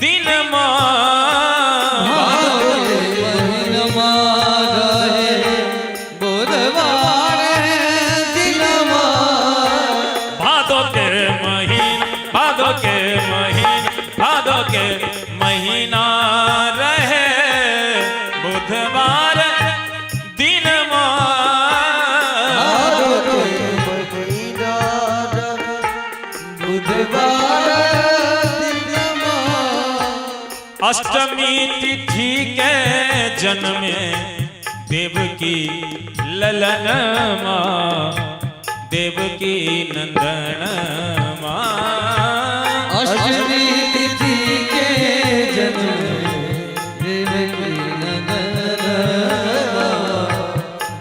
दिन भादो के महीना रहे बुधवार दिन अष्टमी तिथि के जन्मे देवकी ललन माँ देवकी नंदन माँ अष्टमी तिथि के जन्मे देवकी नंदन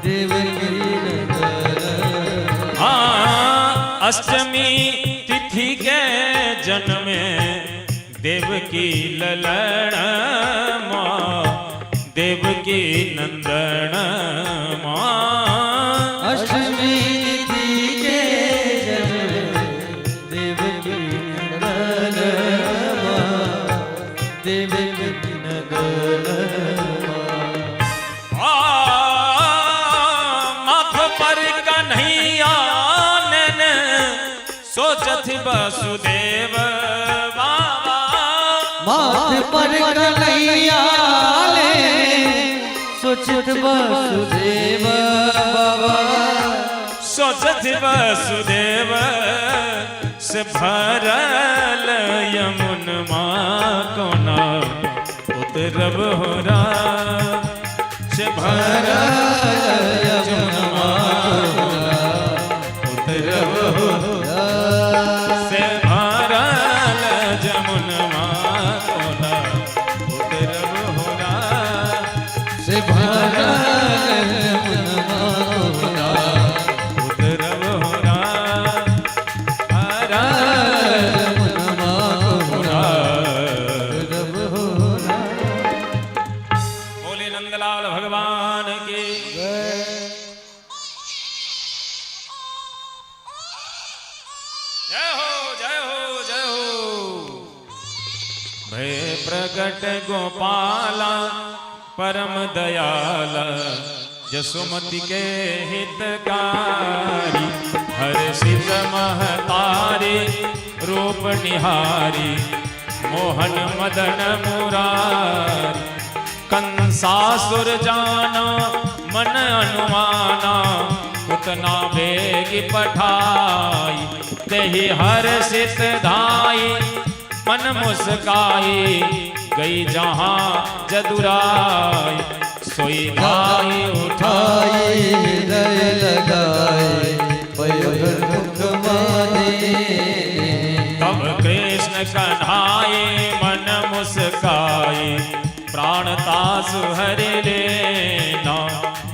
देवकी नंदन। हाँ, अष्टमी तिथि के जन्मे देवकी ललन माँ देवकी नंदन माँ अष्टमी तिथि के जन्मे देवकी नंदन माँ देवकी नंदन माँ। माथ पर कन्हैया ने सोचत वसुदेव माथ पर कन्हैया ले सोचत वसुदेव बाबा सोचत वसुदेव से भरल यमुनमा कोना उतरब होरा से भरल यमुनमा कोना उतरब होरा से भरल यमुनमा कोना उतरब होरा से भरल यमुनमा कोना उतरब होरा बोले नंदलाल भगवान की जय हो जय हो जय हो। भय प्रगट गोपाला परम दयाला जसुमति के हितकारी हर्षित महतारी रूप निहारी मोहन मदन मुरारी कंसासुर जाना मन अनुमाना उतना बेग पठाई तेहि हर्षित धाई मन मुस्काई गई जहाँ जदुराई सोई भाई उठाई हृदय लगाए पयोधर मुख माने तब कृष्ण कन्हाए मन मुस्काए प्राण तासु हरि लेना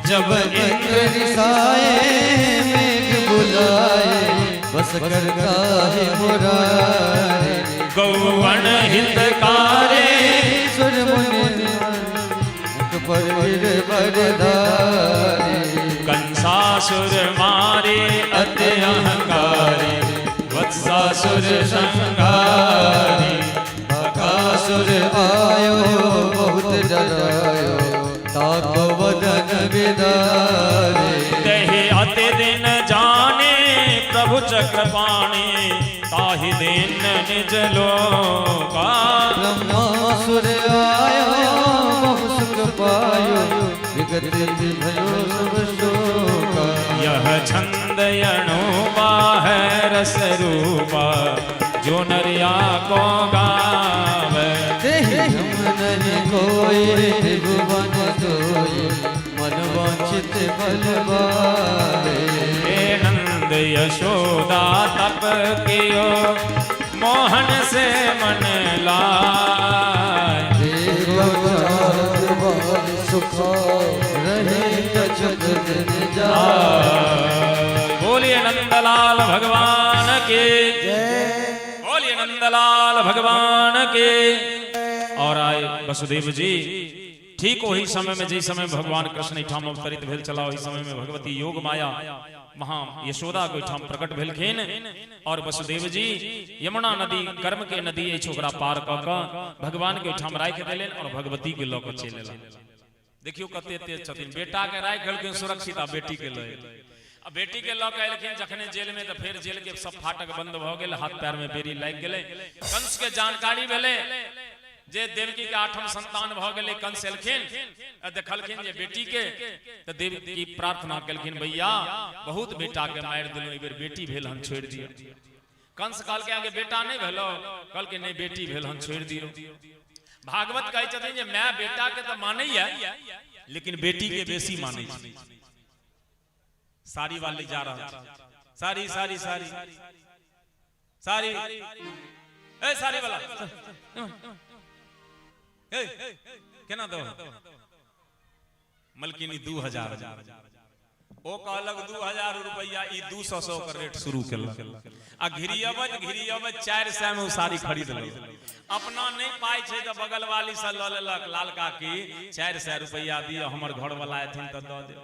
जब इंद्र रिसाए मेघ बुलाए बस कर काहे मुरारे गौवन हितकारे सुर मुनि मुख पर वीर बरदारे कंसासुर मारे अति अहंकारी वत्सासुर संहारी बकासुर आयो बहुत डरायो ताको वदन विदारे तेहि अति दिन जाने प्रभु चक्रपाणी ताहि दिन निज लोका ब्रह्मासुर आयो बहु सुख पायो विगत भयो सब शोका यह छंद अणुपा है रस रूपा जो नरिया को गावे तेहि हम नहीं कोई त्रिभुवन सोई मन वांछित फल पावे हे नंद यशोदा तप कियो मोहन से मन लाए बोलिए नंदलाल भगवान के बोलिए नंदलाल भगवान के। और आए वसुदेव जी ठीक वही समय में जिस समय भगवान कृष्ण ठाम अवतरित भेल चला वही समय में भगवती योग माया वहां यशोदा को ठाम प्रकट भेलखिन और वसुदेव जी यमुना नदी कर्म के नदी ए छोकरा पार क भगवान के ठाम राख देलन और भगवती के लऽ कऽ चलि एला। देखियो कते तेज छथिन, बेटा के राख देलखिन सुरक्षित आ बेटी के लऽ एलै। अब बेटी के लऽ कऽ एलखिन जखने जेल में, तो फिर जेल के सब फाटक बंद भ गेल, हाथ पैर में बेरी लागि गेलै। कंस के जानकारी भेलै जे देवकी के 8म संतान भ गेलै। कंस एलखिन देखलखिन जे बेटी के, तो देवकी प्रार्थना केलखिन भैया बहुत बेटा के मारि देलहुं, एहि बेर बेटी भेल हन छोड़ि दियौ। कंस कहलकै आगे बेटा नहीं भेलो, कहलकै नहीं बेटी भेल हन छोड़ि दियौ। भागवत कहै छथिन जे माय बेटा के तो मानैया लेकिन बेटी के बेसी मानै छै। साड़ी वाली जा रहा, साड़ी साड़ी साड़ी साड़ी ए साड़ी वाला ए केना दो मलकिनी 2000 ओ कहलक 2000 रुपया, ई 200 का रेट शुरू केलक। आ घिरियबत 400 में साड़ी खरीद लेलक। अपना नहीं पाई छै तो बगल वाली से ल लेलक, लाल काकी 400 रुपया दियो, हमर घर वाला एथिन तो द दे।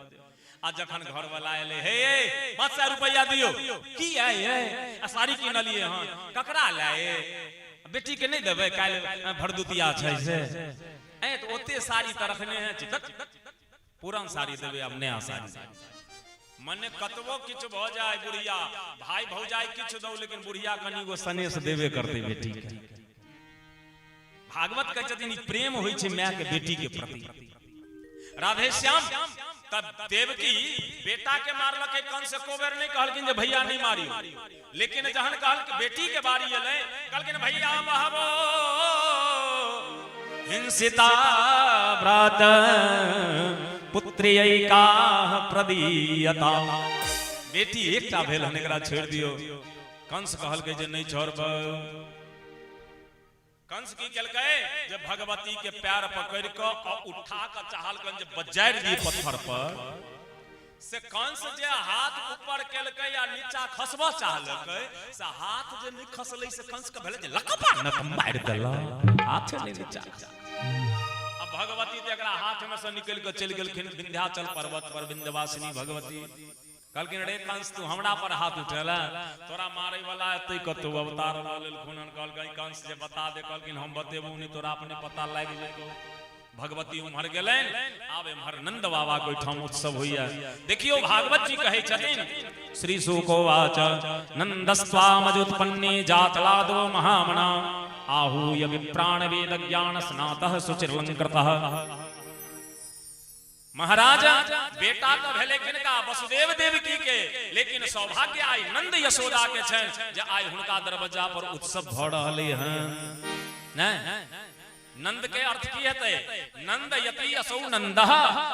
आ जखन घर वाला एले, हे 500 रुपया दियो, की है ये साड़ी किनलिए हां, ककरा लाए बेटी के नहीं देबे, काल भरदुतिया छै से ए तो ओते साड़ी त रखने है, पुरान साड़ी देबे अब नया साड़ी। मने कतबो किछ भ जाए बुढ़िया भाई भौजाई किछ दो, लेकिन बुढ़िया कनी गो सनेश देबे करते बेटी के। भागवत कहै छथिन प्रेम होई छै माय के बेटी के प्रति। राधे श्याम तब देवकी बेटा के मारलक, कंस को बेर नहीं कहलकिन जे भैया नहीं मारियो, लेकिन जहन कहल कि बेटी के बारी एले कहलकिन भैया बहबो हिंसिता व्रत पुत्रियैका प्रदीयता। बेटी एकटा भेल हन, एकरा छोड़ दियो। कंस कहलकै जे नहीं छोड़ब। कंस की केलकै जे भगवती के पैर पकड़ के और उठा के चाहलकन जे बजारि दिए पत्थर पर से। कंस जे हाथ ऊपर केलकै या नीचा खसबा चाहलकै से हाथ जे नहीं खसलै से कंस के भेलै जे लकपा नक मारि देला, हाथ नहीं नीचा। अब भगवती ते एकरा हाथ में से निकल के चल गेलखिन विंध्याचल पर्वत पर। विंध्यवासिनी भगवती कहलकिन रे कंस तू हमरा पर हाथ उठेला, तोरा मारे वाला एतै कतौ अवतार ल लेलखुन। कहलकै कंस जे बता दे, कहलकिन हम बतेबो नहीं, तोरा अपने पता लागि जेतौ। भगवती उम्हर गेलैन, आब एम्हर नंद बाबा के ठाम उत्सव होइया। देखियो भागवत जी कहै छथिन श्री सुकोवाच नंदस्त्वामजुत्पन्ने जातलादो महामना आहूय विप्राण वेद ज्ञान स्नातः सुचिरलंकृतः। महाराज बेटा तो भेले किनका वसुदेव देवकी के, लेकिन सौभाग्य आई नंद यशोदा के छन जे आई हुनका दरवाजा पर उत्सव भ रहले हैं। न नंद के अर्थ की हेतै? नंद यति असौ नंदः,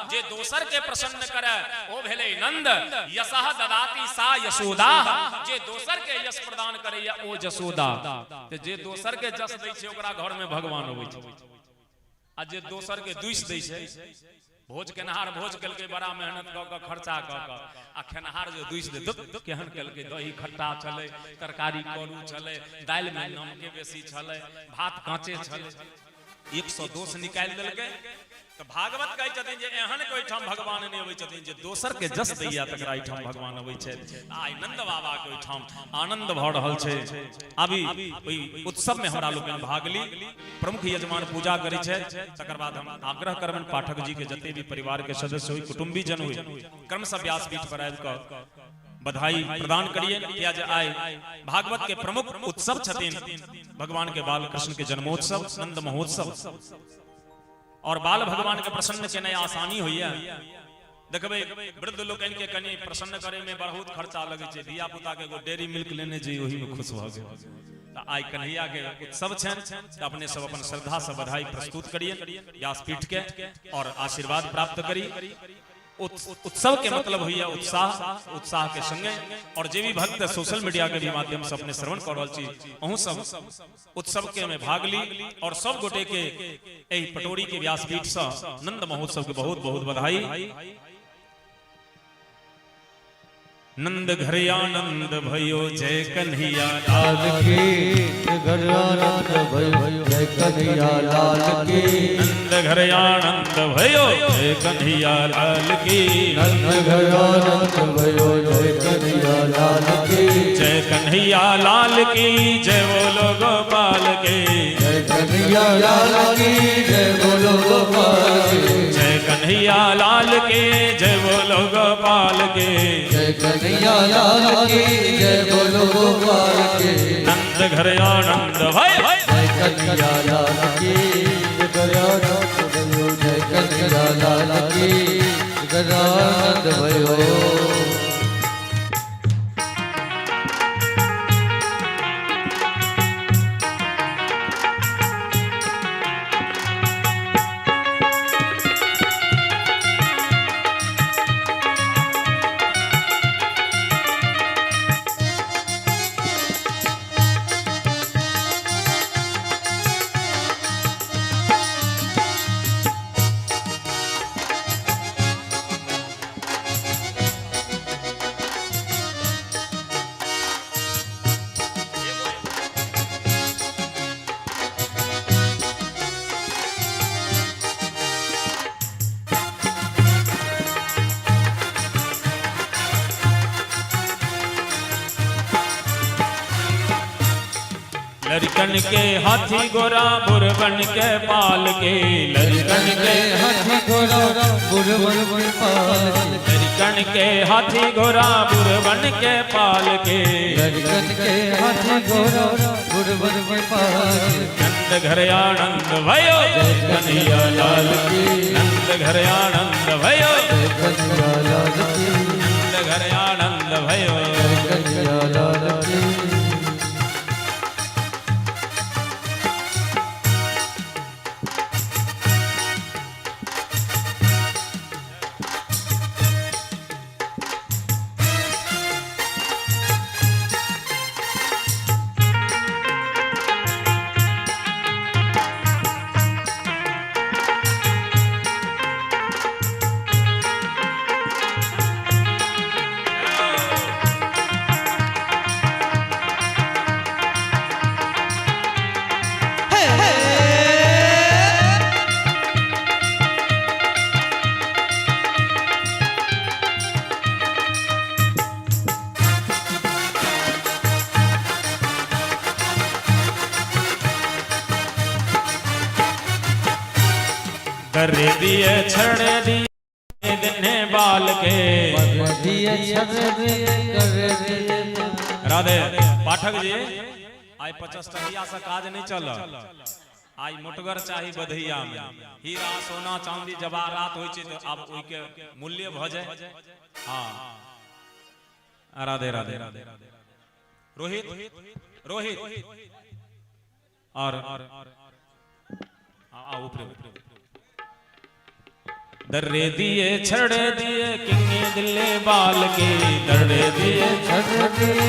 जे दोसर के प्रसन्न करे ओ भेले नंद। यशः ददाति सा यशोदा, जे दोसर के यश प्रदान करे या ओ यशोदा। ते जे दोसर के जस दै छै ओकरा घर में भगवान होय छै, आ जे दोसर के दुइस दै छै। भोज केनहार भोज केलकै बड़ा मेहनत क के खर्चा क के, आ खेनहार जो दुइस दे केहन केलकै, दही खट्टा छलै, तरकारी करू छलै, दालि में नमके बेसी छलै, भात कांचे छलै, 102 निकाल देलकै। तो भागवत कहै छथिन जे एहन कोई ठाम भगवान नहीं होय छथिन जे दोसर के जस दैया तकरा ई ठाम भगवान होय छै। आइ नंद बाबा के ओइ ठाम आनंद भ रहल छै। अभी ओइ उत्सव में हमरा लोग भाग ली, प्रमुख यजमान पूजा करै छै। तकर बाद हम आग्रह करबन पाठक जी के जते भी परिवार के सदस्य होय, कुटुंबी जन होय, क्रमशः व्यासपीठ पर आबि क बधाई प्रदान करिए। किया जे आइ भागवत के प्रमुख उत्सव छथिन भगवान के बाल कृष्ण के जन्मोत्सव, नंद महोत्सव। और बाल भगवान के प्रसन्न के नए आसानी होइया। देखबे वृद्ध लोग के कनी प्रसन्न करे में बहुत खर्चा लगे छै। धिया पुता के एगो डेयरी मिल्क लेने जी, ओही में खुश भ गेल। त आइ कन्हैया के उत्सव छन, त अपने सब अपन श्रद्धा से बधाई प्रस्तुत करिए व्यासपीठ के और आशीर्वाद प्राप्त करी। उत्सव के मतलब हुई उत्साह, उत्साह के संगे। और जे भी भक्त सोशल मीडिया के भी माध्यम से अपने श्रवण कर रहल छी, अहूँ सब उत्सव के में भाग ली। और सब गोटे के एही पटोरी के व्यासपीठ से नंद महोत्सव के बहुत बहुत बधाई। नंद घर आनंद भयो जय कन्हैया लाल की घर आनंद भयो जय कन्हैया लाल की नंद घर आनंद भयो जय कन्हैया लाल की नंद घर आनंद भयो जय कन्हैया लाल की जय कन्हैया लाल की जय बोलो गोपाल के जय कन्हैया लाल की जय बोलो गोपाल के जय कन्हैया लाल के जय बोलो गोपाल के जय कन्हैया लाल की जय बोलो गोपाल के नंद घर आनंद भयो जय कन्हैया लाल की घर आनंद भयो जय कन्हैया लाल की घर आनंद भयो लड़कन के हाथी गोरा बुरबन के पाल के लड़कन के हाथी घोड़ा बुरबन पाल लड़कन के हाथी गोरा बुरबन के पाल के लड़कन के हाथी घोड़ा बुरबन पाल नंद घर आनंद भयो कन्हैया लाल की नंद घर आनंद भयो कन्हैया लाल की नंद घर आनंद भयो कन्हैया लाल की कर दिए छड़ दिए दिने बाल के दिए छड़ दिए कर दिए राधे पाठक जी आई 50 टकिया से काज नहीं चल आई मुठगर चाही बधैया में हीरा सोना चांदी जवाहरात होई छै तो अब ओई के मूल्य भ जाय हां राधे राधे रोहित और ऊपर दर्रे दिए छड़े दिए किंगे दिले बाल के दर्रे दिए छड़ दिए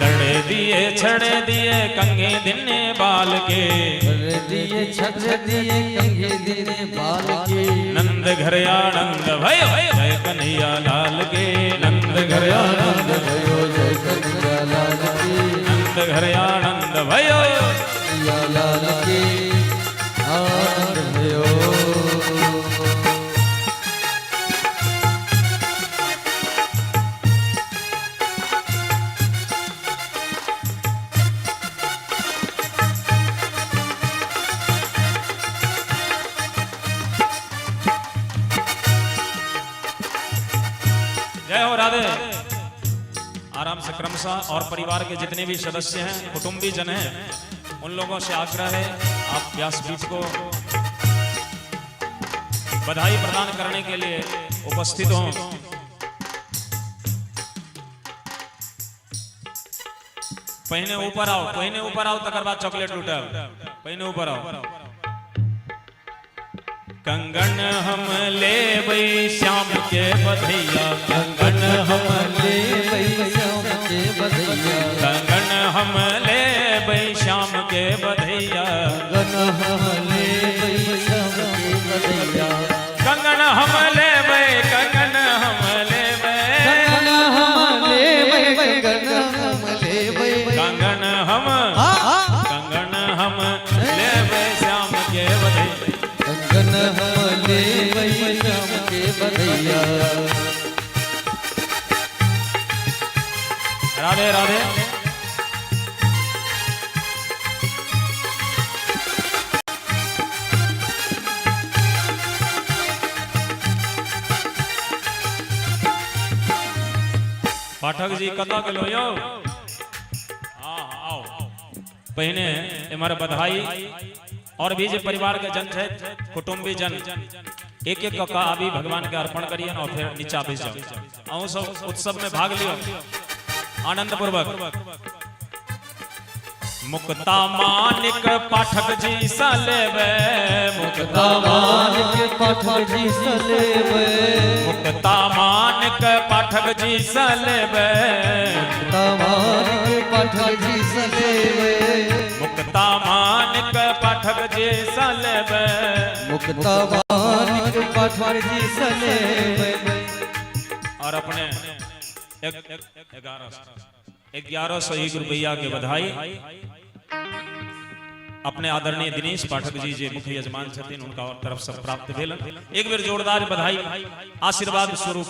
दर्रे दिए छड़े दिए कंगे दिने बाल के कर दिए छड़ दिए कंगे दिने बाल के नंद घर आनंद भयो जय कन्हैया लाल के नंद घर आनंद भयो जय कन्हैया लाल की नंद घर आनंद भयो कन्हैया लाल की आनंद भयो जय हो राधे। आराम से क्रमशः और परिवार के जितने भी सदस्य हैं, कुटुंबी जन हैं, उन लोगों से आग्रह है आप व्यासपीठ को बधाई प्रदान करने के लिए उपस्थित हों। पहने ऊपर आओ तकर बाद चॉकलेट लूटब। पहने ऊपर आओ। कंगन हम ले श्याम के बधैया, कंगन हम ले श्याम के बधैया, कंगन हम ले श्याम के बधैया, कंगन हम ले श्याम के बधैया, कंगन हम ले कंगन हम ले राधे राधे। पाठक जी कथा के लो यो आओ पहने हमारे बधाई और भी जो परिवार के जन है कुटुंबी जन एक एक का अभी भगवान के अर्पण करिए और फिर नीचा भी जाओ और सब उत्सव में भाग लियो आनंद पूर्वक। मुक्ता मानिक पाठक जी सलेवे मुक्ता मानिक पाठक जी सलेवे मुक्ता मानिक पाठक जी सलेवे मुक्ता मानिक पाठक जी सलेवे मुक्ता मानिक पाठक जी सलेवे मुक्ता मानिक पाठक जी सलेवे। और अपने 1101 रुपया के बधाई अपने आदरणीय दिनेश पाठक जी जे मुख्य यजमान छथिन उनका तरफ से प्राप्त भेल। एक बेर जोरदार बधाई आशीर्वाद स्वरूप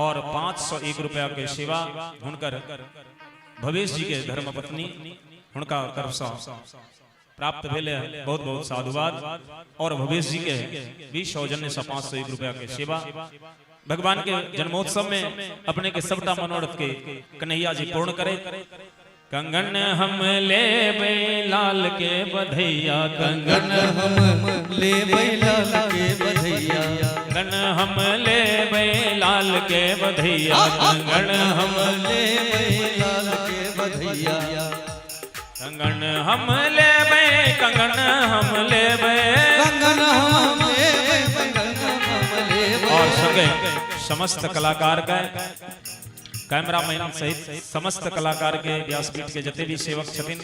और 501 रुपया के सेवा हुनकर भवेश जी के धर्मपत्नी हुनका तरफ से प्राप्त भेले। बहुत बहुत साधुवाद और भवेश जी के भी सौजन्य से 501 रुपया के सेवा भगवान के जन्मोत्सव में अपने के सबटा मनोरथ के कन्हैया जी पूर्ण करे। कंगन हम ले लाल के बधैया कंगन हम ले लाल के बधैया कंगन हम ले लाल के बधैया कंगन हम ले लाल के बधैया कंगन हम ले कंगन हम ले कंगन हम ले और संगे समस्त कलाकार का कैमरामैन सहित समस्त कलाकार के व्यासपीठ के जितने भी सेवक छथिन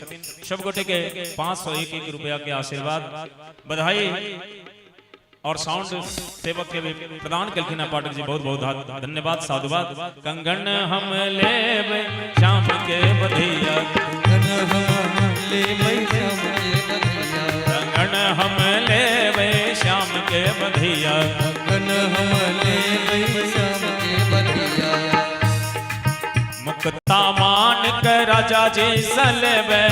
सब गोटे के 501 रुपया के आशीर्वाद बधाई और साउंड सेवक के भी प्रदान कलखिन पाठक जी बहुत बहुत धन्यवाद साधुवाद। कंगन हम ले श्याम के बधैया कंगन हम ले श्याम के बधैया कंगन हम ले श्याम के बधैया कंगन हम ले श्याम के बधैया। मुक्ता मानिक राजा जी सलेवे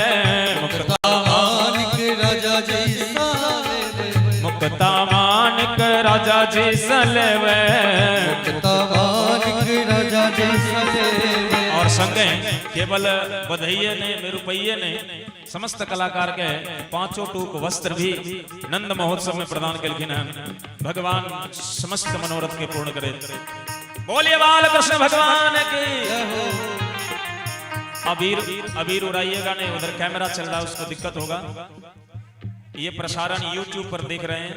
मुक्ता मानिक राजा जी सलेवे मुक्ता मानिक राजा जी सलेवे मुक्ता मानिक राजा जी सलेवे। और संगे केवल बधाइये ने रुपये ने समस्त कलाकार के 5 टूक वस्त्र भी नंद महोत्सव में प्रदान कलखिन हैं। भगवान समस्त मनोरथ के पूर्ण करे। बोलिए बाल कृष्ण भगवान की। अबीर उड़ाइएगा नहीं, उधर कैमरा चल रहा है उसको दिक्कत होगा। ये प्रसारण YouTube पर देख रहे हैं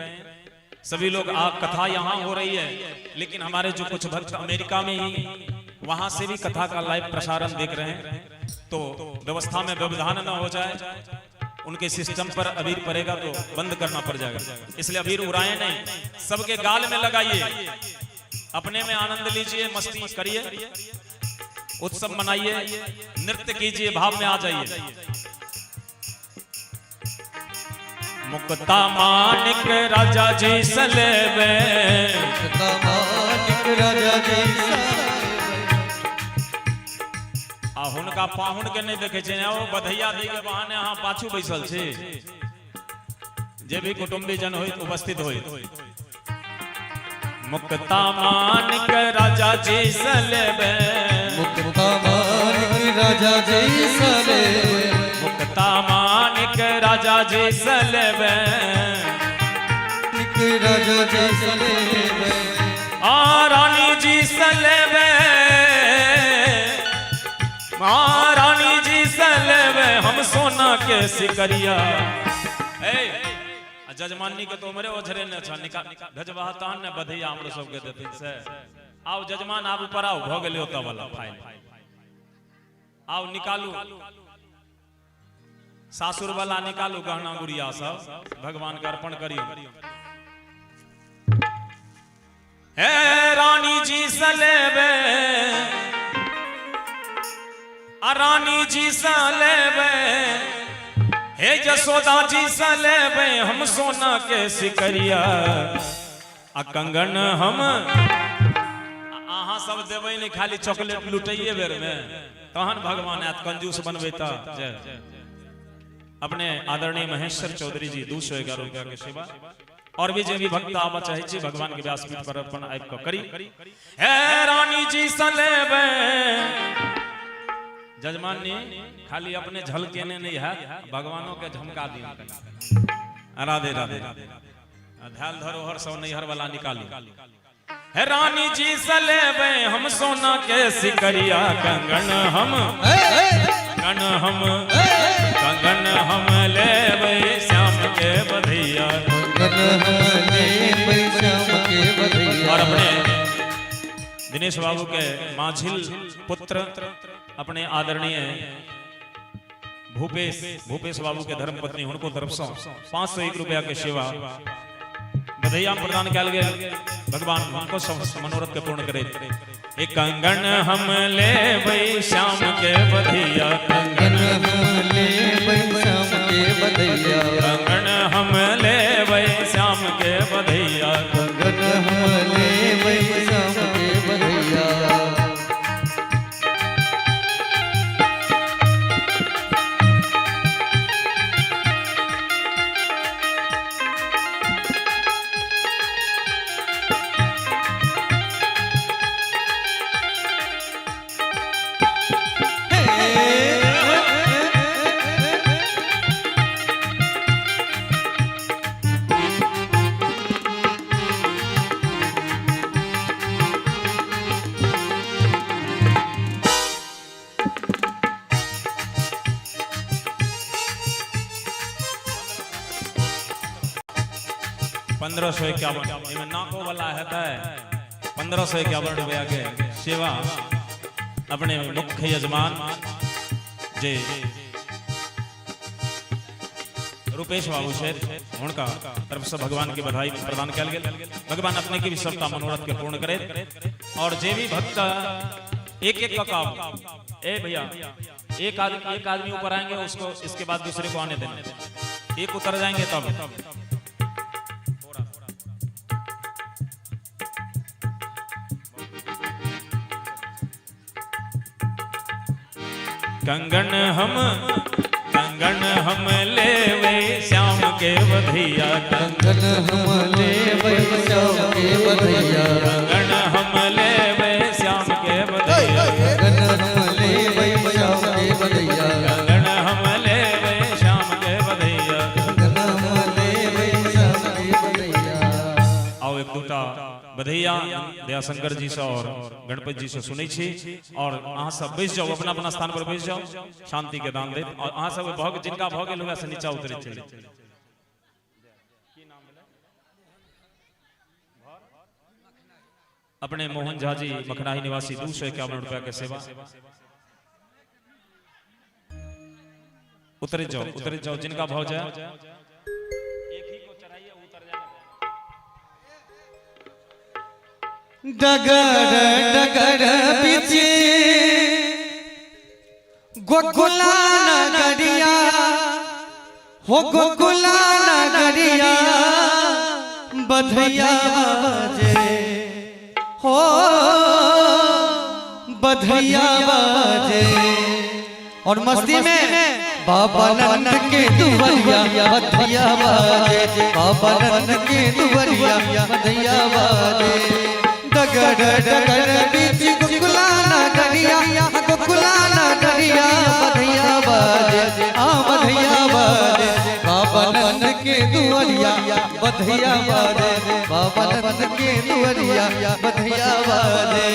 सभी लोग। कथा यहाँ हो रही है लेकिन हमारे जो कुछ भक्त अमेरिका में ही वहां से भी कथा का लाइव प्रसारण देख रहे हैं तो व्यवस्था में व्यवधान न हो जाए उनके सिस्टम पर अबीर पड़ेगा तो बंद करना पड़ जाएगा। इसलिए अबीर उड़ाए नहीं, सबके गाल में लगाइए, अपने में आनंद लीजिए, मस्ती करिए, उत्सव मनाइए, नृत्य कीजिए, भाव में आ जाइए। मुक्ता मानिक राजा जी सलेवे मुक्ता मानिक राजा जी सलेवे। आ हुनका पाहुन के नहीं देखे छे ओ बधैया दी के बहाने यहाँ पाछू बैसल छे जे भी कुटुंबी जन होइत उपस्थित होइत। मुक्ता मानिक राजा जी सलेवे मुक्ता मानिक राजा जी सलेवे मुक्ता मानिक राजा जी सलेवे मानिक राजा जी सलेवे आ रानी जी सलेवे महारानी जी सलेवे हम सोना के सिकरिया। जजमानी के तो मेरे ओझरे ने अच्छा निकाल गजवाहतान ने बधैया हमरो सब के देते से आओ जजमान आप ऊपर आओ भ गेले ओता वाला फाइल आओ निकालू सासुर वाला निकालू गहना गुड़िया सब भगवान के अर्पण करियो। हे रानी जी सलेवे रानी जी सलेवे हे जसोदा जी सलेवे हम सोना के सिकरिया। कंगन हम आहा सब देवे नहीं खाली चॉकलेट लुटाइए बेर में तहन भगवान आत कंजूस बनबेता जय अपने आदरणीय महेश्वर चौधरी जी 211 रुपया के सेवा और भी जे भी भक्त आवा चाहे छी भगवान के व्यासपीठ पर अपन आइब क करी हे रानी जी सलेबे जजमान ने खाली अपने झलके ने नहीं है भगवानों के झमका दिया राधे राधे ध्यान धरोहर सौ नैहर वाला निकाली है रानी जी सलेबे हम सोना के सिकरिया कंगन हम कंगन हम लेबे श्याम के बधैया और अपने दिनेश बाबू के माझिल पुत्र अपने आदरणीय भूपेश बाबू के धर्मपत्नी उनको तरफ से 501 रुपया के सेवा बधैया प्रदान किया गया भगवान उनको मनोरथ के पूर्ण करे एक कंगन हम ले भाई श्याम के बधैया कंगन हम ले भाई श्याम के बधैया कंगन हम ले भाई श्याम के बधैया कंगन हम ले भाई श्याम के बधैया ₹1551 नाको वाला है 1551 रुपया के सेवा अपने मुख्य यजमान जे रुपेश बाबू शेर उनका तरफ से भगवान की बधाई प्रदान किया गया भगवान अपने की भी सबका मनोरथ के पूर्ण करे और जे भी भक्त एक का काम ए भैया एक आदमी ऊपर आएंगे उसको इसके बाद दूसरे को आने देना एक उतर जाएंगे तब कंगन हम लेवे श्याम के बधैया कंगन हम लेवे श्याम के बधैया कंगन हम लेवे श्याम के बधैया कंगन हम लेवे श्याम के बधैया कंगन हम लेवे श्याम के बधैया कंगन हम लेवे श्याम के बधैया आओ एक दूटा बधैया दयाशंकर जी से और गणपति जी से सुनै छी और अहाँ सब बैस जाओ अपना अपना स्थान पर बैस जाओ शांति के दान दे और अहाँ सब भग जिनका भऽ गेल हुए से नीचा उतरे चले अपने मोहन झा जी मखनाही निवासी 251 रुपया के सेवा उतरे जाओ जिनका भाव जाए डगर डगर पीछे गोकुला नगरिया हो गोकुला नगरिया बधैया बाजे हो बधैया बाजे और मस्ती में बाबा नंद के दुवरिया बधैया बाजे बाबा नंद के दुवरिया बधैया बाजे डगर डगर बीच गोकुला नगरिया बधैया बाजे आ बधैया बाजे बाबा नंद के दुवरिया बधैया बाजे बाबा नंद के दुवरिया बधैया बाजे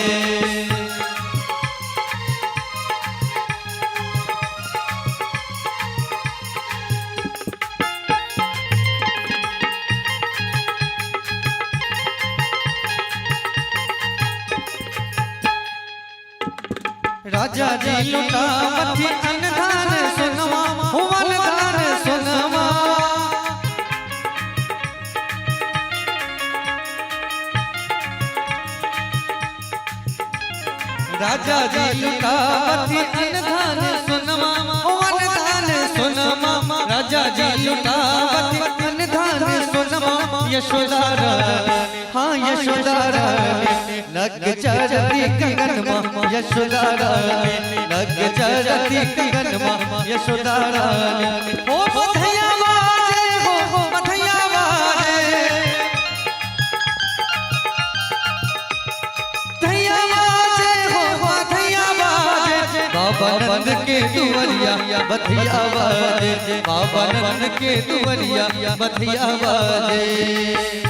राजा जी लुटा मथी अनधान सुनवा हुवन धान सुनवा राजा जी लुटा मथी अनधान सुनवा हुवन धान सुनवा राजा जी लुटा मथी अनधान सुनवा यशोदा रानी हाँ यशोदा रानी नग चरती कंगन माँ यशोदा रानी, नग चरती कंगन माँ यशोदा रानी। हो बधैया बाजे, हो बधैया बाजे, बधैया बाजे, हो बधैया बाजे, बाबा नंद के दुवरिया बधैया बाजे, बाबा नंद के दुवरिया बधैया बाजे।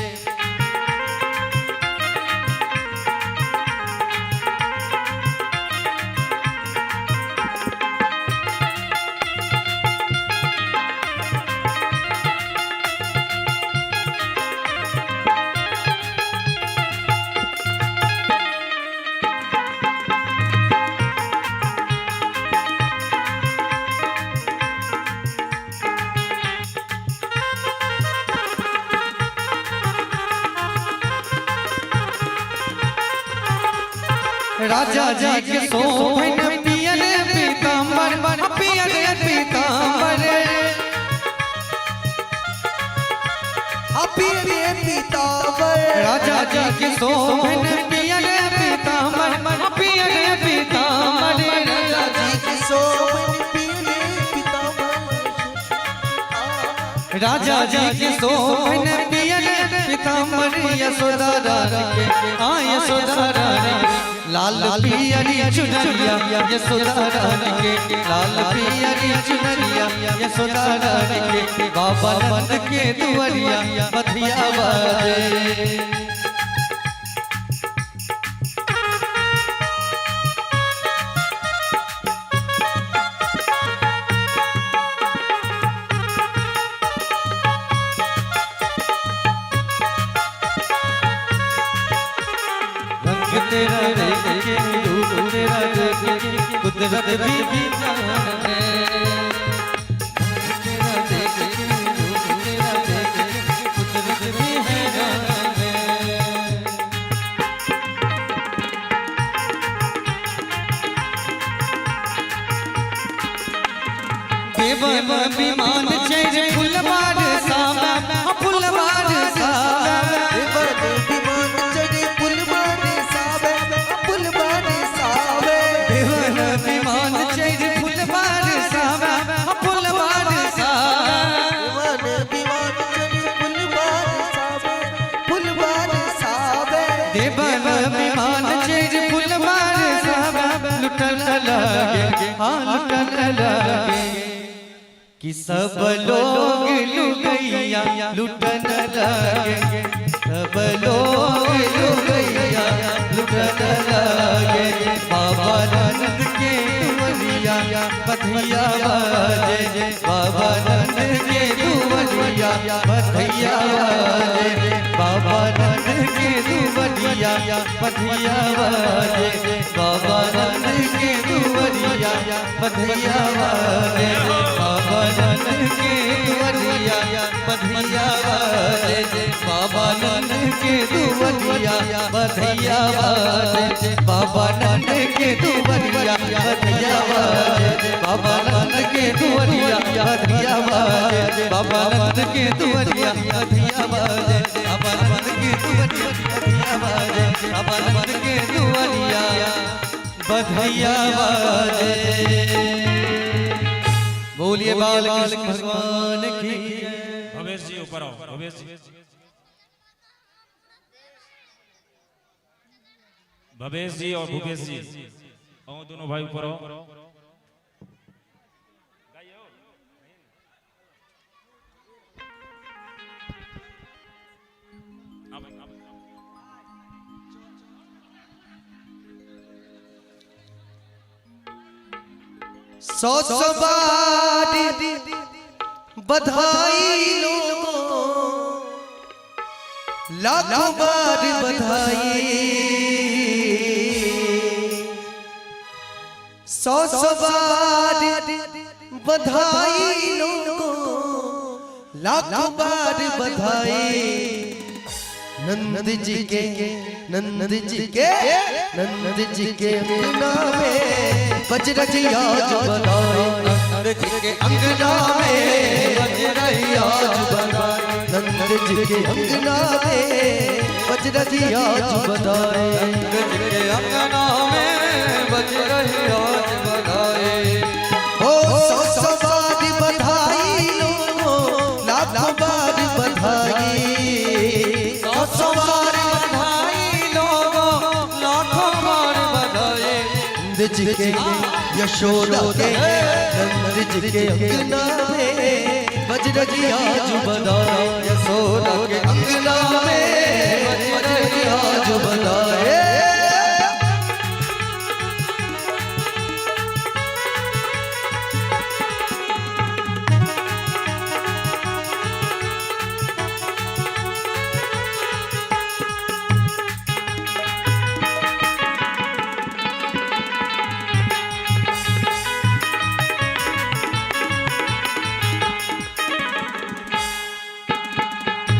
राजा जी के सोभन पियर पीतांबर, पियर पीतांबर, पियर पीतांबर। राजा जी के सोभन पियर पीतांबर, पियर पीतांबर, राजा जी के सोभन पियर पीतांबर। राजा जी के सोभन पियर पीतांबर, यशोदा रानी के यशोदा रानी लाल पियरी चुनरिया यशोदा रानी के, लाल पियरी चुनरिया यशोदा रानी के, बाबा नंद के दुवरिया बधैया बाजे। तेरा देखे रूप तेरा देखे कुदरत भी जाने, तेरा देखे रूप तेरा देखे कुदरत भी है जाने। देवन विमान चढ़ फुलवार सावा, फुलवार सावा, देवन विमान चढ़ फुलवार सावे, फुलवार सावे। देवन विमान चढ़ फुलवार सावा, फुलवार सावा, देवन विमान चढ़ फुलवार सावे, फुलवार सावे। देवन विमान चढ़ फुलवार सावा, लुटन लगे हाँ लुटन लगे, कि सब लोग लुगैया लुटन लगे, सब लोग लुगैया लुटन लगे, बाबा नंद के दुवरिया बधैया बाजे, बाबा नंद के दुवरिया बधैया बाजे, बाबा नंद के दुवरिया बधैया बाजे, बाबा नंद के दुवरिया बधैया बाजे, बाबा नंद के दुवरिया बधैया बाजे, बाबा नंद के दुवरिया बधैया बाजे, बाबा नंद के दुवरिया बधैया बाजे, बाबा नंद के दुवरिया बधैया बाजे, बाबा नंद के दुवरिया बधैया बाजे, बाबा नंद के दुवरिया बधैया बाजे, बाबा नंद के दुवरिया बधैया बाजे। बोलिए बाल कृष्ण भगवान की। भवेश जी ऊपर आओ, भवेश जी, भवेश जी और भूपेश जी आओ, दोनों भाई ऊपर आओ। सौ बार बधाई लोगों, लाखों बार बधाई, सौ बार बधाई लोगों, लाखों बार बधाई। नंद जी के नंद जी के नंद जी के अंगना में बजरंगी आज बनाए, नंद जी के अंगना में बजरंगी आज बनाए, नंद जी के अंगना में बज रही आज बधाई। नंद जी के अंगना में बज रही आज बधाई। ओ सौ बार बधाई लोगों, लाखों बार बधाई। सौ बार बधाई लोगों, लाखों बार बधाई। नंद जी के यशोदा के नंद जी के अंगना में बज रही आज बधाई। यशोदा के अंगना में बज रही आज बधाई।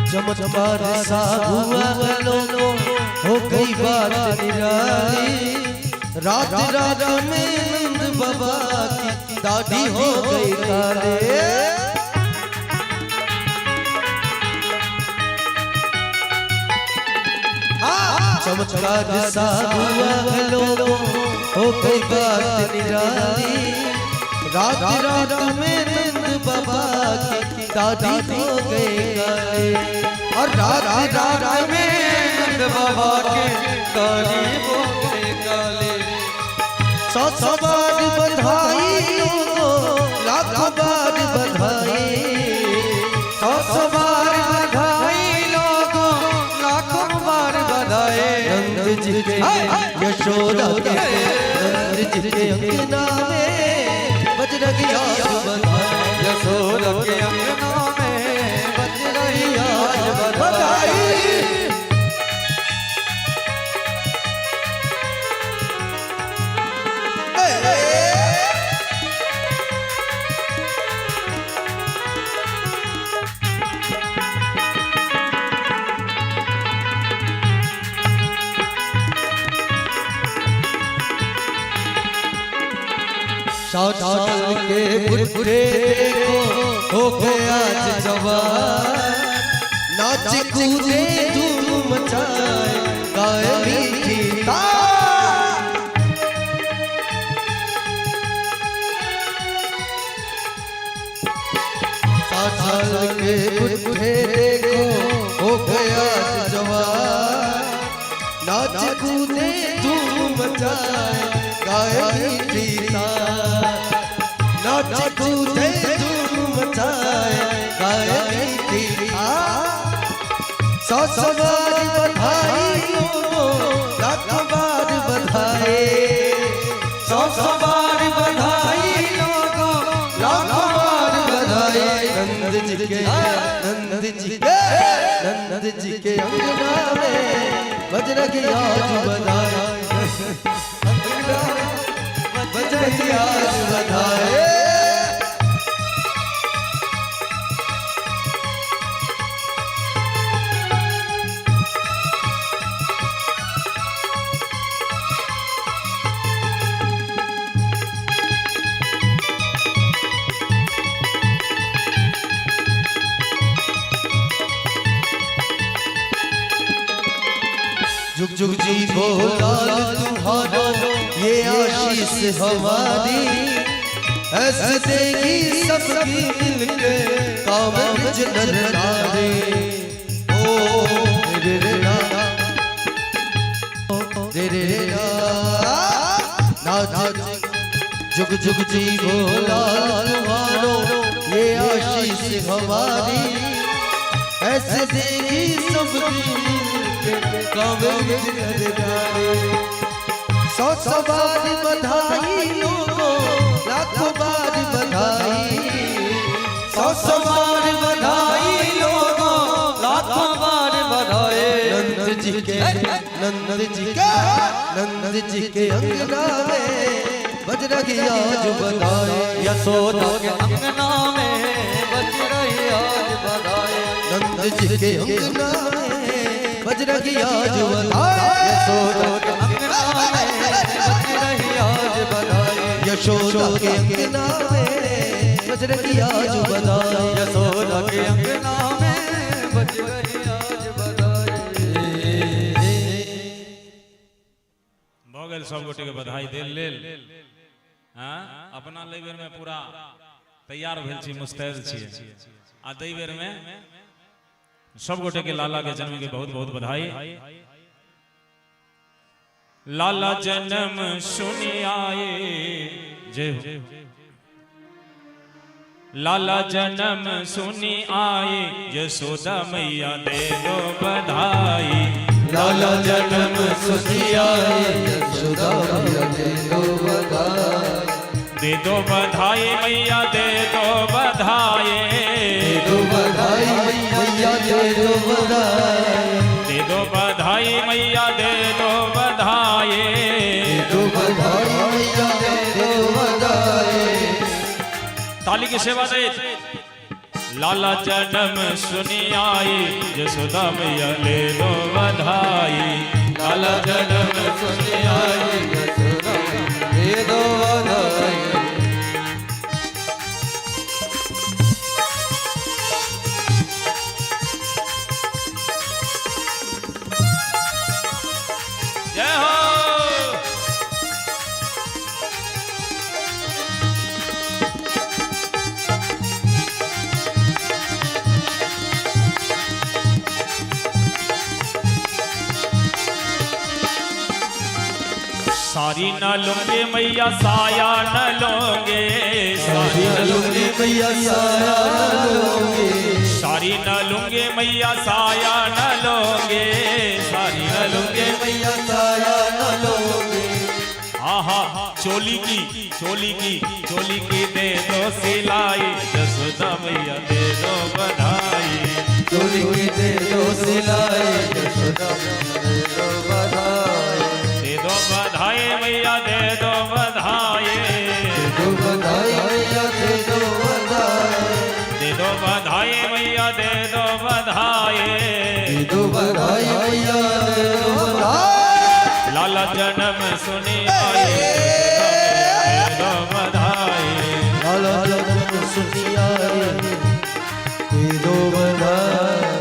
चमत्कार सा हुआ लोगों, हो गई बात निराली। रात रात में नंद बाबा की दाढ़ी हो गई काले। चमत्कार सा हुआ लोगों, हो गई बात निराली। रात रात में नंद बाबा की दाढ़ी हो गई काले। और रात रात में नंद बाबा के काली हो गए काले। सौ बार बधाई लोगों, लाखों बार बधाई। सौ बार बधाई लोगों, लाखों बार बधाई। नंद जी के यशोदा के नंद जी के अंगना में बज रही आज बधाई। यशोदा के अंगना में बज रही आज बधाई। साल के बुढ़े को हो गया आज जवान। नाच कूदे धूम मचाए गाए मीठी तान। साल के बुढ़े को हो गया आज जवान। नाच कूदे धूम मचाए गाए मीठी तान। नाच कूदे धूम मचाए गाए मीठी तान। सौ बार बधाई लोगों, लाखों बार बधाई। सौ बार बधाई लोगों, लाखों बार बधाई। नंद जी के नंद जी के अंगना में बज रही आज बधाई। बज रही आज बधाई। जुग जुग जी बोला तुम्हारा ये आशीष हमारी। ऐसे देगी सबकी मिलके काम नर नारे। ओ रे रे ना रे रे ना जुग जुग जी बोला तुम्हारो ये आशीष हमारी। ऐसे देगी सबकी सौ बार बधाई लोगों, लाखों बार बधाई। सौ बार बधाई लोगों, लाखों बार बधाई। नंद जी के नंद जी के अंगना में बज रही आज बधाई। यशोदा के अंगना में बज रही आज बधाई। नंद जी के अंगना में बज रही आज बधाई। यशोदा के अंगना में बज रही आज बधाई। यशोदा के अंगना में बज रही आज बधाई। यशोदा के अंगना में गए सब गोटे के बधाई दे लेल। हाँ अपना ले बेर में पूरा तैयार भेल छी, मुस्तैद छी। आ दई बेर में सब गोटे के लाला के जन्म के बहुत बहुत बधाई। लाला जन्म सुनी आए जय हो। लाला जन्म सुनी आए यशोदा मैया दे दो बधाई। लाला जन्म सुनी आए यशोदा मैया दे दो बधाई। दे दो बधाई मैया दे दो बधाई। दे दो बधाई मैया दे दो बधाई। दे दो बधाई मैया दे दो बधाई। दे दो बधाई मैया दे दो बधाई। ताली की सेवा दे। लाला जन्म सुनी आई यशोदा मैया ले दो बधाई। लाला जन्म सुनी आई यशोदा दे दो बधाई। जय हो। सारी न लूंगे मैया साया न लोगे। सारी न लूंगे मैया साया न लोगे। सारी न लूंगे मैया साया न लोगे। सारी न लूंगे मैया साया न लोगे। आहा चोली की दे दो सिलाई यशोदा मैया दे दो बधाई। चोली की दे दो सिलाई यशोदा दे दो बधाई। दे दो बधाई मैया दे दो बधाई। दे दो बधाई मैया दे दो बधाई। दे दो बधाई मैया दे दो बधाई। दे दो बधाई मैया दे दो बधाई। लाला जन्म सुनी आए दे दो बधाई। लाला जन्म सुनी आए दे दो बधाई।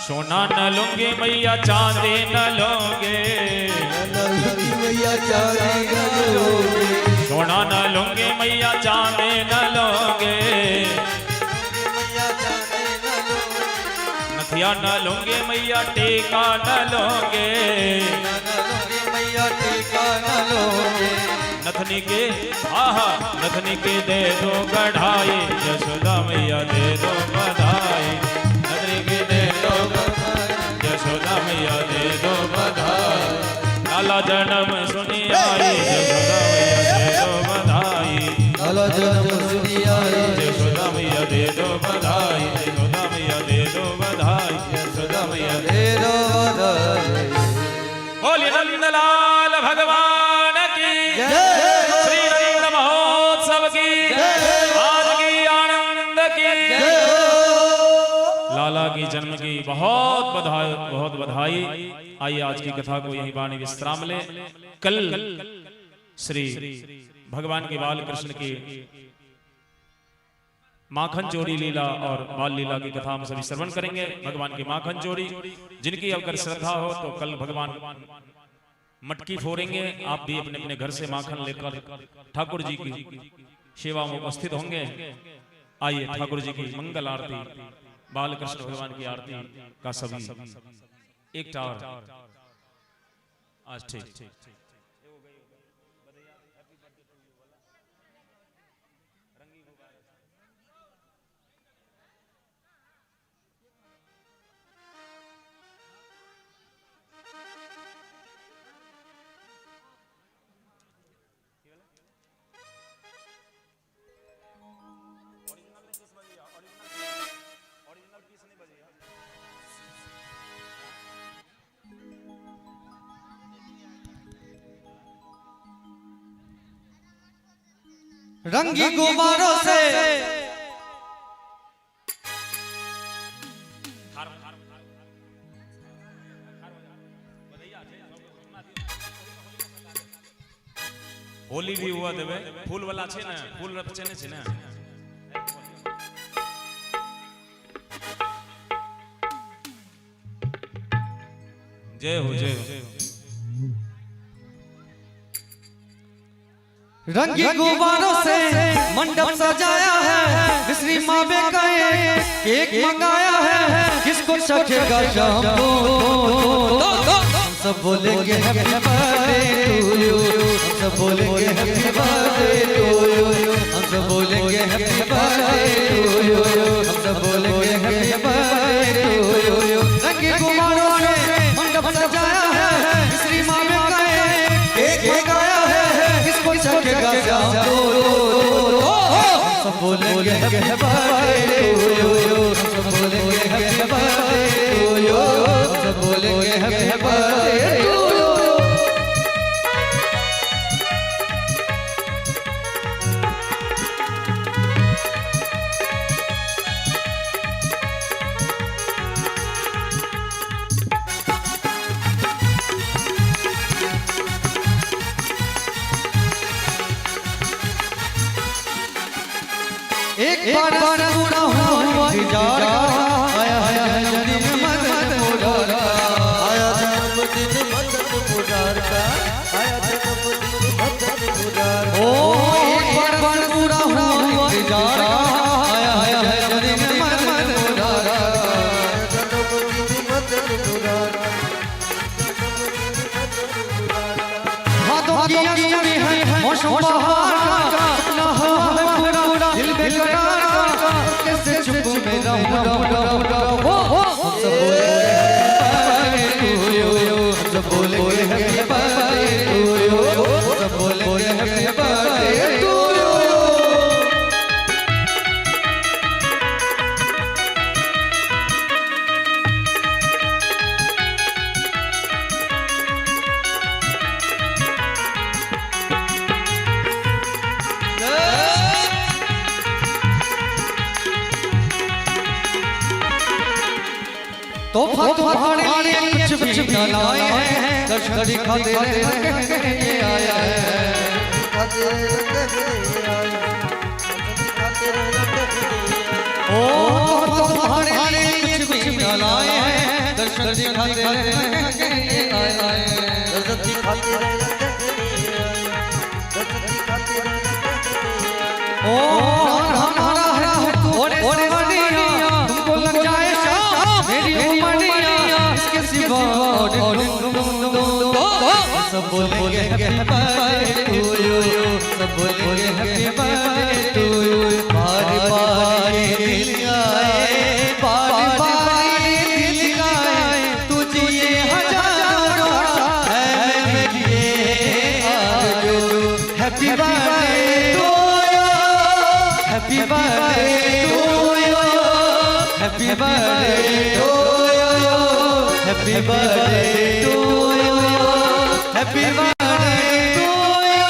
सोना न लूंगे मैया चांदी न लोगे। मैया चांदी न लोगे। सोना न लूंगे मैया चांदी न लोगे। नथिया न लूंगे मैया टीका न लोगे। मैया टीका न लोगे। नथनी के आहा नथनी के दे दो गढ़ाई यशोदा मैया दे दो बधाई। नथनी के दे दो यशोदा मैया दे दो बधाई। लाला जन्म सुनी आई यशोदा मैया दे दो बधाई। लाला जन्म सुनी आई यशोदा मैया दे दो बधाई। यशोदा मैया दे दो बधाई। यशोदा मैया दे दे दो बधाई। बोलिए नंदलाल भगवान की श्री नंद महोत्सव की आज की आनंद की लाला की जन्म की बहुत बधाई। आइए आज की कथा को यही वाणी विश्राम ले। कल श्री भगवान के बाल कृष्ण की माखन चोरी लीला और बाल लीला की कथा हम सभी श्रवण करेंगे। भगवान की माखन चोरी जिनकी अगर श्रद्धा हो तो कल भगवान मटकी फोड़ेंगे। आप भी अपने अपने घर से माखन लेकर ठाकुर जी की सेवा में उपस्थित होंगे। आइए ठाकुर जी की मंगल आरती बाल कृष्ण भगवान की आरती का सभी एक टावर आज ठीक। रंगी गुब्बारों से होली भी हुआ देवे फूल वाला छे ना फूल रचने छे ना जय हो जय हो रंगी गुब्बारों से मंडप सजाया है मिश्री मावे का केक मंगाया है किसको चखेगा शाम को हम सब बोलेंगे हैप्पी बर्थडे टू यू हम सब बोलेंगे हैप्पी बर्थडे टू यू हम सब बोलेंगे हैप्पी बर्थडे टू यू हम सब बोलेंगे हैप्पी बर्थडे टू यू रंगी गुब्बारों से मंडप सजाया है मिश्री मावे का केक मंगाया है किसको चखेगा शाम को हम सब बोलेंगे हैप्पी बर्थडे टू यू हम सब बोलेंगे हैप्पी बर्थडे टू यू हम सब बोलेंगे हैप्पी बर्थडे टू यू एक बार पूरा हुआ इंतजार का आया आया जन्म मदन मुरार आया जन्मदिन मदन मुरार का आया जन्मदिन मदन मुरार ओ एक बार पूरा हुआ इंतजार का आया आया जन्म मदन मुरार जन्मदिन मदन मुरार हाथों की अंगुली है मौसम बहार का अपना है पूरा दिल बेकरार का कैसे चुप में रहूं हम सब बोलेंगे हैप्पी बर्थडे टू यू हम सब बोलेंगे हैप्पी बर्थडे टू यू तोहफा तुम्हारे लिए कुछ भी न लाए हैं दर्शन दिखाते रहने आया है ओ तुम्हारे लिए कुछ भी न लाए हैं दर्शन दिखाते रहने आया है ओ हमारा है तू और मनिया तुमको लग जाए शाम मेरी उमरिया इसके सिवा और सब बोलेंगे हैप्पी बर्थडे टू यू सब बोलेंगे हैप्पी बर्थडे टू यू बार बार दिल आए बार बार दिल आए तुझे ये हजारों है मेरे happy birthday to you happy birthday to you happy birthday to you happy birthday to you happy birthday to you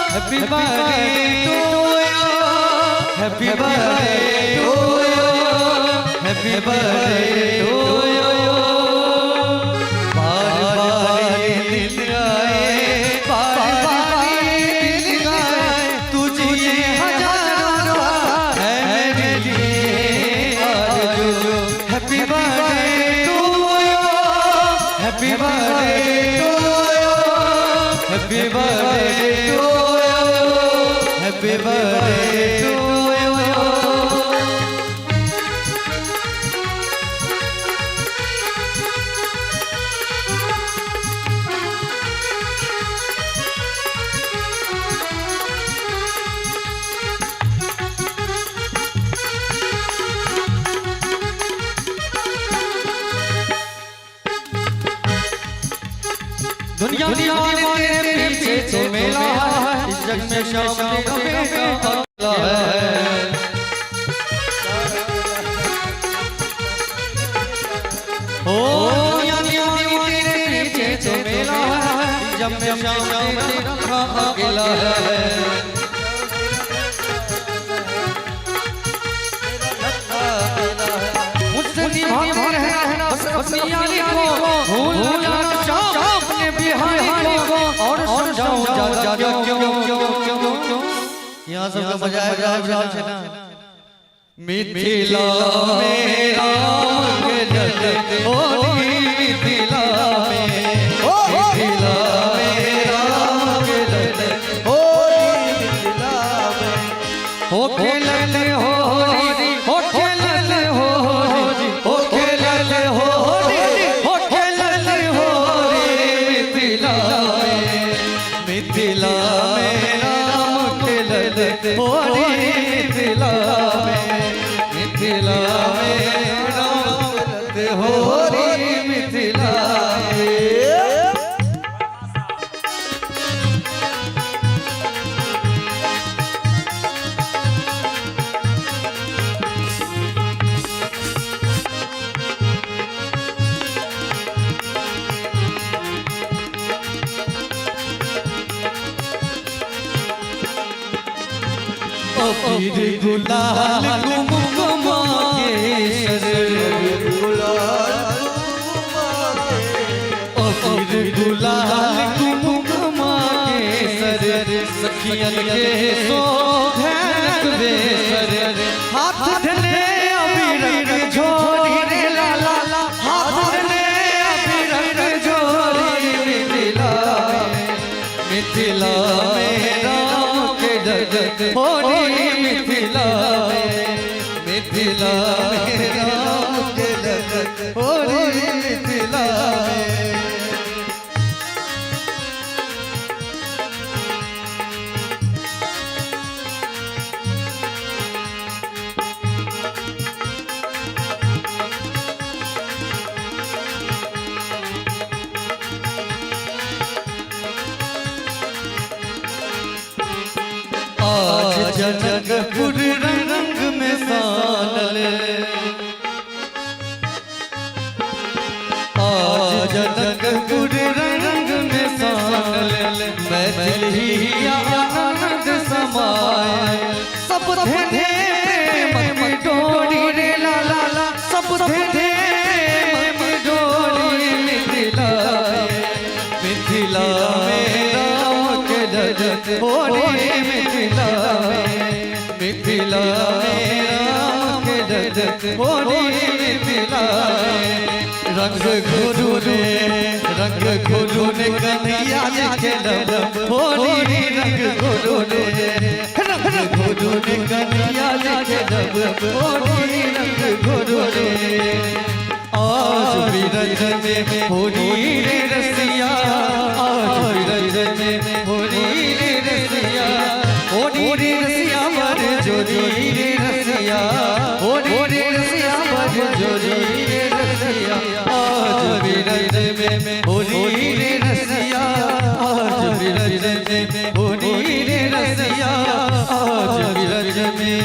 happy birthday to you happy birthday to you happy birthday to you बार बार दिल आए बार बार दिल आए तुझे ये हजारों है मेरे लिए आरज़ू happy birthday to you happy birthday to you happy birthday to you happy birthday to you दुनिया ने तेरे पीछे तो मेला है इस जग में शाम का है ओ दुनिया ने तेरे पीछे तो मेला है इस जग में शाम का अकेला है अपनी यारी को भूलना अपने बिहारी को और समझाऊं ज्यादा क्यों यहाँ सबका मजा आएगा ना। मिथिला में राम के जग होली मिथिला में राम के जग होली मिथिला में हो खेलल होली हो खेलल होली हो खेलल होली हो खेलल होली मिथिला में राम खेलल होली मिथिला में राम होली मिथिला पीर गुलाल कुमकुमा केसर पीर गुलाल कुमकुमा केसर सखियन के सोहैत बेसर हाथ धले अबीर झोली रे लाला हाथ धले अबीर झोली मिथिला में राम के जगत होली मिथिला में राम के जगत होली मिथिला आज जनकपुर रंग में सानल आज जनकपुर रंग में सानल मैथिली आनंद समाए सब थे मन डोरी रे लाला सब थे मन डोरी मिथिला में राम के जगत होली मिथिला में राम के जगत होली मिथिला रंग गुरु ने कन्हैया के लब होली रंग गुरु ने कन्हैया के लब होली रंग गुरु आज बिरज में होली रे रसिया आज बिरज में होली रे रसिया होली रे रसिया मर जोरी रे रसिया होली रे रसिया मर जोरी रे रसिया आज बिरज में होली रे रसिया आज बिरज में होली रे रसिया आज बिरज में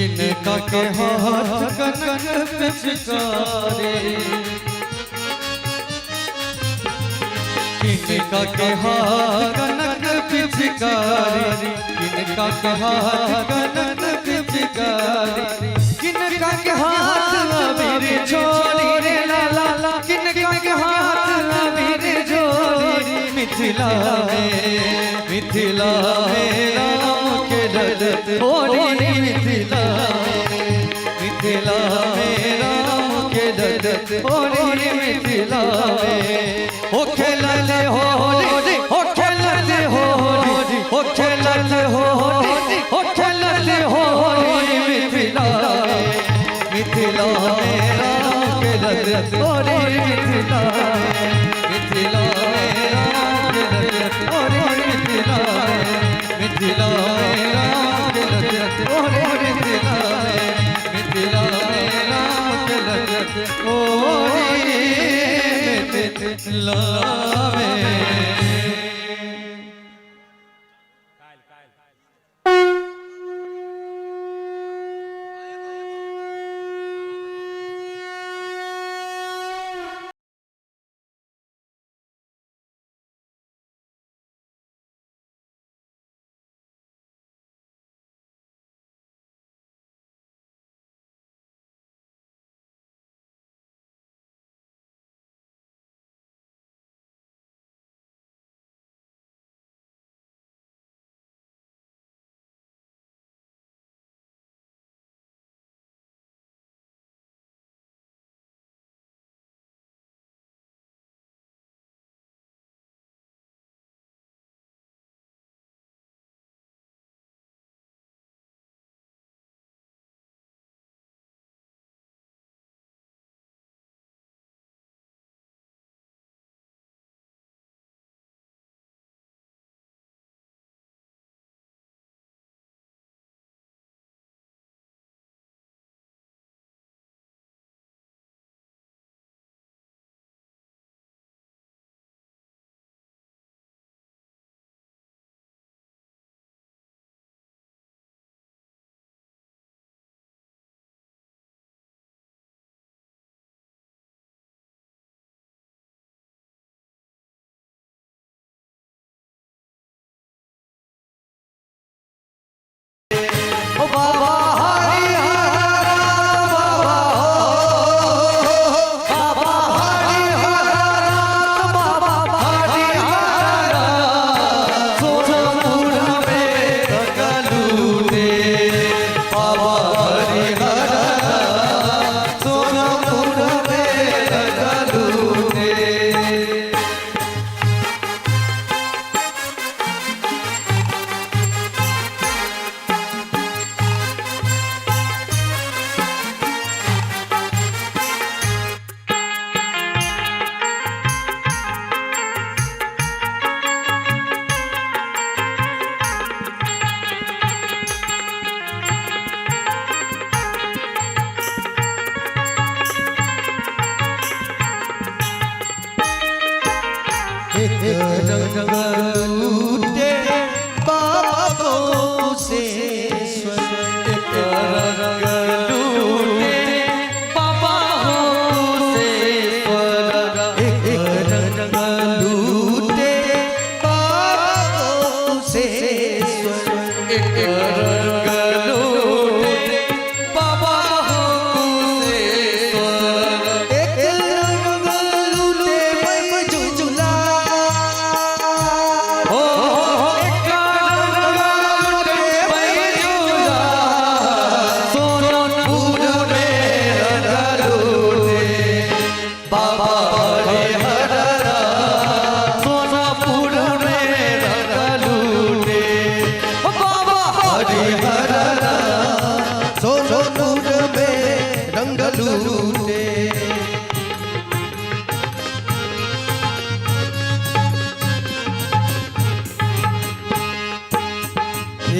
इनका के हाथ कनक पिचकारी इनका के हाथ कनक पिचकारी इनका के हाथ कनक पिचकारी इनका के हाथ अबीर झोली रे लाला इनका के हाथ अबीर झोली मिथिला में राम के जगत होली मिथिला में राम के जगत होली मिथिला हो खेलल होली हो खेलल होली हो खेलल होली हो खेलल होली मिथिला में राम के जगत होली मिथिला में राम के जगत होली मिथिला में राम के जगत होली मिथिला में राम के जगत होली मिथिला में से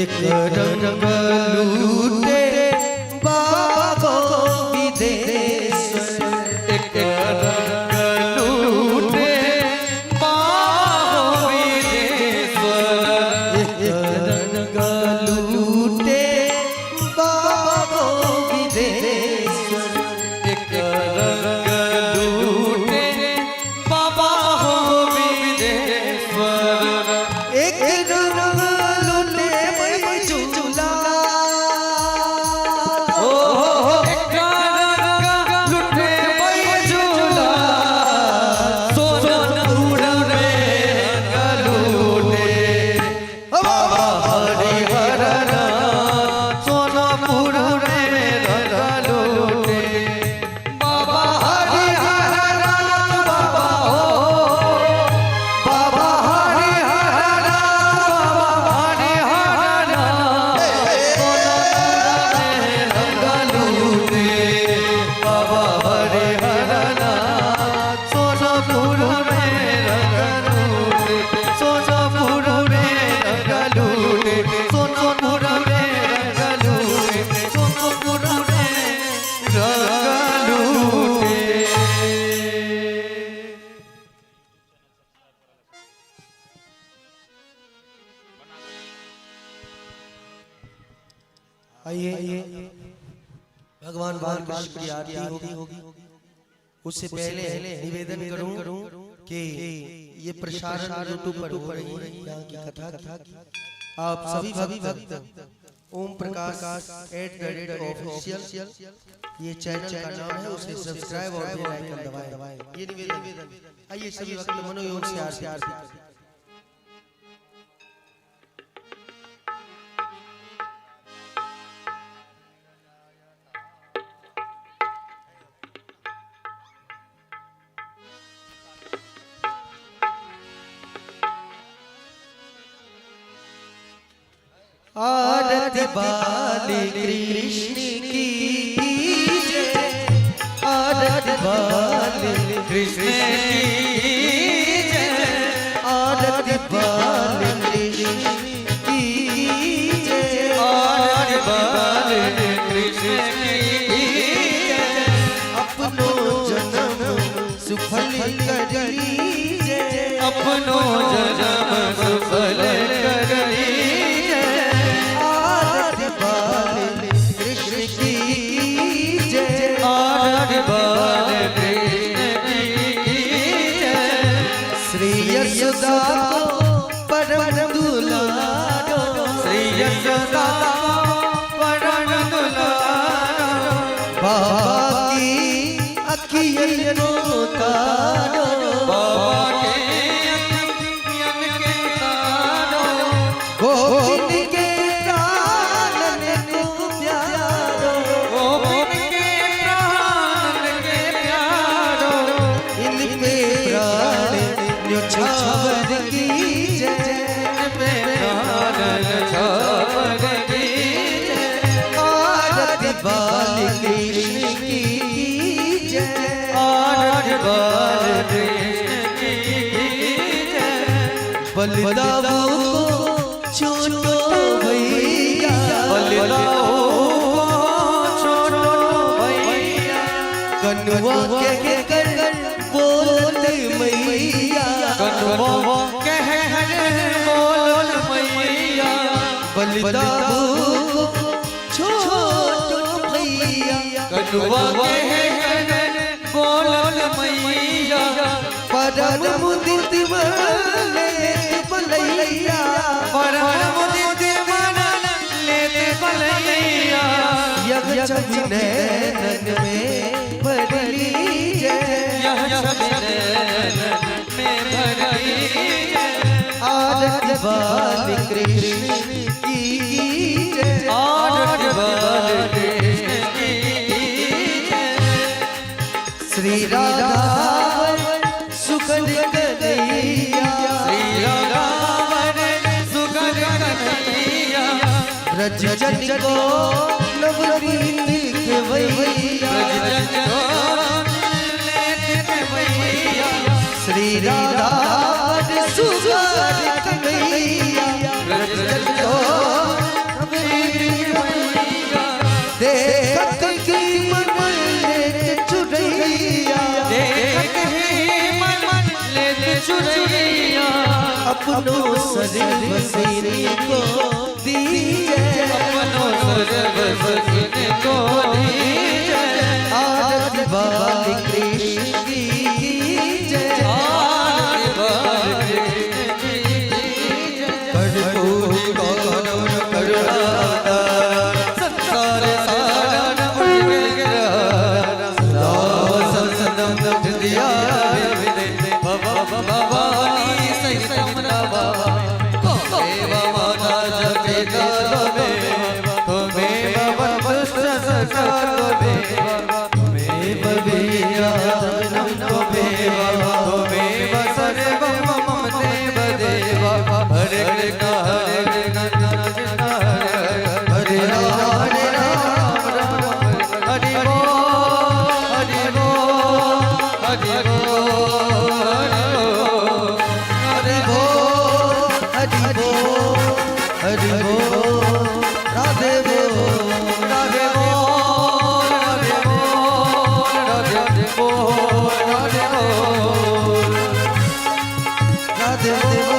एक रंग लूटे बाबा विदेश्वर एक रंग लूटे बाबा विदेश्वर एक रंग लूटे बाबा विदेश्वर एक रंग लूटे बाबा विदेश्वर एक रंग लूटे चुचुला आइए भगवान बालकृष्ण की आरती होगी। उससे पहले निवेदन करूं कि ये प्रसारण यूट्यूब पर हो रही है यहाँ की कथा आप सभी भक्त ओम प्रकाश @ऑफिशियल ये चैनल का नाम है, उसे सब्सक्राइब और बेल आइकन दबाएं। ये निवेदन। आइए सभी भक्त मनोयोग से आरती। आरती बाली कृष्ण की जय, आरती बाली कृष्ण की जय, आरती बाली कृष्ण की जय, आरती बाली कृष्ण की जय। अपनो जन्म सुफल करीजे, अपनो जन्म सुफल करी श्री यशोदा परम दुलारो, श्री यशोदा परम दुलारो, बाबा की अखियों तारो, बाबा के अखियों के तारो, गोविंद के प्राण को प्यारो, गोविंद के प्राण के प्यारो, इन पे प्राण न्योछावर की जय, प्राण छावर की जय। आरती बाली कृष्ण की जय, आरती बाली कृष्ण की जय। बलिदाओ को छोड़ो भैया, बलिदाओ छोड़ो भैया, कनुआ के कर बोल मैया, कनुआ कह बोल मैया, बलिदाओ बलदाऊ छोटो भैया कटुआ के बोल मैया परम मुदित वाले बलैया परम मुदित मन लेते बलैया यह छवि नैनन में भरली जय यह छवि नैनन में भरली आरती वाले कृष्ण की जय आरती वाले कृष्ण की श्री राधा सुखद कन्हैया श्री राम सुगंध कन्हैया ब्रज जन को नवनीत खेवैया श्री राधा सुगंध कन्हैया ब्रज जन को देखत की मन ले चुरैया अपनों सर्व सिर को दीजिए अपनों सर्व सिर को दीजिए आरती वाले कृष्ण की जय आरती वाले कृष्ण की जय कर्पूरी गौरव करुणावतार संसार सारण मुझे गिरा संसदम हृदया भवानी सहितम नवा देव माता जगेगा तुम्हें वत्स तुम्हें भविया तुम्हें सर्वम मम देव देवा हरे कृष्ण हरे कृष्ण हरे राम हरे राम हरि बोल हरि बोल हरि बोल हरि बोल हरि बोल राधे बोल राधे बोल राधे बोल राधे बोल राधे बोल राधे बोल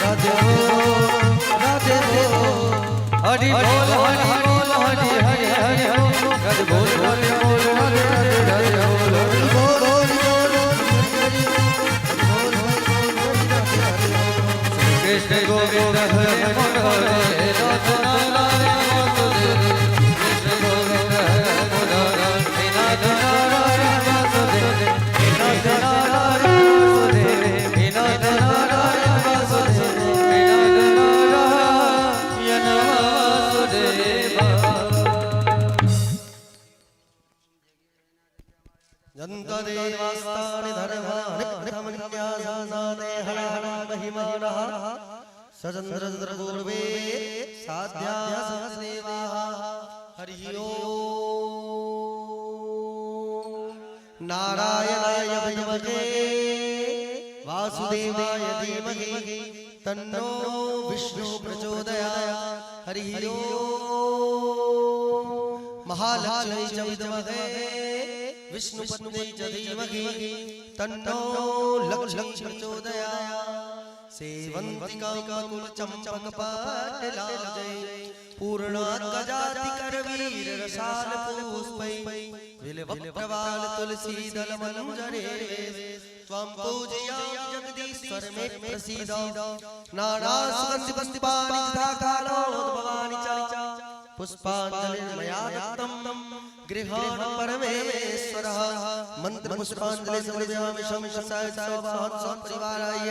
राधे बोल राधे बोल हरि बोल हरि बोल हरि हरि हरि हरि बोल हरि बोल हरि हरि हरि बोल हरि बोल हरि बोल कृष्ण गोविंद हरे मुरारे राधा नारायण वासुदेव कृष्ण गोविंद हरे मुरारे नाथ नारायण वासुदेव नाथ नारायण वासुदेव नाथ नारायण वासुदेव नाथ नारायण वासुदेव जन्त देवास्तानि धर्माणि कथमन्यासानादे हरहरा महिमानः सचन्द्रपूर्वे साध्याः देवाः हरि ओम् नारायणाय विद्महे वासुदेवाय धीमहि तन्नो विष्णु प्रचोदयात् हरि ओम् महालक्ष्मी च विद्महे विष्णुपत्नी च धीमहि तन्नो लक्ष्मी प्रचोदयात् सेवन्तिका कुल चंपक पाटलाजय पूर्णाकजाति करवीर रसाल पुष्पै विलवप्रवाल तुलसी दल मंजरे त्वं पूजयामि जगदीश्वर मे प्रसीद नाना सुगंधि पुष्पाणि तथा कालोद्भवानि च पुष्पांजलिर्मया दत्तं गृहाण परमेश्वरः मंत्र पुष्पांजलि समर्पयामि शं शं सपरिवाराय